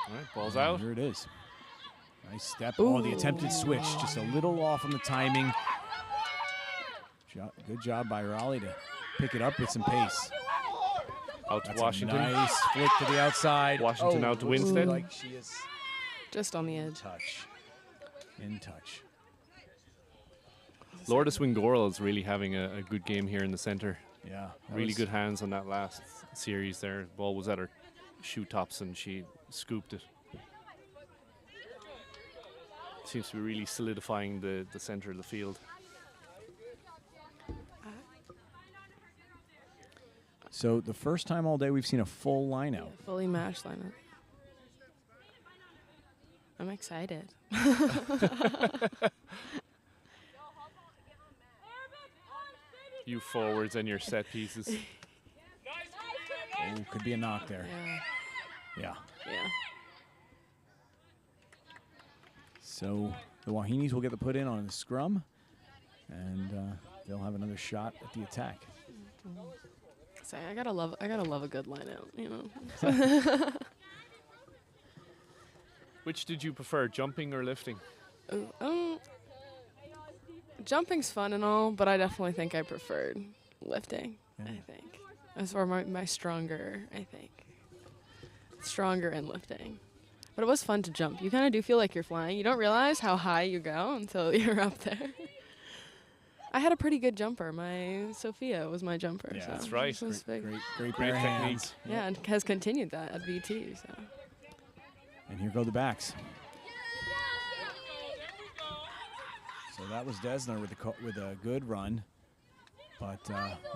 All right, ball's out. Here it is. Nice step. Ooh. Oh, the attempted switch. Just a little off on the timing. Good job by Raleigh to pick it up with some pace. Out to That's Washington. A nice flick to the outside. Washington out to looks Winstead. Like she is just on the edge. In touch. Lourdes Wingorl is really having a good game here in the center. Yeah. Really good hands on that last series there. Ball was at her shoe tops and she scooped it. Seems to be really solidifying the center of the field. So the first time all day we've seen a full line out. Fully matched lineup. I'm excited. You forwards and your set pieces. Oh, could be a knock there. Yeah. So the Wahines will get the put in on the scrum, and they'll have another shot at the attack. Say, I gotta love a good line out, you know. Which did you prefer, jumping or lifting? Jumping's fun and all, but I definitely think I preferred lifting. Yeah. I think that's where my stronger. I think stronger in lifting, but it was fun to jump. You kind of do feel like you're flying. You don't realize how high you go until you're up there. I had a pretty good jumper. My Sophia was my jumper. Yeah, so that's right. this was big. Great Great pair of technique. hands. Yeah, and has continued that at VT. So. And here go the backs. So that was Desner with a good run. But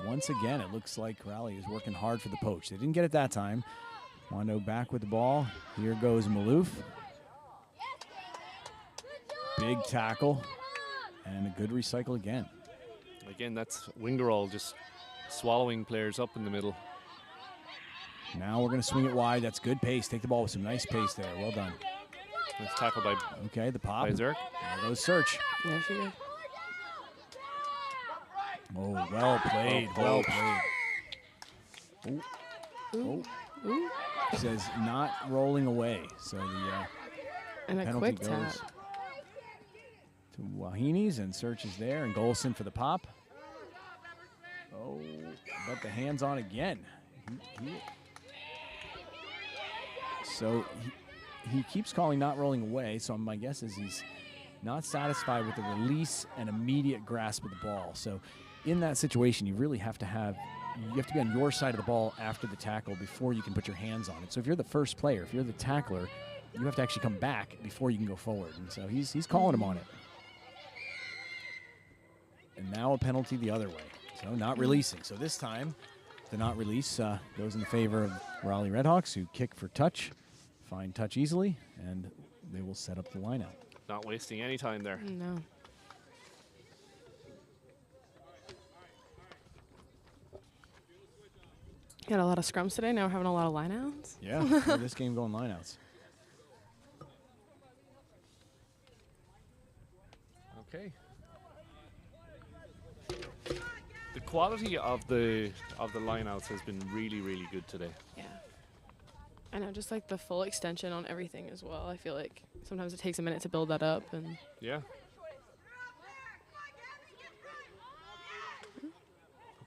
once again, it looks like Raleigh is working hard for the poach. They didn't get it that time. Wando back with the ball. Here goes Maloof. Big tackle. And a good recycle again. Again, that's EGRL just swallowing players up in the middle. Now we're going to swing it wide. That's good pace. Take the ball with some nice pace there. Well done. Nice tackle by Okay, the pop. by Zerk. There goes Search. There she goes. Oh, well played. Well played. Ooh. Oh. Ooh. Says not rolling away. So the And a penalty quick goes tap. to Wahines, and Search is there, and Golson for the pop. Oh, but the hands on again. So he keeps calling not rolling away, so my guess is he's not satisfied with the release and immediate grasp of the ball. So in that situation, you really have to be on your side of the ball after the tackle before you can put your hands on it. So if you're the first player, if you're the tackler, you have to actually come back before you can go forward. And so he's calling him on it. And now a penalty the other way. So not releasing. So this time, the not release goes in favor of Raleigh Redhawks, who kick for touch, find touch easily, and they will set up the line out. Not wasting any time there. No. Got a lot of scrums today. Now we're having a lot of lineouts. Yeah, this game going lineouts. Okay. The quality of the lineouts has been really, really good today. Yeah. I know, just like the full extension on everything as well. I feel like sometimes it takes a minute to build that up, and Yeah.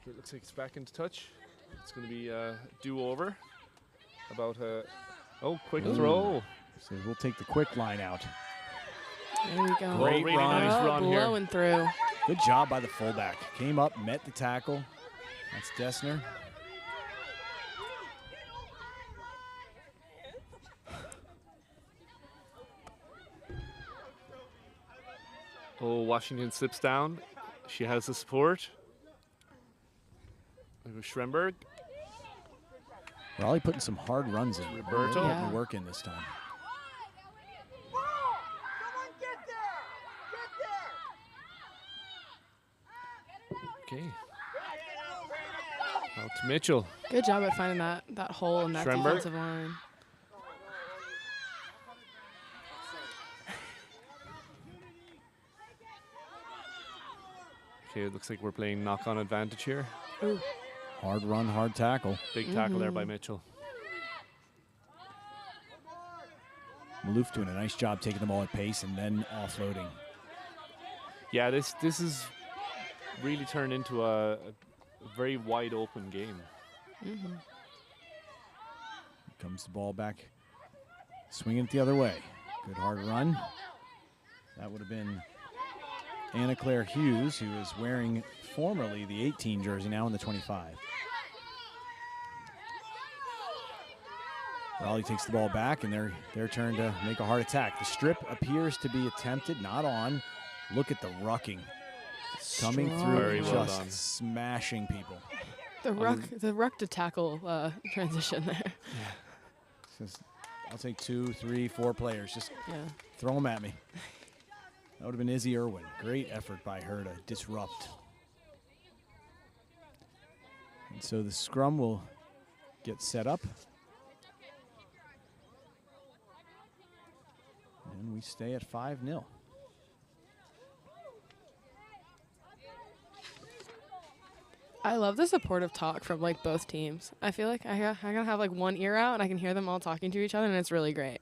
Okay, looks like it's back into touch. It's going to be a do-over. About quick Ooh. throw. So we'll take the quick line out. there we go. Great really run. nice run here. Blowing through. Good job by the fullback. Came up, met the tackle. That's Dessner. Oh, Washington slips down. She has the support. There goes Schremberg. Raleigh putting some hard runs in. Roberto. Really Yeah. putting work in this time. Okay. Out to Mitchell. Good job at finding that hole in that Schremberg. defensive line. Okay, it looks like we're playing knock-on advantage here. Ooh. Hard run, hard tackle. Big tackle there by Mitchell. Maloof doing a nice job taking the ball at pace and then offloading. Yeah, this is really turned into a very wide open game. Mm-hmm. Comes the ball back, swinging it the other way. Good hard run. That would have been Anna Claire Hughes, who is wearing formerly the 18 jersey, now in the 25. Raleigh takes the ball back, and their turn to make a hard attack. The strip appears to be attempted, not on. Look at the rucking. Coming through, Very and well just done. smashing people. The ruck to tackle transition there. Just, I'll take 2, 3, 4 players. Just Yeah. throw them at me. That would have been Izzy Irwin. Great effort by her to disrupt. And so the scrum will get set up. And we stay at 5-0. I love the supportive talk from like both teams. I feel like I gotta have like one ear out and I can hear them all talking to each other, and it's really great.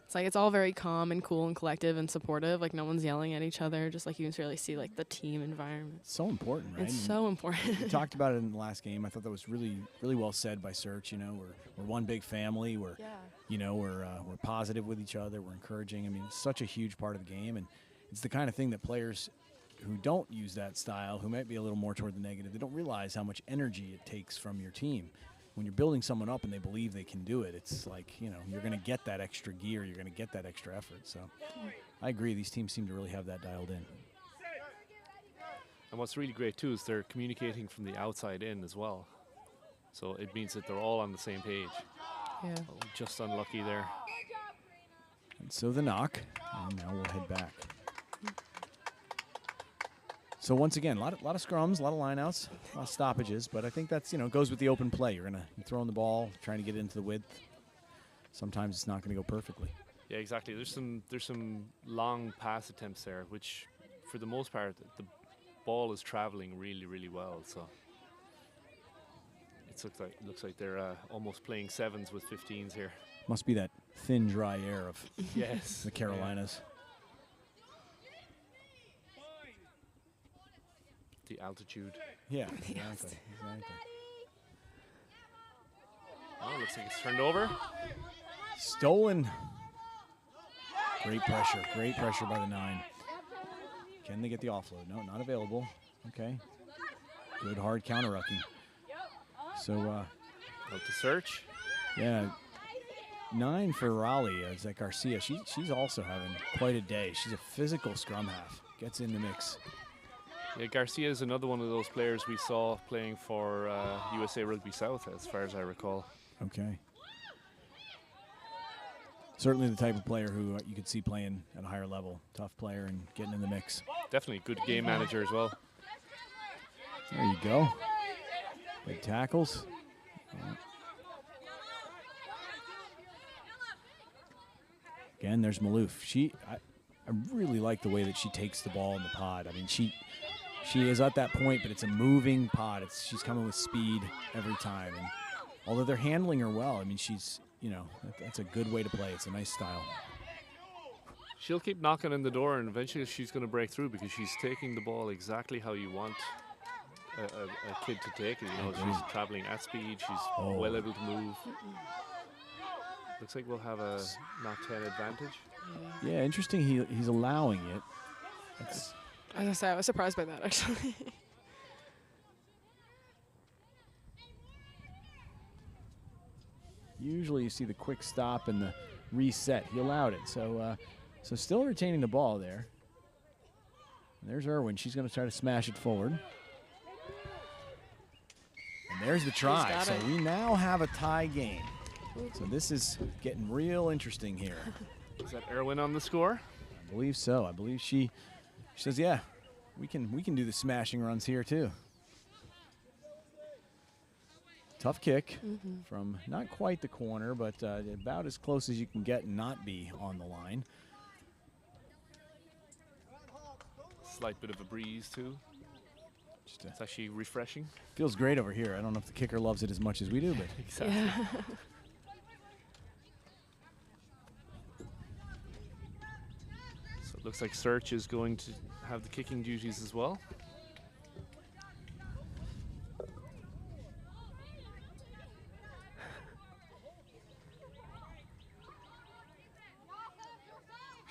It's like it's all very calm and cool and collective and supportive. Like no one's yelling at each other. Just like you can really see like the team environment. It's so important, right? It's so important. We talked about it in the last game. I thought that was really, really well said by Search. You know, we're one big family. We're, you know, we're positive with each other. We're encouraging. I mean, it's such a huge part of the game, and it's the kind of thing that players who don't use that style, who might be a little more toward the negative, they don't realize how much energy it takes from your team. When you're building someone up and they believe they can do it, it's like, you know, you're going to get that extra gear, you're going to get that extra effort. So I agree, these teams seem to really have that dialed in. And what's really great too is they're communicating from the outside in as well. So it means that they're all on the same page. Yeah. Oh, just unlucky there. And so the knock, and now we'll head back. So once again, a lot of scrums, a lot of lineouts, a lot of stoppages, but I think that's, you know, goes with the open play. You're throwing the ball, trying to get it into the width. Sometimes it's not going to go perfectly. Yeah, exactly. There's some long pass attempts there, which for the most part the ball is traveling really, really well. So it looks like they're almost playing 7s with 15s here. Must be that thin, dry air of yes, the Carolinas. The altitude. Yeah, exactly. Oh, looks like it's turned over. Stolen. Great pressure by the 9. Can they get the offload? No, not available. Okay. Good hard counter-rucking. So, out to Search. Yeah. 9 for Raleigh, Zach Garcia. She's also having quite a day. She's a physical scrum half. Gets in the mix. Yeah, Garcia is another one of those players we saw playing for USA Rugby South, as far as I recall. Okay. Certainly the type of player who you could see playing at a higher level. Tough player and getting in the mix. Definitely good game manager as well. There you go. Good tackles. Again, there's Maloof. I really like the way that she takes the ball in the pod. I mean, she is at that point, but it's a moving pod. She's coming with speed every time. And although they're handling her well, I mean, she's, you know, that's a good way to play. It's a nice style. She'll keep knocking on the door, and eventually she's going to break through because she's taking the ball exactly how you want a kid to take it. You know, she's traveling at speed. She's well able to move. Looks like we'll have a knock 10 advantage. Yeah, interesting. He's allowing it. That's As I say, I was surprised by that, actually. Usually you see the quick stop and the reset. He allowed it. So still retaining the ball there. And there's Irwin. She's going to try to smash it forward. And there's the try. So we now have a tie game. So this is getting real interesting here. Is that Irwin on the score? I believe so. I believe she says, yeah, we can do the smashing runs here too. Tough kick from not quite the corner, but about as close as you can get and not be on the line. Slight bit of a breeze too. It's actually refreshing. Feels great over here. I don't know if the kicker loves it as much as we do, but exactly. Yeah. So it looks like Search is going to have the kicking duties as well.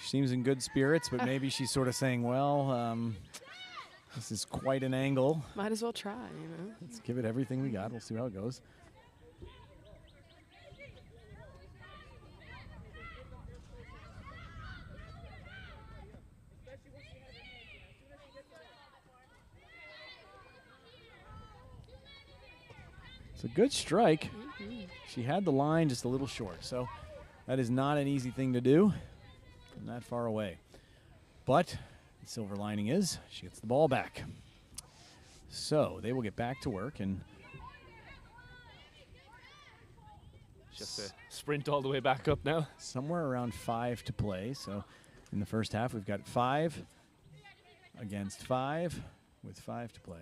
she seems in good spirits, but maybe she's sort of saying, well, this is quite an angle. Might as well try, you know. Let's give it everything we got. We'll see how it goes. It's a good strike. She had the line just a little short, so that is not an easy thing to do from that far away. But the silver lining is she gets the ball back. So they will get back to work and just a sprint all the way back up now. Somewhere around 5 to play. So in the first half, we've got 5 against 5 with 5 to play.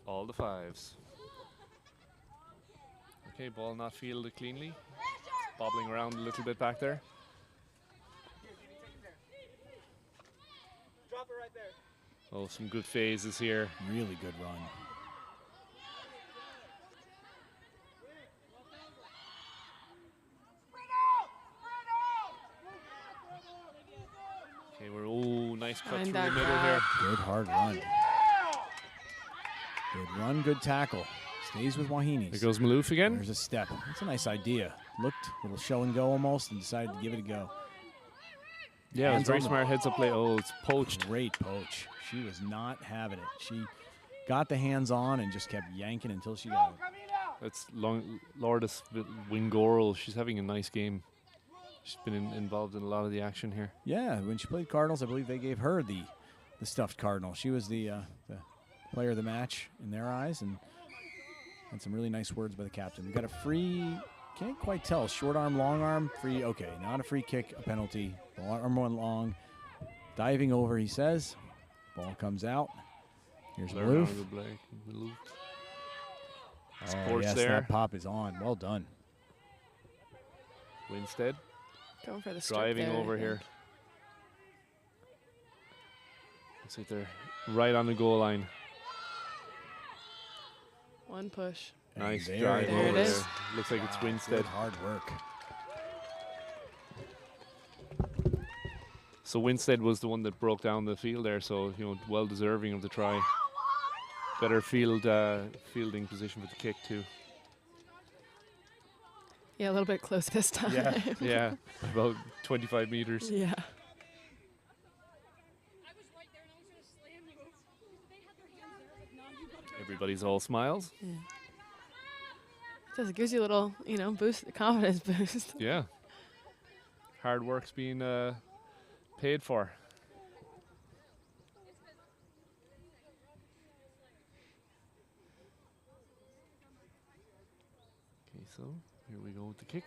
All the 5s. Okay, ball not fielded cleanly. bobbling around a little bit back there. Drop it right there. Oh, some good phases here. Really good run. Okay, we're nice cut Find through the that middle gap. here. Good hard run. Good run, good tackle. Stays with Wahines. There goes Maloof again. There's a step. That's a nice idea. Looked a little show and go almost and decided to give it a go. Yeah, it was Hands very on the- smart heads up play. Oh, it's poached. Great poach. She was not having it. She got the hands on and just kept yanking until she got it. That's Lourdes Wingorel. She's having a nice game. She's been involved in a lot of the action here. Yeah, when she played Cardinals, I believe they gave her the stuffed Cardinal. She was the player of the match in their eyes, and had some really nice words by the captain. We got a free, can't quite tell, short arm, long arm, free. Okay, not a free kick, a penalty. The arm went long, diving over. He says, ball comes out. Here's Maloof. Maloof. Oh, Supports yes, there. that pop is on. Well done. Winstead Going for the strip driving there, over I here. think. Looks like they're right on the goal line. One push. Nice there drive it over is. there. Looks like it's Wow, Winstead. good hard work. So Winstead was the one that broke down the field there, so well deserving of the try. Better fielding position for the kick too. Yeah, a little bit close this time. Yeah, about 25 meters. Yeah. Everybody's all smiles. It gives you a little, boost, confidence boost. Yeah. Hard work's being paid for. Okay, so here we go with the kick.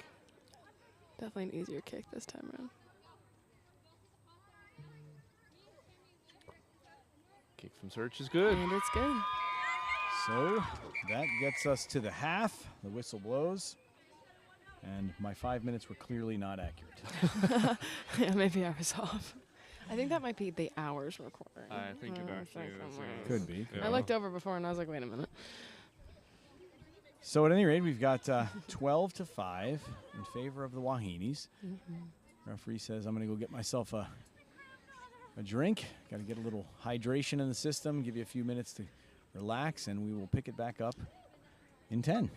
Definitely an easier kick this time around. Kick from Search is good. And it's good. So that gets us to the half. The whistle blows. And my 5 minutes were clearly not accurate. Yeah, maybe I was off. I think that might be the hours recording. I think it actually is. Could be. I looked over before and I was like, wait a minute. So at any rate, we've got 12-5 in favor of the Wahines. Referee says, I'm going to go get myself a drink. Got to get a little hydration in the system, give you a few minutes to relax, and we will pick it back up in 10. And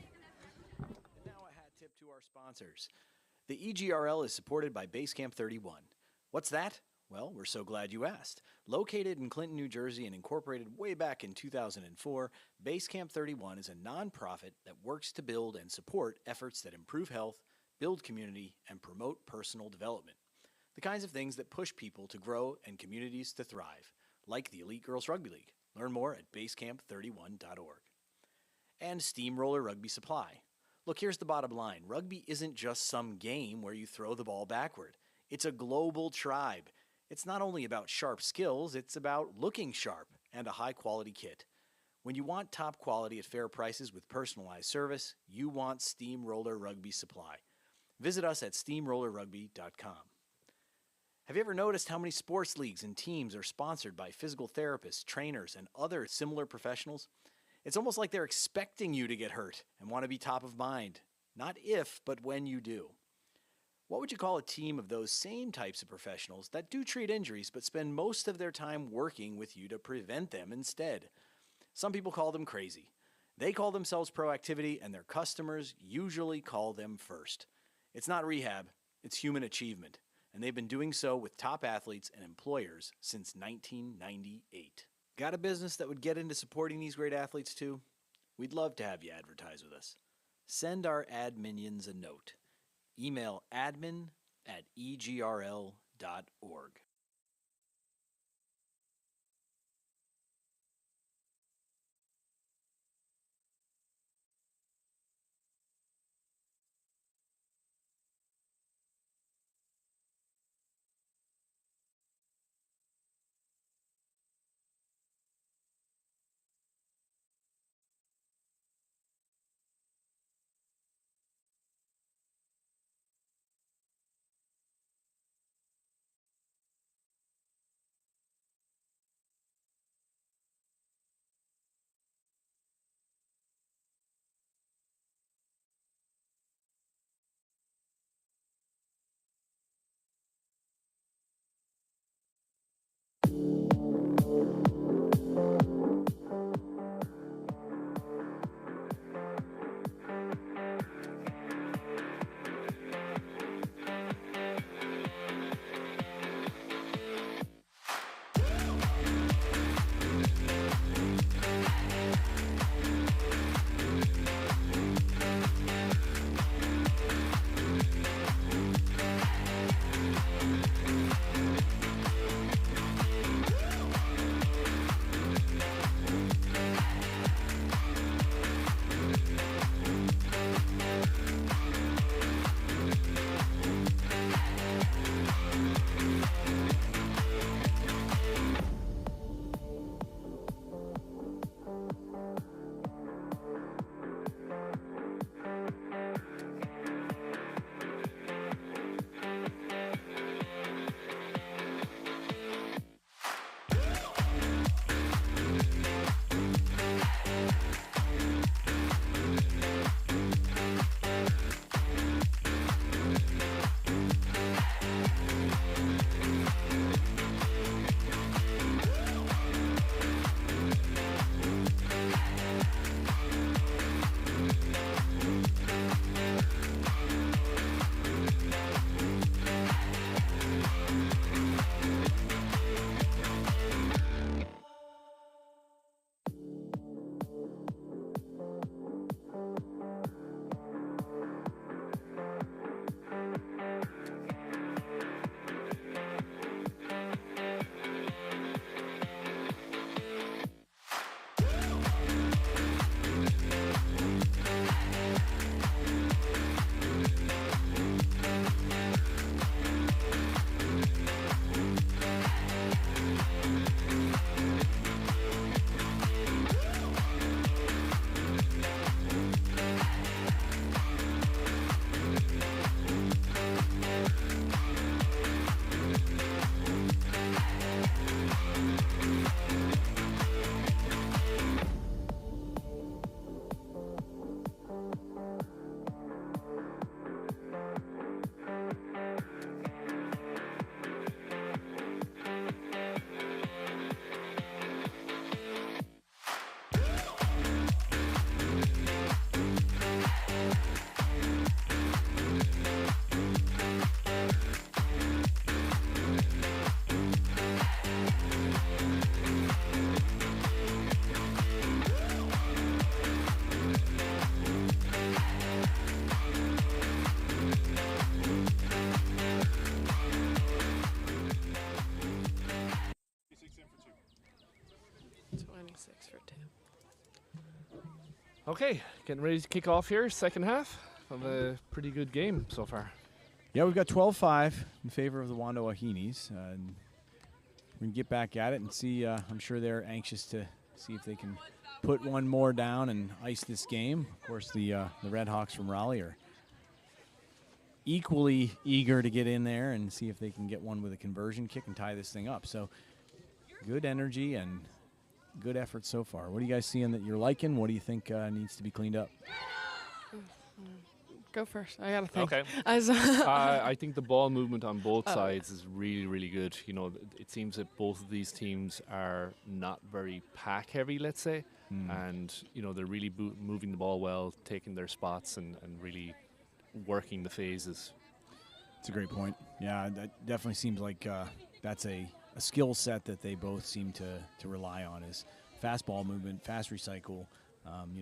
now a hat tip to our sponsors. The EGRL is supported by Basecamp 31. What's that? Well, we're so glad you asked. Located in Clinton, New Jersey and incorporated way back in 2004, Basecamp 31 is a nonprofit that works to build and support efforts that improve health, build community, and promote personal development. The kinds of things that push people to grow and communities to thrive, like the Elite Girls Rugby League. Learn more at basecamp31.org. And Steamroller Rugby Supply. Look, here's the bottom line. Rugby isn't just some game where you throw the ball backward. It's a global tribe. It's not only about sharp skills, it's about looking sharp and a high-quality kit. When you want top quality at fair prices with personalized service, you want Steamroller Rugby Supply. Visit us at steamrollerrugby.com. Have you ever noticed how many sports leagues and teams are sponsored by physical therapists, trainers, and other similar professionals? It's almost like they're expecting you to get hurt and want to be top of mind. Not if, but when you do. What would you call a team of those same types of professionals that do treat injuries but spend most of their time working with you to prevent them instead? Some people call them crazy. They call themselves proactivity, and their customers usually call them first. It's not rehab, it's human achievement, and they've been doing so with top athletes and employers since 1998. Got a business that would get into supporting these great athletes too? We'd love to have you advertise with us. Send our ad minions a note. Email admin@egrl.org. Okay, getting ready to kick off here. Second half of a pretty good game so far. Yeah, we've got 12-5 in favor of the Wando Wahines. And we can get back at it and see. I'm sure they're anxious to see if they can put one more down and ice this game. Of course, the Redhawks from Raleigh are equally eager to get in there and see if they can get one with a conversion kick and tie this thing up. So good energy and good effort so far. What are you guys seeing that you're liking? What do you think needs to be cleaned up? Go first. I gotta think. Okay. I think the ball movement on both sides is really, really good. You know, it seems that both of these teams are not very pack heavy, let's say, and you know they're really moving the ball well, taking their spots, and really working the phases. It's a great point. Yeah, that definitely seems like that's a skill set that they both seem to rely on is fast ball movement, fast recycle,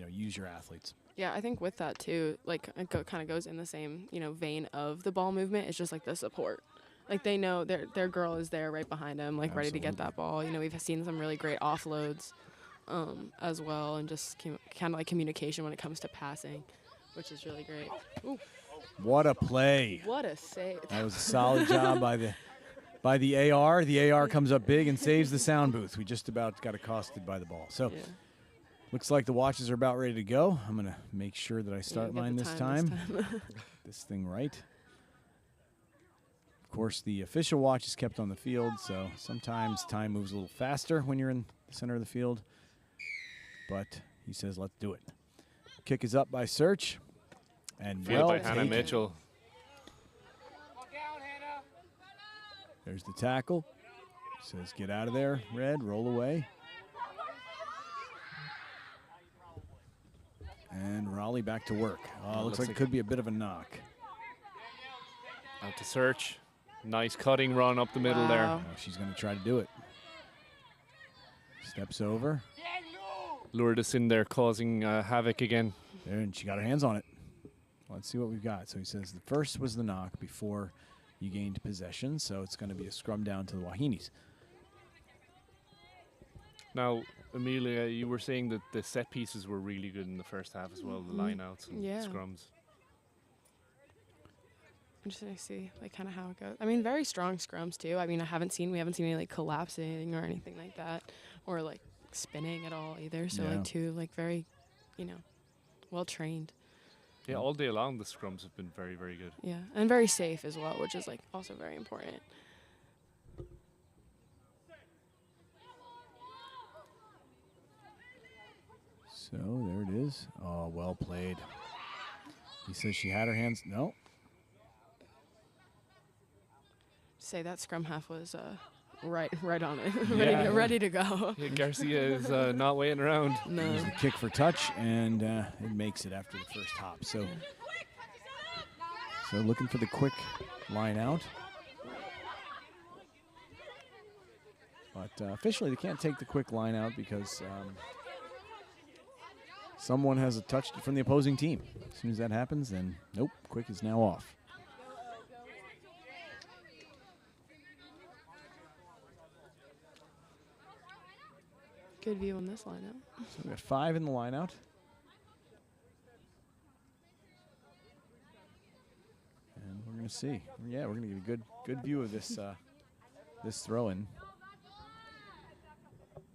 use your athletes. Yeah, I think with that too, like it kind of goes in the same, vein of the ball movement. It's just like the support. Like they know their girl is there right behind them, like ready to get that ball. We've seen some really great offloads as well, and just kind of like communication when it comes to passing, which is really great. Ooh. What a play. What a save. That was a solid job by the AR. The AR comes up big and saves the sound booth. We just about got accosted by the ball. So looks like the watches are about ready to go. I'm going to make sure that I start mine this time. This thing right. Of course, the official watch is kept on the field, so sometimes time moves a little faster when you're in the center of the field. But he says, let's do it. Kick is up by Search. And Field by Hannah Mitchell. There's the tackle. Says, get out of there, Red, roll away. And Raleigh back to work. Looks like it could be a bit of a knock. Out to Search. Nice cutting run up the middle there. Oh, she's going to try to do it. Steps over. Lured us in there, causing havoc again. There, and she got her hands on it. Let's see what we've got. So he says the first was the knock before you gained possession, so it's going to be a scrum down to the Wahines. Now, Amelia, you were saying that the set pieces were really good in the first half as well, the lineouts and scrums. I'm just going to see kind of how it goes. I mean, very strong scrums too. I mean, we haven't seen any like collapsing or anything like that, or like spinning at all either. So very, well trained. Yeah, all day long the scrums have been very, very good. Yeah, and very safe as well, which is also very important. So there it is. Oh, well played. He says she had her hands. No. Say that scrum half was right on it, ready to go. Yeah, Garcia is not waiting around. No. There's the kick for touch, and it makes it after the first hop. So looking for the quick line out. But officially, they can't take the quick line out because someone has a touch from the opposing team. As soon as that happens, then nope, quick is now off. Good view on this lineup. So we got 5 in the lineout. And we're going to see. Yeah, we're going to get a good view of this this throw-in.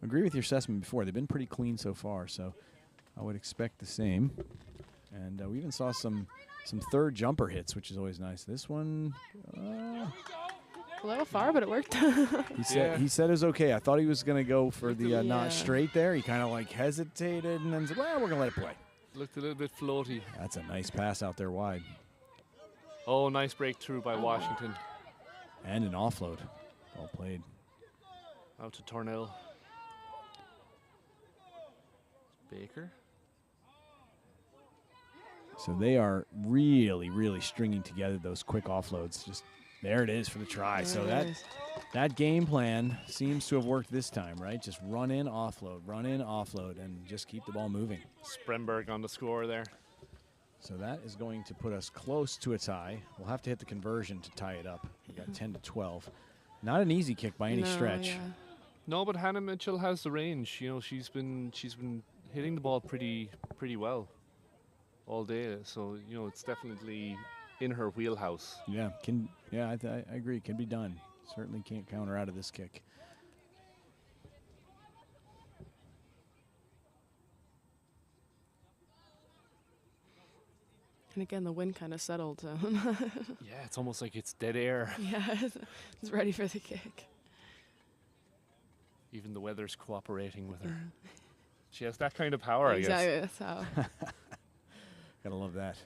Agree with your assessment before. They've been pretty clean so far, so I would expect the same. And we even saw some third jumper hits, which is always nice. This one a little far, but it worked. He said it was okay. I thought he was going to go for the not straight there. He kind of hesitated and then said, well, we're going to let it play. Looked a little bit floaty. That's a nice pass out there wide. Oh, nice breakthrough by Washington. And an offload. Well played. Out to Tornell. Baker. So they are really, really stringing together those quick offloads. Just there it is for the try. So that game plan seems to have worked this time, right? Just run in, offload, and just keep the ball moving. Spremberg on the score there. So that is going to put us close to a tie. We'll have to hit the conversion to tie it up. We got 10-12. Not an easy kick by any stretch. No, but Hannah Mitchell has the range. You know, she's been hitting the ball pretty well all day. So you know, it's definitely in her wheelhouse. Yeah, I agree. Can be done. Certainly can't counter out of this kick. And again, the wind kind of settled. So Yeah, it's almost like it's dead air. yeah, it's ready for the kick. Even the weather's cooperating with her. She has that kind of power, I guess. Exactly, that's how. Gotta love that.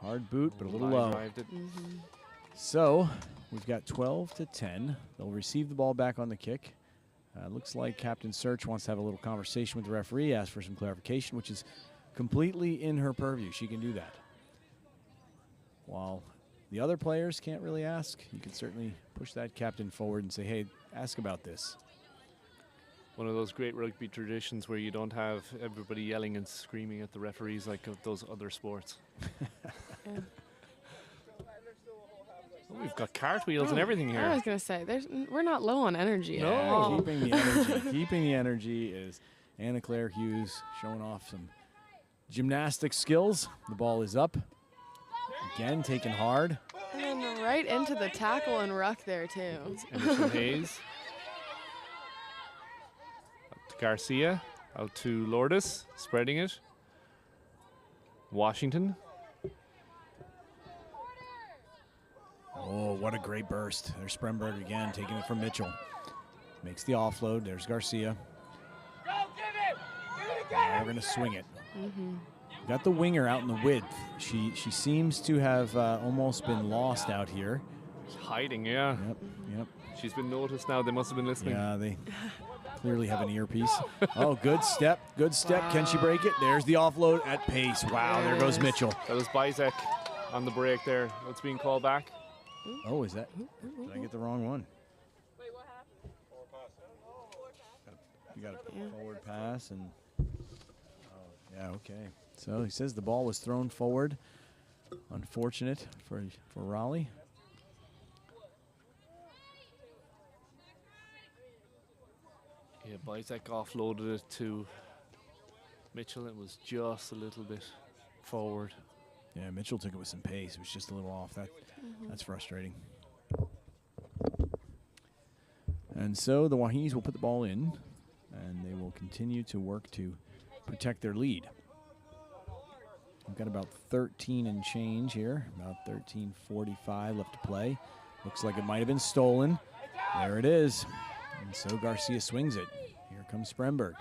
Hard boot, but a little Line low. drived it. So we've got 12-10. They'll receive the ball back on the kick. Looks like Captain Search wants to have a little conversation with the referee, ask for some clarification, which is completely in her purview. She can do that. While the other players can't really ask, you can certainly push that captain forward and say, hey, ask about this. One of those great rugby traditions where you don't have everybody yelling and screaming at the referees like those other sports. Yeah. Oh, we've got cartwheels and everything here. I was gonna say, we're not low on energy. No. at all. Keeping the energy. Keeping the energy is Anna Claire Hughes showing off some gymnastic skills. The ball is up. Again, taken hard. And then right into the tackle and ruck there too. Emerson Hayes. Out to Garcia. Out to Lourdes, spreading it. Washington. Oh, what a great burst. There's Spremberg again, taking it from Mitchell. Makes the offload. There's Garcia. Now we're going to swing it. Got the winger out in the width. She seems to have almost been lost out here. Hiding, yeah. Yep. She's been noticed now. They must have been listening. Yeah, they clearly have an earpiece. Oh, good step. Good step. Wow. Can she break it? There's the offload at pace. Wow, there goes Mitchell. That was Bizek on the break there. What's being called back? Oh, is that? Did I get the wrong one? Wait, what happened? You got a forward pass and. Oh, yeah, okay. So he says the ball was thrown forward. Unfortunate for Raleigh. Yeah, Bizek offloaded it to Mitchell. It was just a little bit forward. Yeah, Mitchell took it with some pace. It was just a little off. That's frustrating. And so the Wahines will put the ball in, and they will continue to work to protect their lead. We've got about 13 and change here, about 13:45 left to play. Looks like it might have been stolen. There it is. And so Garcia swings it. Here comes Spremberg.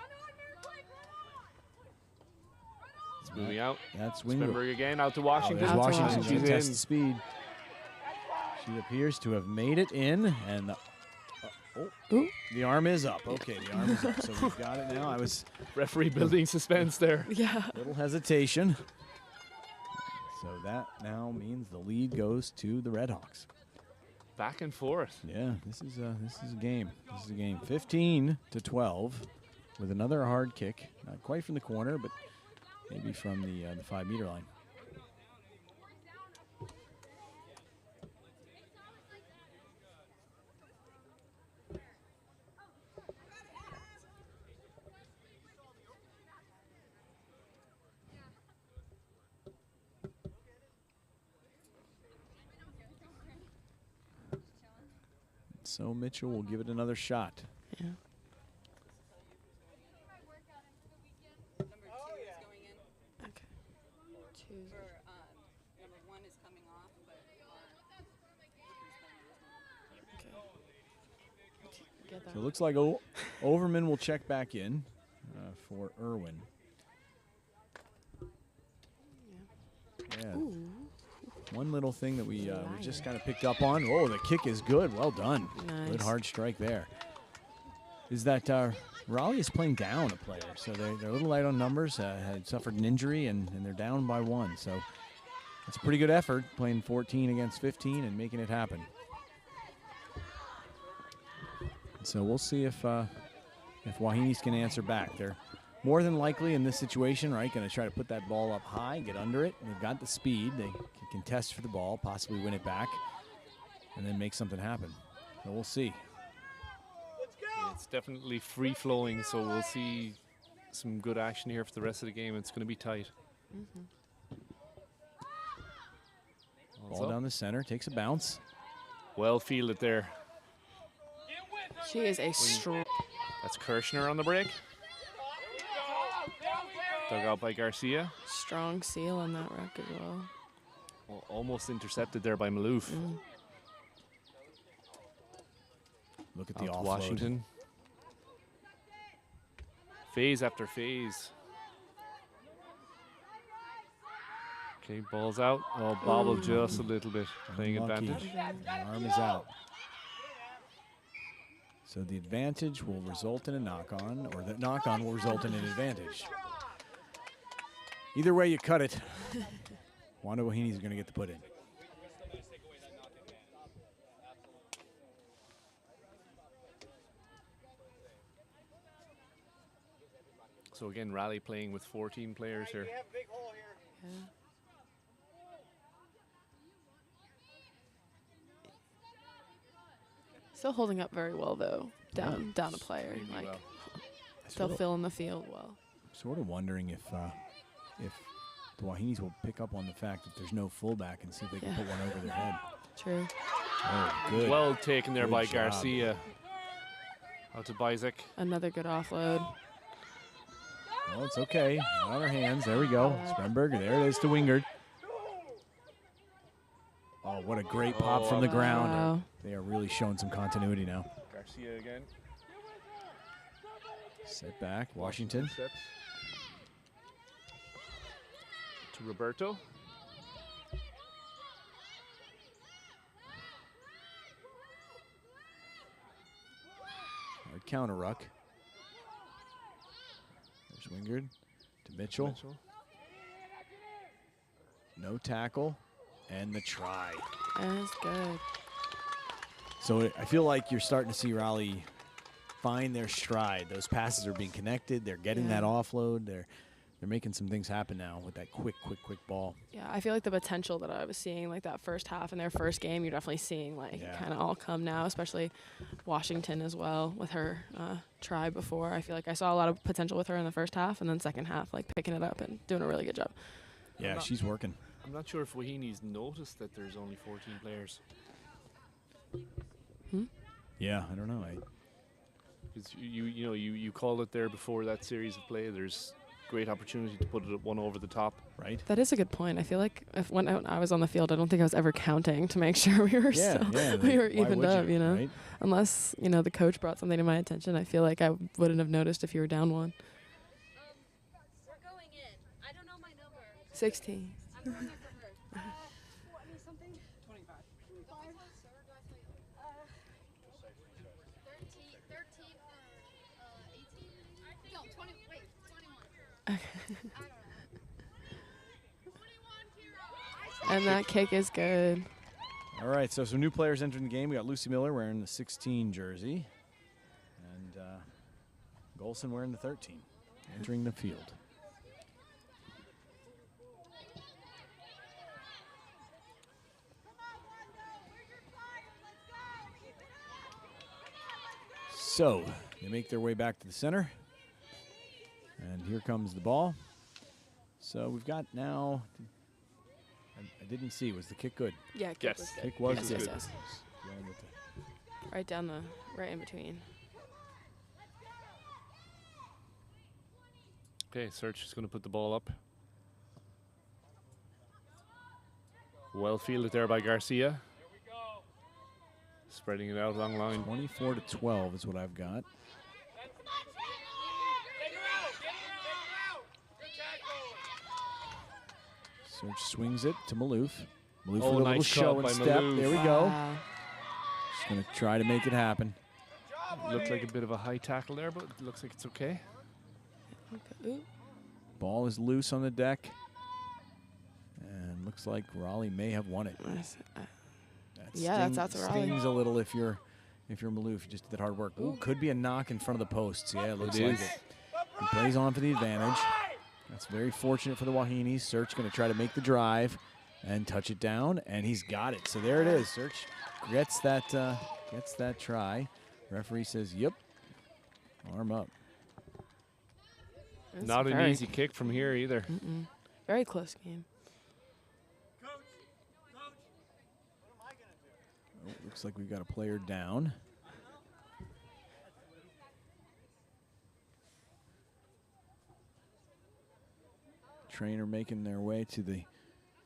It's moving out. That's Wingo. Spremberg again, out to Washington. There's Washington. She's She tests in. the speed. She appears to have made it in, and the arm is up. Okay, the arm is up. So we've got it now. I was referee building suspense there. Yeah. Little hesitation. So that now means the lead goes to the Redhawks. Back and forth. Yeah, this is a game. This is a game. 15-12 with another hard kick. Not quite from the corner, but maybe from the 5-meter line. So Mitchell will give it another shot. Yeah. So it looks like Overman will check back in for Irwin. Yeah. One little thing that we just kind of picked up on. Oh, the kick is good. Well done. Nice. Good hard strike there. Is that Raleigh is playing down a player. So they're a little light on numbers. Had suffered an injury, and they're down by 1. So it's a pretty good effort, playing 14 against 15 and making it happen. So we'll see if Wahines can answer back. They're more than likely in this situation, right, going to try to put that ball up high, get under it. They've got the speed. They can contest for the ball, possibly win it back. and then make something happen. So we'll see. It's definitely free-flowing, so we'll see some good action here for the rest of the game. It's going to be tight. Ball down the center, takes a bounce. Well fielded there. She is a strong. That's Kirshner on the break. Dug out by Garcia. Strong seal on that ruck as well. Almost intercepted there by Maloof. Look at the Out to offload. Washington. Phase after phase. Okay, ball's out. Oh, bobbled just a little bit. Playing Unlucky. advantage. The arm is out. So the advantage will result in a knock-on, or the knock-on will result in an advantage. Either way you cut it, Wando Wahines is going to get the put in. So again, Raleigh playing with 14 players here. Yeah. Still holding up very well though. Down a player, Really like well. still filling the field well. Sort of wondering if the Wahines will pick up on the fact that there's no fullback and see if they can put one over their head. True. Oh, good. Well taken there Good by job. Garcia. Out to Bizek. Another good offload. Well, it's okay. On our hands. There we go. Spremberger. There it is to Wingard. Oh, what a great pop from the ground. Wow. They are really showing some continuity now. Garcia again. Set back. Washington. Steps. To Roberto. Hard counter ruck. There's Wingard to Mitchell. No tackle. And the try. That's good. So I feel like you're starting to see Raleigh find their stride. Those passes are being connected. They're getting that offload. They're making some things happen now with that quick ball. Yeah, I feel like the potential that I was seeing like that first half in their first game, you're definitely seeing like kind of all come now, especially Washington as well with her try before. I feel like I saw a lot of potential with her in the first half, and then second half like picking it up and doing a really good job. Yeah, she's working. I'm not sure if Wahines noticed that there's only 14 players. Yeah, I don't know. Because you called it there before that series of play. There's great opportunity to put it one over the top. Right. That is a good point. I feel like when I was on the field, I don't think I was ever counting to make sure we were we were evened up. You know, right? Unless the coach brought something to my attention, I feel like I wouldn't have noticed if you were down one. We're going in. I don't know my number. 16. I'm going in for her. Something? 25. 13 or 18? No, 20. Wait, 21. And that kick is good. All right, so some new players entering the game. We got Lucy Miller wearing the 16 jersey. And Golson wearing the 13, entering the field. So they make their way back to the center. And here comes the ball. So we've got now, I didn't see, was the kick good? Yeah, kick was good. Kick was Yes, good. yes, yes. Right down right in between. Okay, Search is going to put the ball up. Well fielded there by Garcia. Spreading it out along line. 24-12 is what I've got. Search swings it to Maloof. Maloof with a little nice show cut and by step. Maloof. There we go. Wow. Just going to try to make it happen. Looked like a bit of a high tackle there, but it looks like it's okay. Ooh. Ball is loose on the deck. And looks like Raleigh may have won it. That's out to Raleigh. Stings a little if you're Maloof. You just did that hard work. Ooh, could be a knock in front of the posts. Yeah, it looks like it. He plays on for the advantage. That's very fortunate for the Wahines. Search going to try to make the drive. and touch it down, and he's got it. So there it is. Search gets that try. Referee says, "Yep, arm up." Not an easy kick from here either. Very close game. Oh, looks like we've got a player down. Trainer making their way to the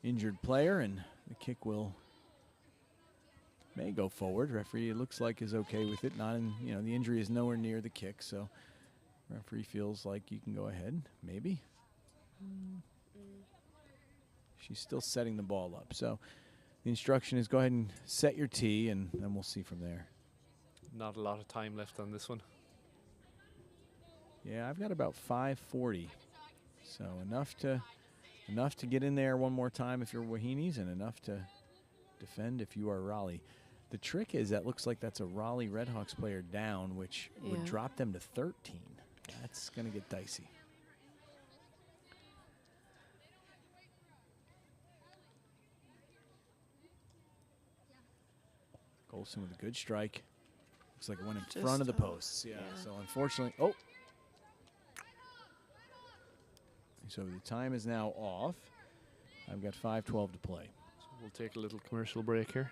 injured player, and the kick may go forward. Referee, it looks like, is okay with it. Not in, the injury is nowhere near the kick, so referee feels like you can go ahead, maybe. She's still setting the ball up. So the instruction is go ahead and set your tee, and then we'll see from there. Not a lot of time left on this one. Yeah, I've got about 5:40. So enough to get in there one more time if you're Wahines, and enough to defend if you are Raleigh. The trick is that looks like that's a Raleigh Redhawks player down, which would drop them to 13. That's going to get dicey. Golson with a good strike. Looks like it went in front of the posts. Yeah. So unfortunately, so the time is now off. I've got 5:12 to play. So we'll take a little commercial break here.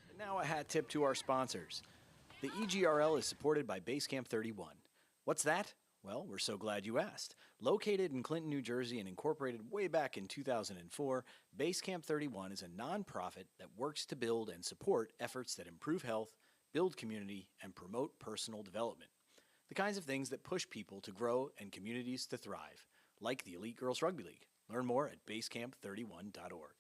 And now a hat tip to our sponsors. The EGRL is supported by Basecamp 31. What's that? Well, we're so glad you asked. Located in Clinton, New Jersey, and incorporated way back in 2004, Basecamp 31 is a nonprofit that works to build and support efforts that improve health, build community, and promote personal development. The kinds of things that push people to grow and communities to thrive, like the Elite Girls Rugby League. Learn more at basecamp31.org.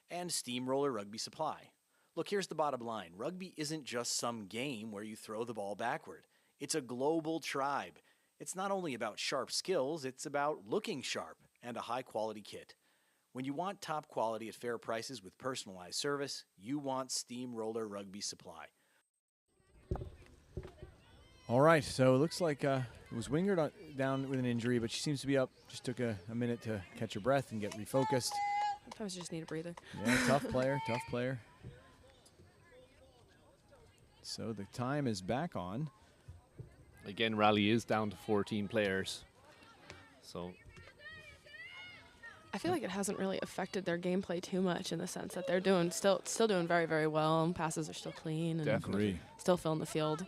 And Steamroller Rugby Supply. Look, here's the bottom line. Rugby isn't just some game where you throw the ball backward. It's a global tribe. It's not only about sharp skills, it's about looking sharp and a high-quality kit. When you want top quality at fair prices with personalized service, you want Steamroller Rugby Supply. All right, so it looks like it was Wingard down with an injury, but she seems to be up. Just took a minute to catch her breath and get refocused. Sometimes you just need a breather. Yeah, tough player. So the time is back on. Again, Raleigh is down to 14 players. So I feel like it hasn't really affected their gameplay too much in the sense that they're doing still doing very, very well. Passes are still clean and Definitely still filling the field.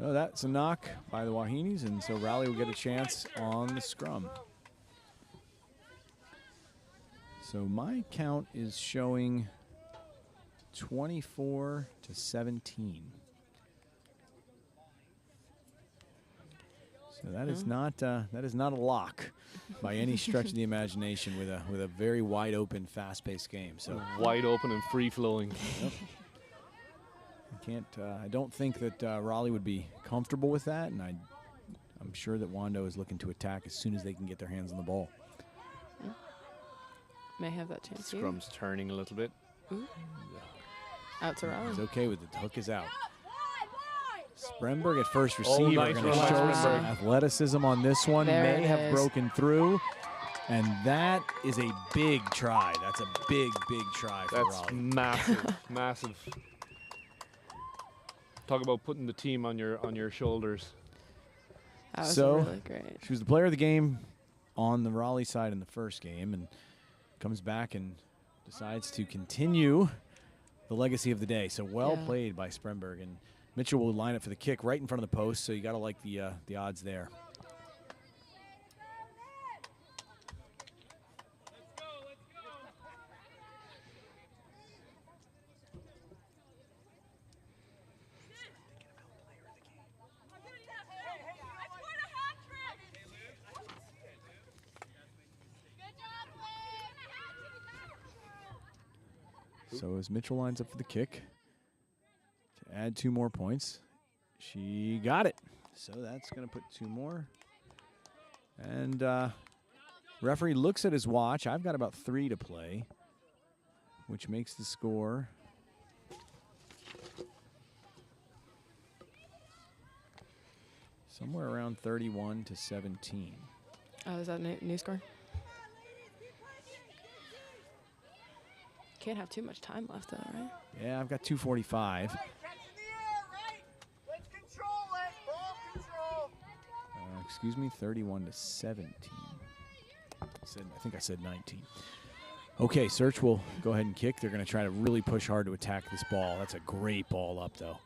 Oh, that's a knock by the Wahines, and so Raleigh will get a chance on the scrum. So my count is showing 24-17. So that is not a lock by any stretch of the imagination with a very wide open, fast-paced game. So wide open and free flowing. Yep. I don't think that Raleigh would be comfortable with that, and I'm sure that Wando is looking to attack as soon as they can get their hands on the ball. May have that chance. Scrum's turning a little bit. Out to Raleigh. He's okay with it. The hook is out. Spremberg at first receiver. Nice going to show some athleticism on this one. May have broken through. And that is a big try. That's a big, big try for Raleigh. Massive, massive. Talk about putting the team on your shoulders. That was so really great. She was the player of the game on the Raleigh side in the first game, and comes back and decides to continue the legacy of the day. So well played by Spremberg, and Mitchell will line up for the kick right in front of the post. So you got to like the odds there. So as Mitchell lines up for the kick to add 2 more points, she got it. So that's going to put 2 more. And referee looks at his watch. I've got about 3 to play, which makes the score somewhere around 31-17. Oh, is that new score? can't have too much time left, though, right? Yeah, I've got 2:45. Excuse me, 31-17. I think I said 19. Okay, Search will go ahead and kick. They're going to try to really push hard to attack this ball. That's a great ball up, though.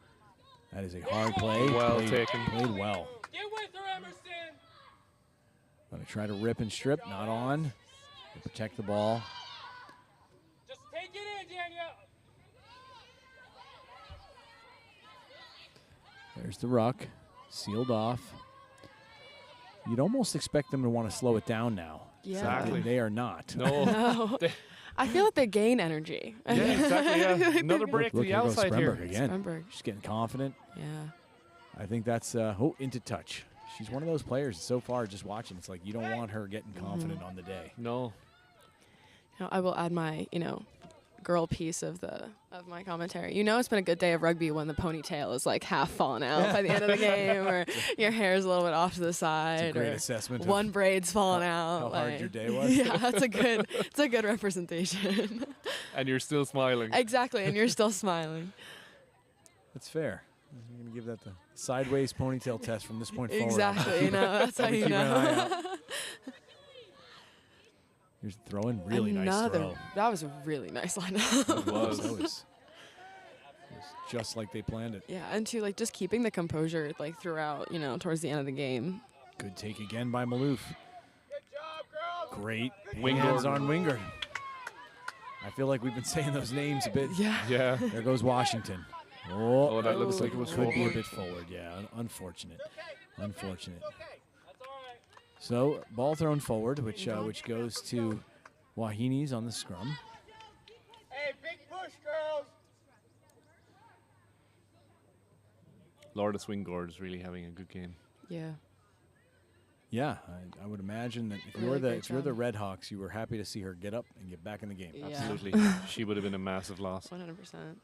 That is a hard play. Well taken. Played well. Get with her, Emerson. Going to try to rip and strip. Not on. They protect the ball. Just take it in, Danielle. There's the ruck. Sealed off. You'd almost expect them to want to slow it down now. Yeah. Exactly. They are not. No. No. I feel like they gain energy. Yeah, exactly. Yeah. Another break Look, to the here goes outside here. Spremberg again. Spremberg. She's getting confident. Yeah. I think that's into touch. She's one of those players so far just watching. It's like you don't want her getting confident on the day. No. You know, I will add my, girl piece of my commentary. It's been a good day of rugby when the ponytail is like half fallen out by the end of the game, or your hair is a little bit off to the side, It's a great or assessment. one braid's fallen out. How hard your day was. Yeah, it's a good representation. And you're still smiling. Exactly, and you're still smiling. That's fair. I'm going to give that the sideways ponytail test from this point forward. Exactly, that's how you Keep an eye know. out. Here's the throw-in. Really nice throw. That was a really nice lineup. It was just like they planned it. Yeah, and to just keeping the composure throughout, towards the end of the game. Good take again by Maloof. Great Wingard. hands on Wingard. I feel like we've been saying those names a bit. Yeah. Yeah. There goes Washington. Oh, that looks like it was could be a forward. bit forward. Yeah, unfortunate. Unfortunate. So ball thrown forward, which goes to Wahines on the scrum. Hey, big push, girls. Lourdes Wingard is really having a good game. Yeah. Yeah, I would imagine that if Really you're the great Redhawks, you were happy to see her get up and get back in the game. Yeah. Absolutely. She would have been a massive loss. 100%.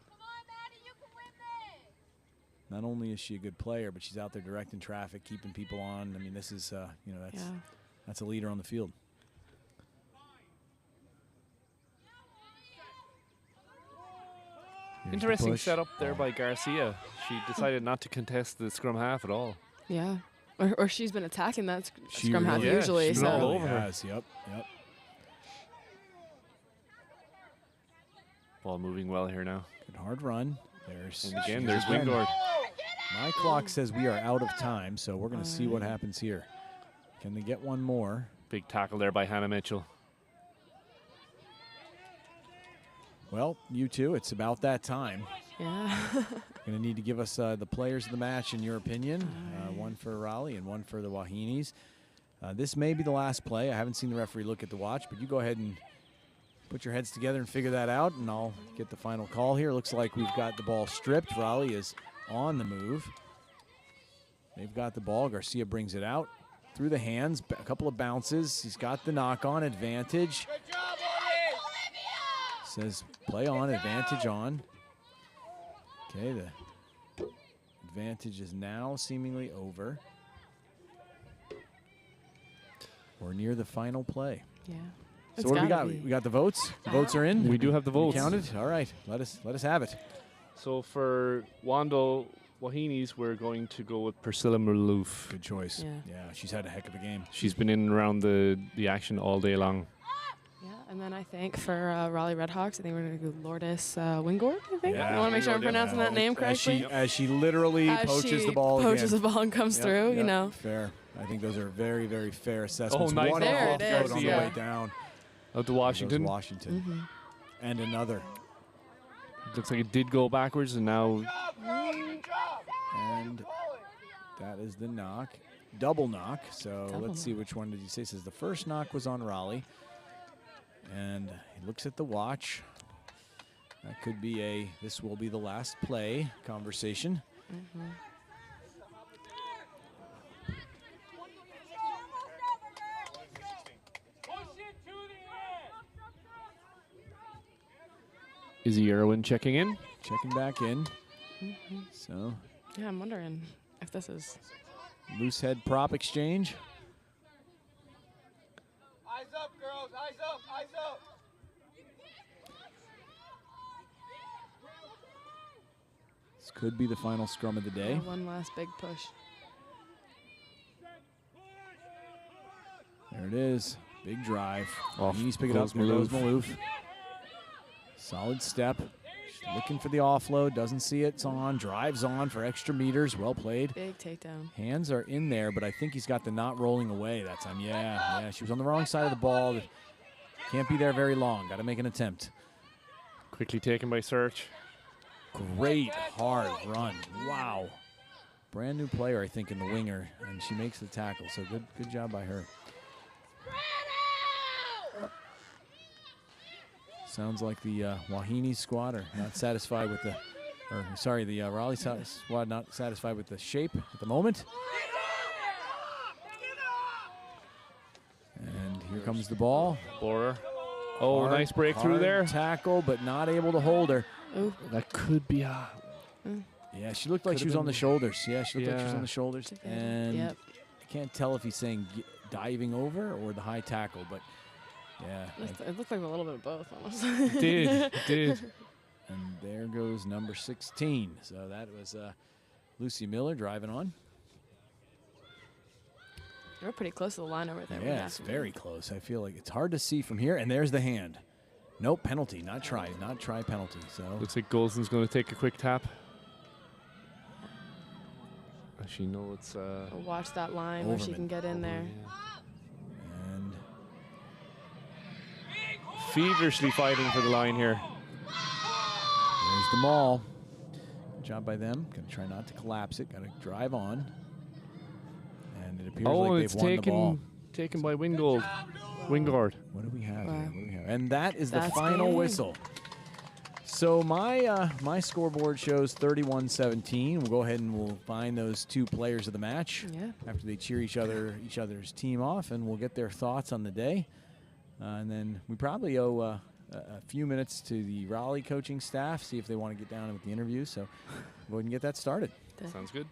Not only is she a good player, but she's out there directing traffic, keeping people on. I mean, this is that's a leader on the field. Here's the Interesting push. setup there by Garcia. She decided not to contest the scrum half at all. Yeah. Or she's been attacking that She scrum half really- usually. she's been all So over her. Has, yep. Ball moving well here now. Good hard run. There's And again, she's there's Wingard. My clock says we are out of time, so we're going to see what happens here. Can they get one more? Big tackle there by Hannah Mitchell. Well, you two, it's about that time. yeah. Going to need to give us the players of the match in your opinion. One for Raleigh and one for the Wahines. This may be the last play. I haven't seen the referee look at the watch, but you go ahead and put your heads together and figure that out, and I'll get the final call here. Looks like we've got the ball stripped. Raleigh is on the move. They've got the ball. Garcia brings it out through the hands. A couple of bounces. He's got the knock-on advantage. Says play on, advantage on. Okay, the advantage is now seemingly over. We're near the final play. Yeah. So It's what do we got? gotta be. We got the votes. The votes are in. We do have the votes. Counted. All right. Let us have it. So for Wando Wahines, we're going to go with Priscilla Maloof. Good choice. Yeah. Yeah, she's had a heck of a game. She's been in and around the action all day long. Yeah, and then I think for Raleigh Redhawks, I think we're going to go Lourdes Wingard, I think. Yeah. I want to make sure I'm pronouncing that name correctly. As she literally As poaches she the ball poaches again. the ball and comes through, you know. Fair. I think those are very, very fair assessments. Oh, nice. One There off it goes is, on the yeah. way down. Out to There goes Washington. Washington. Mm-hmm. And another. Looks like it did go backwards, and now And that is the knock. Double knock. So Double let's see which one did you say. Says the first knock was on Raleigh. And he looks at the watch. That could be this will be the last play conversation. Mm-hmm. Izzy Irwin checking in. Checking back in. Mm-hmm. So Yeah, I'm wondering if this is. loose head prop exchange. Eyes up, girls. Eyes up. Eyes up. This could be the final scrum of the day. One last big push. There it is. Big drive. Off He's pick it up. There goes Maloof. Solid step. She's looking for the offload. Doesn't see it. It's on. Drives on for extra meters. Well played. Big takedown. Hands are in there, but I think he's got the not rolling away that time. Yeah. She was on the wrong side of the ball. Can't be there very long. Got to make an attempt. Quickly taken by Search. Great hard run. Wow. Brand new player, I think, in the winger, and she makes the tackle. So good job by her. Sounds like the Wahines squad are not satisfied with the, the Raleigh squad not satisfied with the shape at the moment. And here comes the ball. Borer. Oh, nice breakthrough there. Tackle, but not able to hold her. Ooh. That could be a... Yeah, she looked like she was on the shoulders. Yeah, she looked like she was on the shoulders. And Yep. I can't tell if he's saying diving over or the high tackle, but yeah. It looked like a little bit of both, almost. It did. And there goes number 16. So that was Lucy Miller driving on. We're pretty close to the line over there. Yeah, it's very close. I feel like it's hard to see from here. And there's the hand. Nope, penalty. Not try penalty. So looks like Golson's going to take a quick tap. She knows it's... watch that line where she can get in there. And feverishly fighting for the line here. there's the maul. Good job by them. Going to try not to collapse it. Got to drive on. And it appears like they've won the ball. Taken by Wingard. What do we have here? And that is the final whistle. So my scoreboard shows 31-17. We'll go ahead and we'll find those two players of the match after they cheer each other's team off, and we'll get their thoughts on the day. And then we probably owe a few minutes to the Raleigh coaching staff, see if they want to get down with the interview. So go ahead and get that started. Sounds good.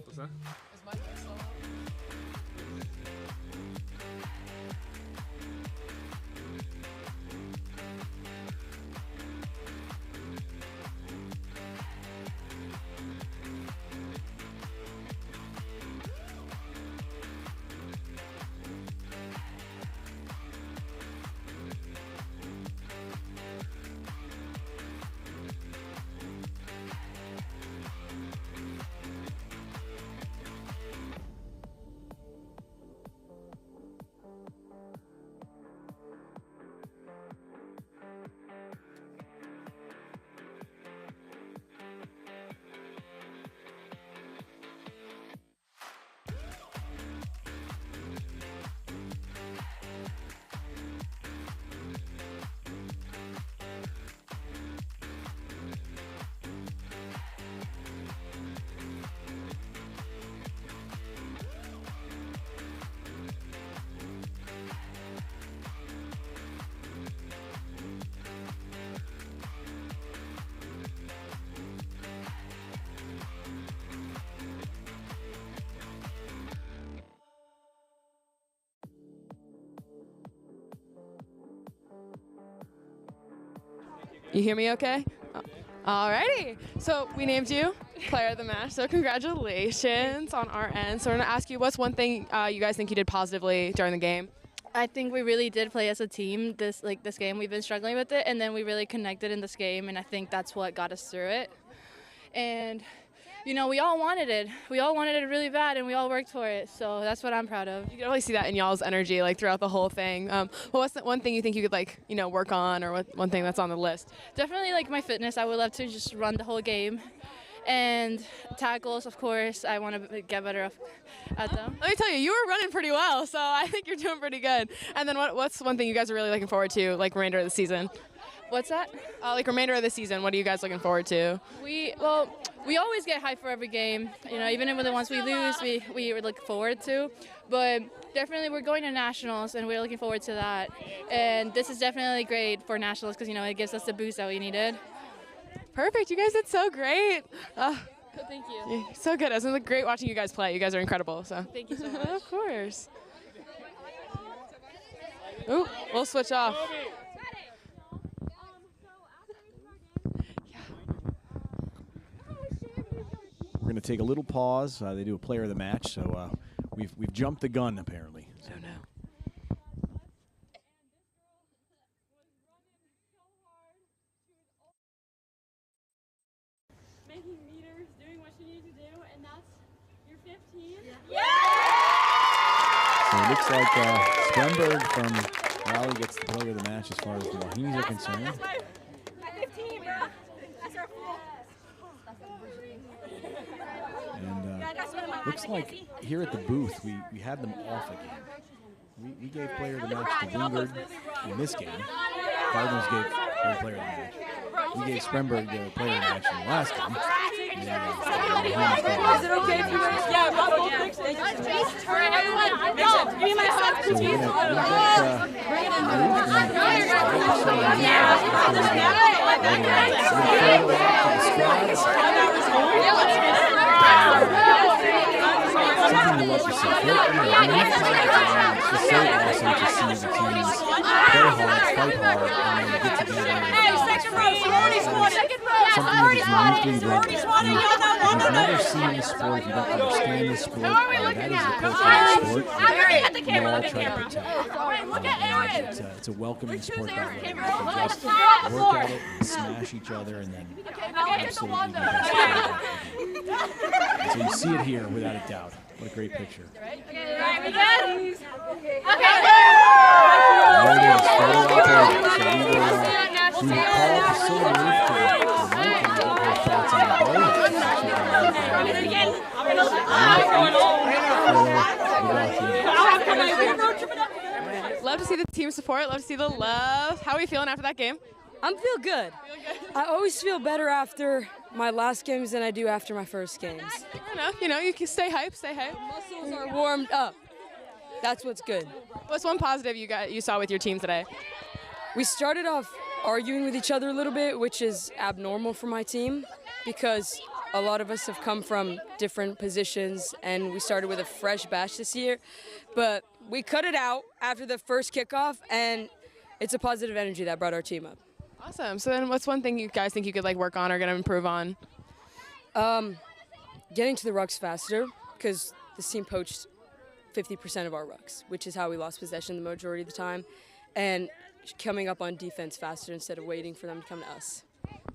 What's that? You hear me okay? Alrighty. So we named you player of the match. So congratulations on our end. So we're going to ask you, what's one thing you guys think you did positively during the game? I think we really did play as a team this game. We've been struggling with it, and then we really connected in this game, and I think that's what got us through it. And you know, we all wanted it. We all wanted it really bad, and we all worked for it. So that's what I'm proud of. You can really see that in y'all's energy, like throughout the whole thing. What's the one thing you think you could, work on, or one thing that's on the list? Definitely like my fitness. I would love to just run the whole game. And tackles, of course, I want to get better at them. Let me tell you, you were running pretty well, so I think you're doing pretty good. And then what's one thing you guys are really looking forward to, like remainder of the season? What's that? Like remainder of the season, what are you guys looking forward to? We always get hyped for every game. You know, even with the ones we lose, we look forward to. But definitely we're going to nationals, and we're looking forward to that. And this is definitely great for nationals because, it gives us the boost that we needed. Perfect. You guys did so great. Thank you. Yeah, so good. It's been great watching you guys play. You guys are incredible. So Thank you so much. Of course. Ooh, we'll switch off. We're going to take a little pause. They do a player of the match, so we've jumped the gun apparently. Oh no. Making meters, doing what you need to do, and that's your 15. So it looks like Spremberg from Raleigh gets the player of the match as far as the Wahines are concerned. My 15, bro. That's our full. And looks like here at the booth we had them off again. We gave player of the match to Wingard in this game. Cardinals gave player of the match. We gave Spremberg the player of the match in the last game. Is it okay if you raise? Yeah, we'll fix it. Give me my hot cookies. Something you love to see. It's just so awesome to see the teams play hard, fight hard, and then get together. Something that is uniquely red. You've never seen this sport, if you don't understand this sport, that is the culture of the sport. We all try to protect it. It's a welcoming sport that way. You can just work at it and smash each other and then absolutely be best. So you see it here without a doubt. What a great picture. Okay, we good? Okay. There it is, photo operator. So we will call Priscilla Ruth to the mic and get her thoughts on the ball. Love to see the team support. Love to see the love. How are we feeling after that game? I'm feel good. I always feel better after my last games than I do after my first games. You know, you can stay hype, stay hype. Muscles are warmed up. That's what's good. What's one positive you saw with your team today? We started off arguing with each other a little bit, which is abnormal for my team because a lot of us have come from different positions and we started with a fresh batch this year. But we cut it out after the first kickoff and it's a positive energy that brought our team up. Awesome. So then what's one thing you guys think you could work on or gonna improve on? Getting to the rucks faster because this team poached 50% of our rucks, which is how we lost possession the majority of the time, and coming up on defense faster instead of waiting for them to come to us.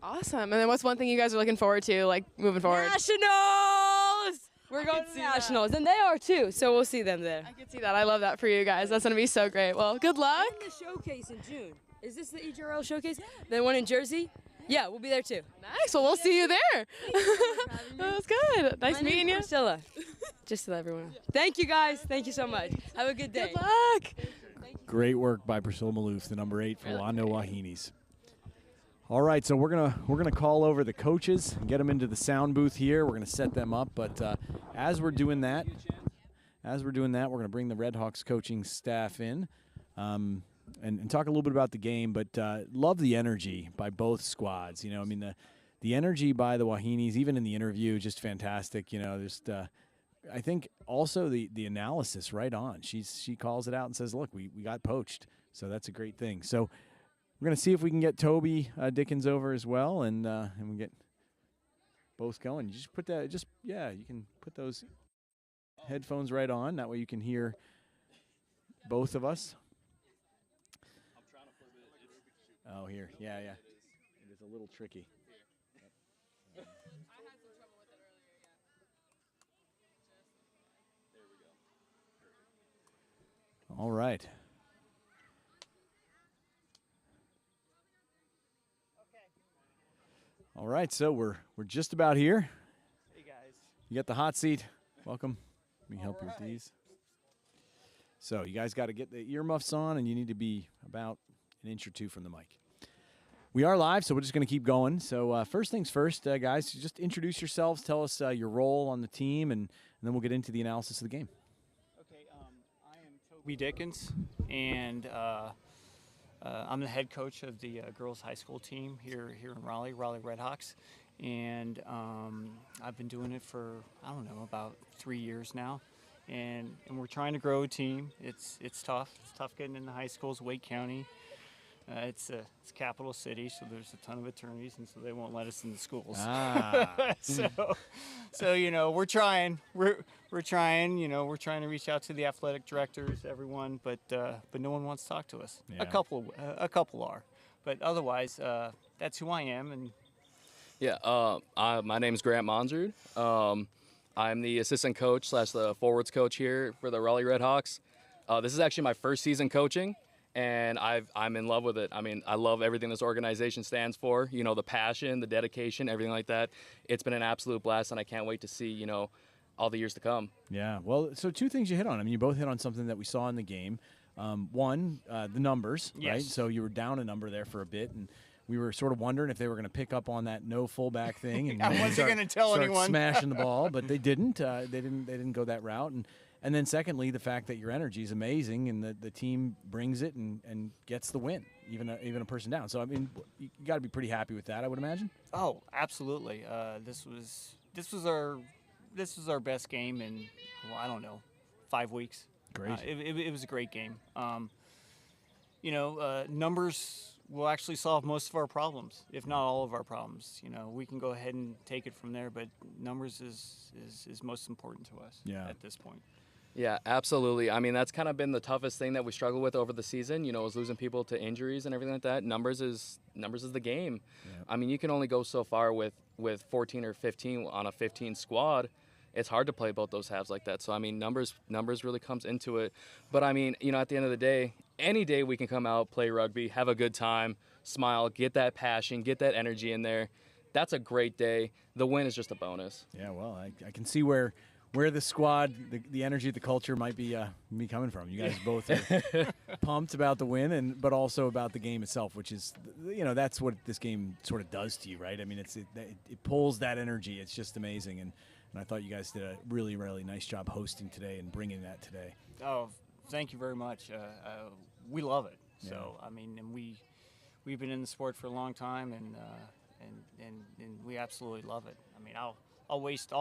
Awesome. And then what's one thing you guys are looking forward to, moving forward? Nationals! We're going to Nationals, and they are too, so we'll see them there. I can see that. I love that for you guys. That's going to be so great. Well, good luck. We're in the showcase in June. Is this the EGRL showcase? The one in Jersey? Yeah, we'll be there too. Nice. Well, we'll see you there. That was good. Nice meeting you. Priscilla. Just to let everyone know. Thank you, guys. Thank you so much. Have a good day. Good luck. Great work by Priscilla Maloof, the number 8 for Wando Wahines. All right, so we're gonna call over the coaches and get them into the sound booth here. We're gonna set them up, but as we're doing that, we're gonna bring the Redhawks coaching staff in. And talk a little bit about the game, but love the energy by both squads. You know, I mean, the energy by the Wahines, even in the interview, just fantastic. You know, just I think also the analysis right on. She calls it out and says, look, we got poached, so that's a great thing. So we're gonna see if we can get Toby Dickens over as well, and we get both going. You just put that, you can put those headphones right on. That way you can hear both of us. Oh, here. Yeah. It is a little tricky. All right. All right, so we're just about here. Hey guys. You got the hot seat. Welcome. Let me help you with these. So you guys got to get the earmuffs on, and you need to be about an inch or two from the mic. We are live, so we're just going to keep going. So first things first, guys, just introduce yourselves. Tell us your role on the team, and then we'll get into the analysis of the game. Okay, I am Toby Dickens, and I'm the head coach of the girls' high school team here in Raleigh Redhawks. and I've been doing it for, I don't know, about 3 years now. And we're trying to grow a team. It's tough. It's tough getting into high schools. Wake County, it's capital city, so there's a ton of attorneys, and so they won't let us in the schools. So you know, we're trying. We're trying. You know, we're trying to reach out to the athletic directors, everyone, but no one wants to talk to us. Yeah. A couple are, but otherwise, that's who I am. And yeah, my name is Grant Monzard. I'm the assistant coach / the forwards coach here for the Raleigh Redhawks. This is actually my first season coaching, and I'm in love with it. I mean, I love everything this organization stands for. You know, the passion, the dedication, everything like that. It's been an absolute blast, and I can't wait to see, you know, all the years to come. Yeah, well, so two things you hit on. I mean, you both hit on something that we saw in the game. One, the numbers, Yes. right? So you were down a number there for a bit, and we were sort of wondering if they were going to pick up on that no fullback thing and I wasn't start- gonna tell start anyone. smashing the ball, but they didn't. They didn't go that route. And then secondly, the fact that your energy is amazing and the team brings it and gets the win, even a person down. So I mean, you got to be pretty happy with that, I would imagine. oh, absolutely. This was our best game in, well, I don't know, 5 weeks. Great. It was a great game. You know, numbers will actually solve most of our problems, if not all of our problems. You know, we can go ahead and take it from there, but numbers is most important to us at this point. Yeah, absolutely. I mean, that's kind of been the toughest thing that we struggled with over the season, you know, is losing people to injuries and everything like that. Numbers is the game. Yeah. I mean, you can only go so far with 14 or 15 on a 15 squad. It's hard to play both those halves like that. So, I mean, numbers really comes into it. But, I mean, you know, at the end of the day, any day we can come out, play rugby, have a good time, smile, get that passion, get that energy in there. That's a great day. The win is just a bonus. Yeah, well, I can see where the squad, the energy, the culture might be coming from. You guys both are pumped about the win, but also about the game itself, which is, you know, that's what this game sort of does to you, right? I mean, it pulls that energy. It's just amazing, and I thought you guys did a really, really nice job hosting today and bringing that today. Oh, thank you very much. We love it. So, I mean, and we've been in the sport for a long time, and we absolutely love it. I mean, I'll waste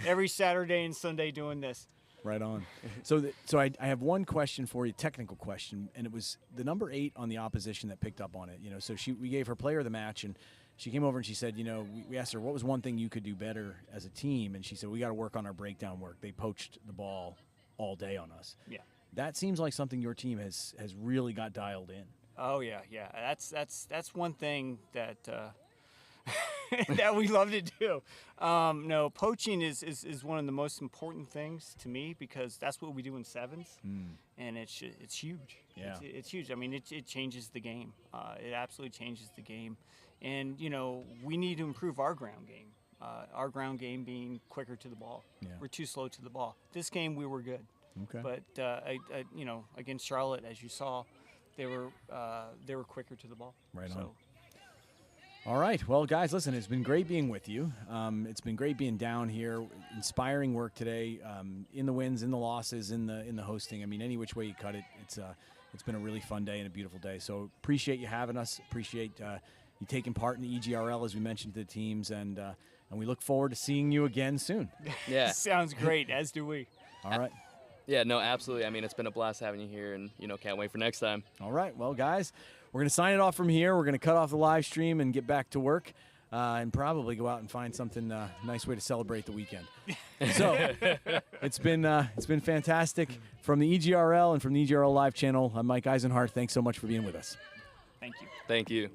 every Saturday and Sunday doing this. Right on. So I have one question for you, technical question, and it was the number 8 on the opposition that picked up on it. You know, so we gave her player of the match, and she came over and she said, you know, we asked her what was one thing you could do better as a team, and she said we got to work on our breakdown work. They poached the ball all day on us. Yeah. That seems like something your team has really got dialed in. Oh yeah. That's one thing that that we love to do. No, poaching is one of the most important things to me because that's what we do in sevens, and it's huge. Yeah. It's huge. I mean, it changes the game. It absolutely changes the game, and you know we need to improve our ground game. Our ground game being quicker to the ball. Yeah. We're too slow to the ball. This game we were good. Okay. But you know, against Charlotte, as you saw, they were quicker to the ball. Right so. on. All right. Well, guys, listen, it's been great being with you. It's been great being down here. Inspiring work today, in the wins, in the losses, in the hosting. I mean, any which way you cut it, it's been a really fun day and a beautiful day. So appreciate you having us. Appreciate you taking part in the EGRL, as we mentioned to the teams, and we look forward to seeing you again soon. Yeah. Sounds great, as do we. All right. Yeah, no, absolutely. I mean, it's been a blast having you here, and, you know, can't wait for next time. All right. Well, guys, we're going to sign it off from here. We're going to cut off the live stream and get back to work and probably go out and find something nice way to celebrate the weekend. So it's been fantastic. From the EGRL and from the EGRL Live channel, I'm Mike Eisenhart. Thanks so much for being with us. Thank you. Thank you.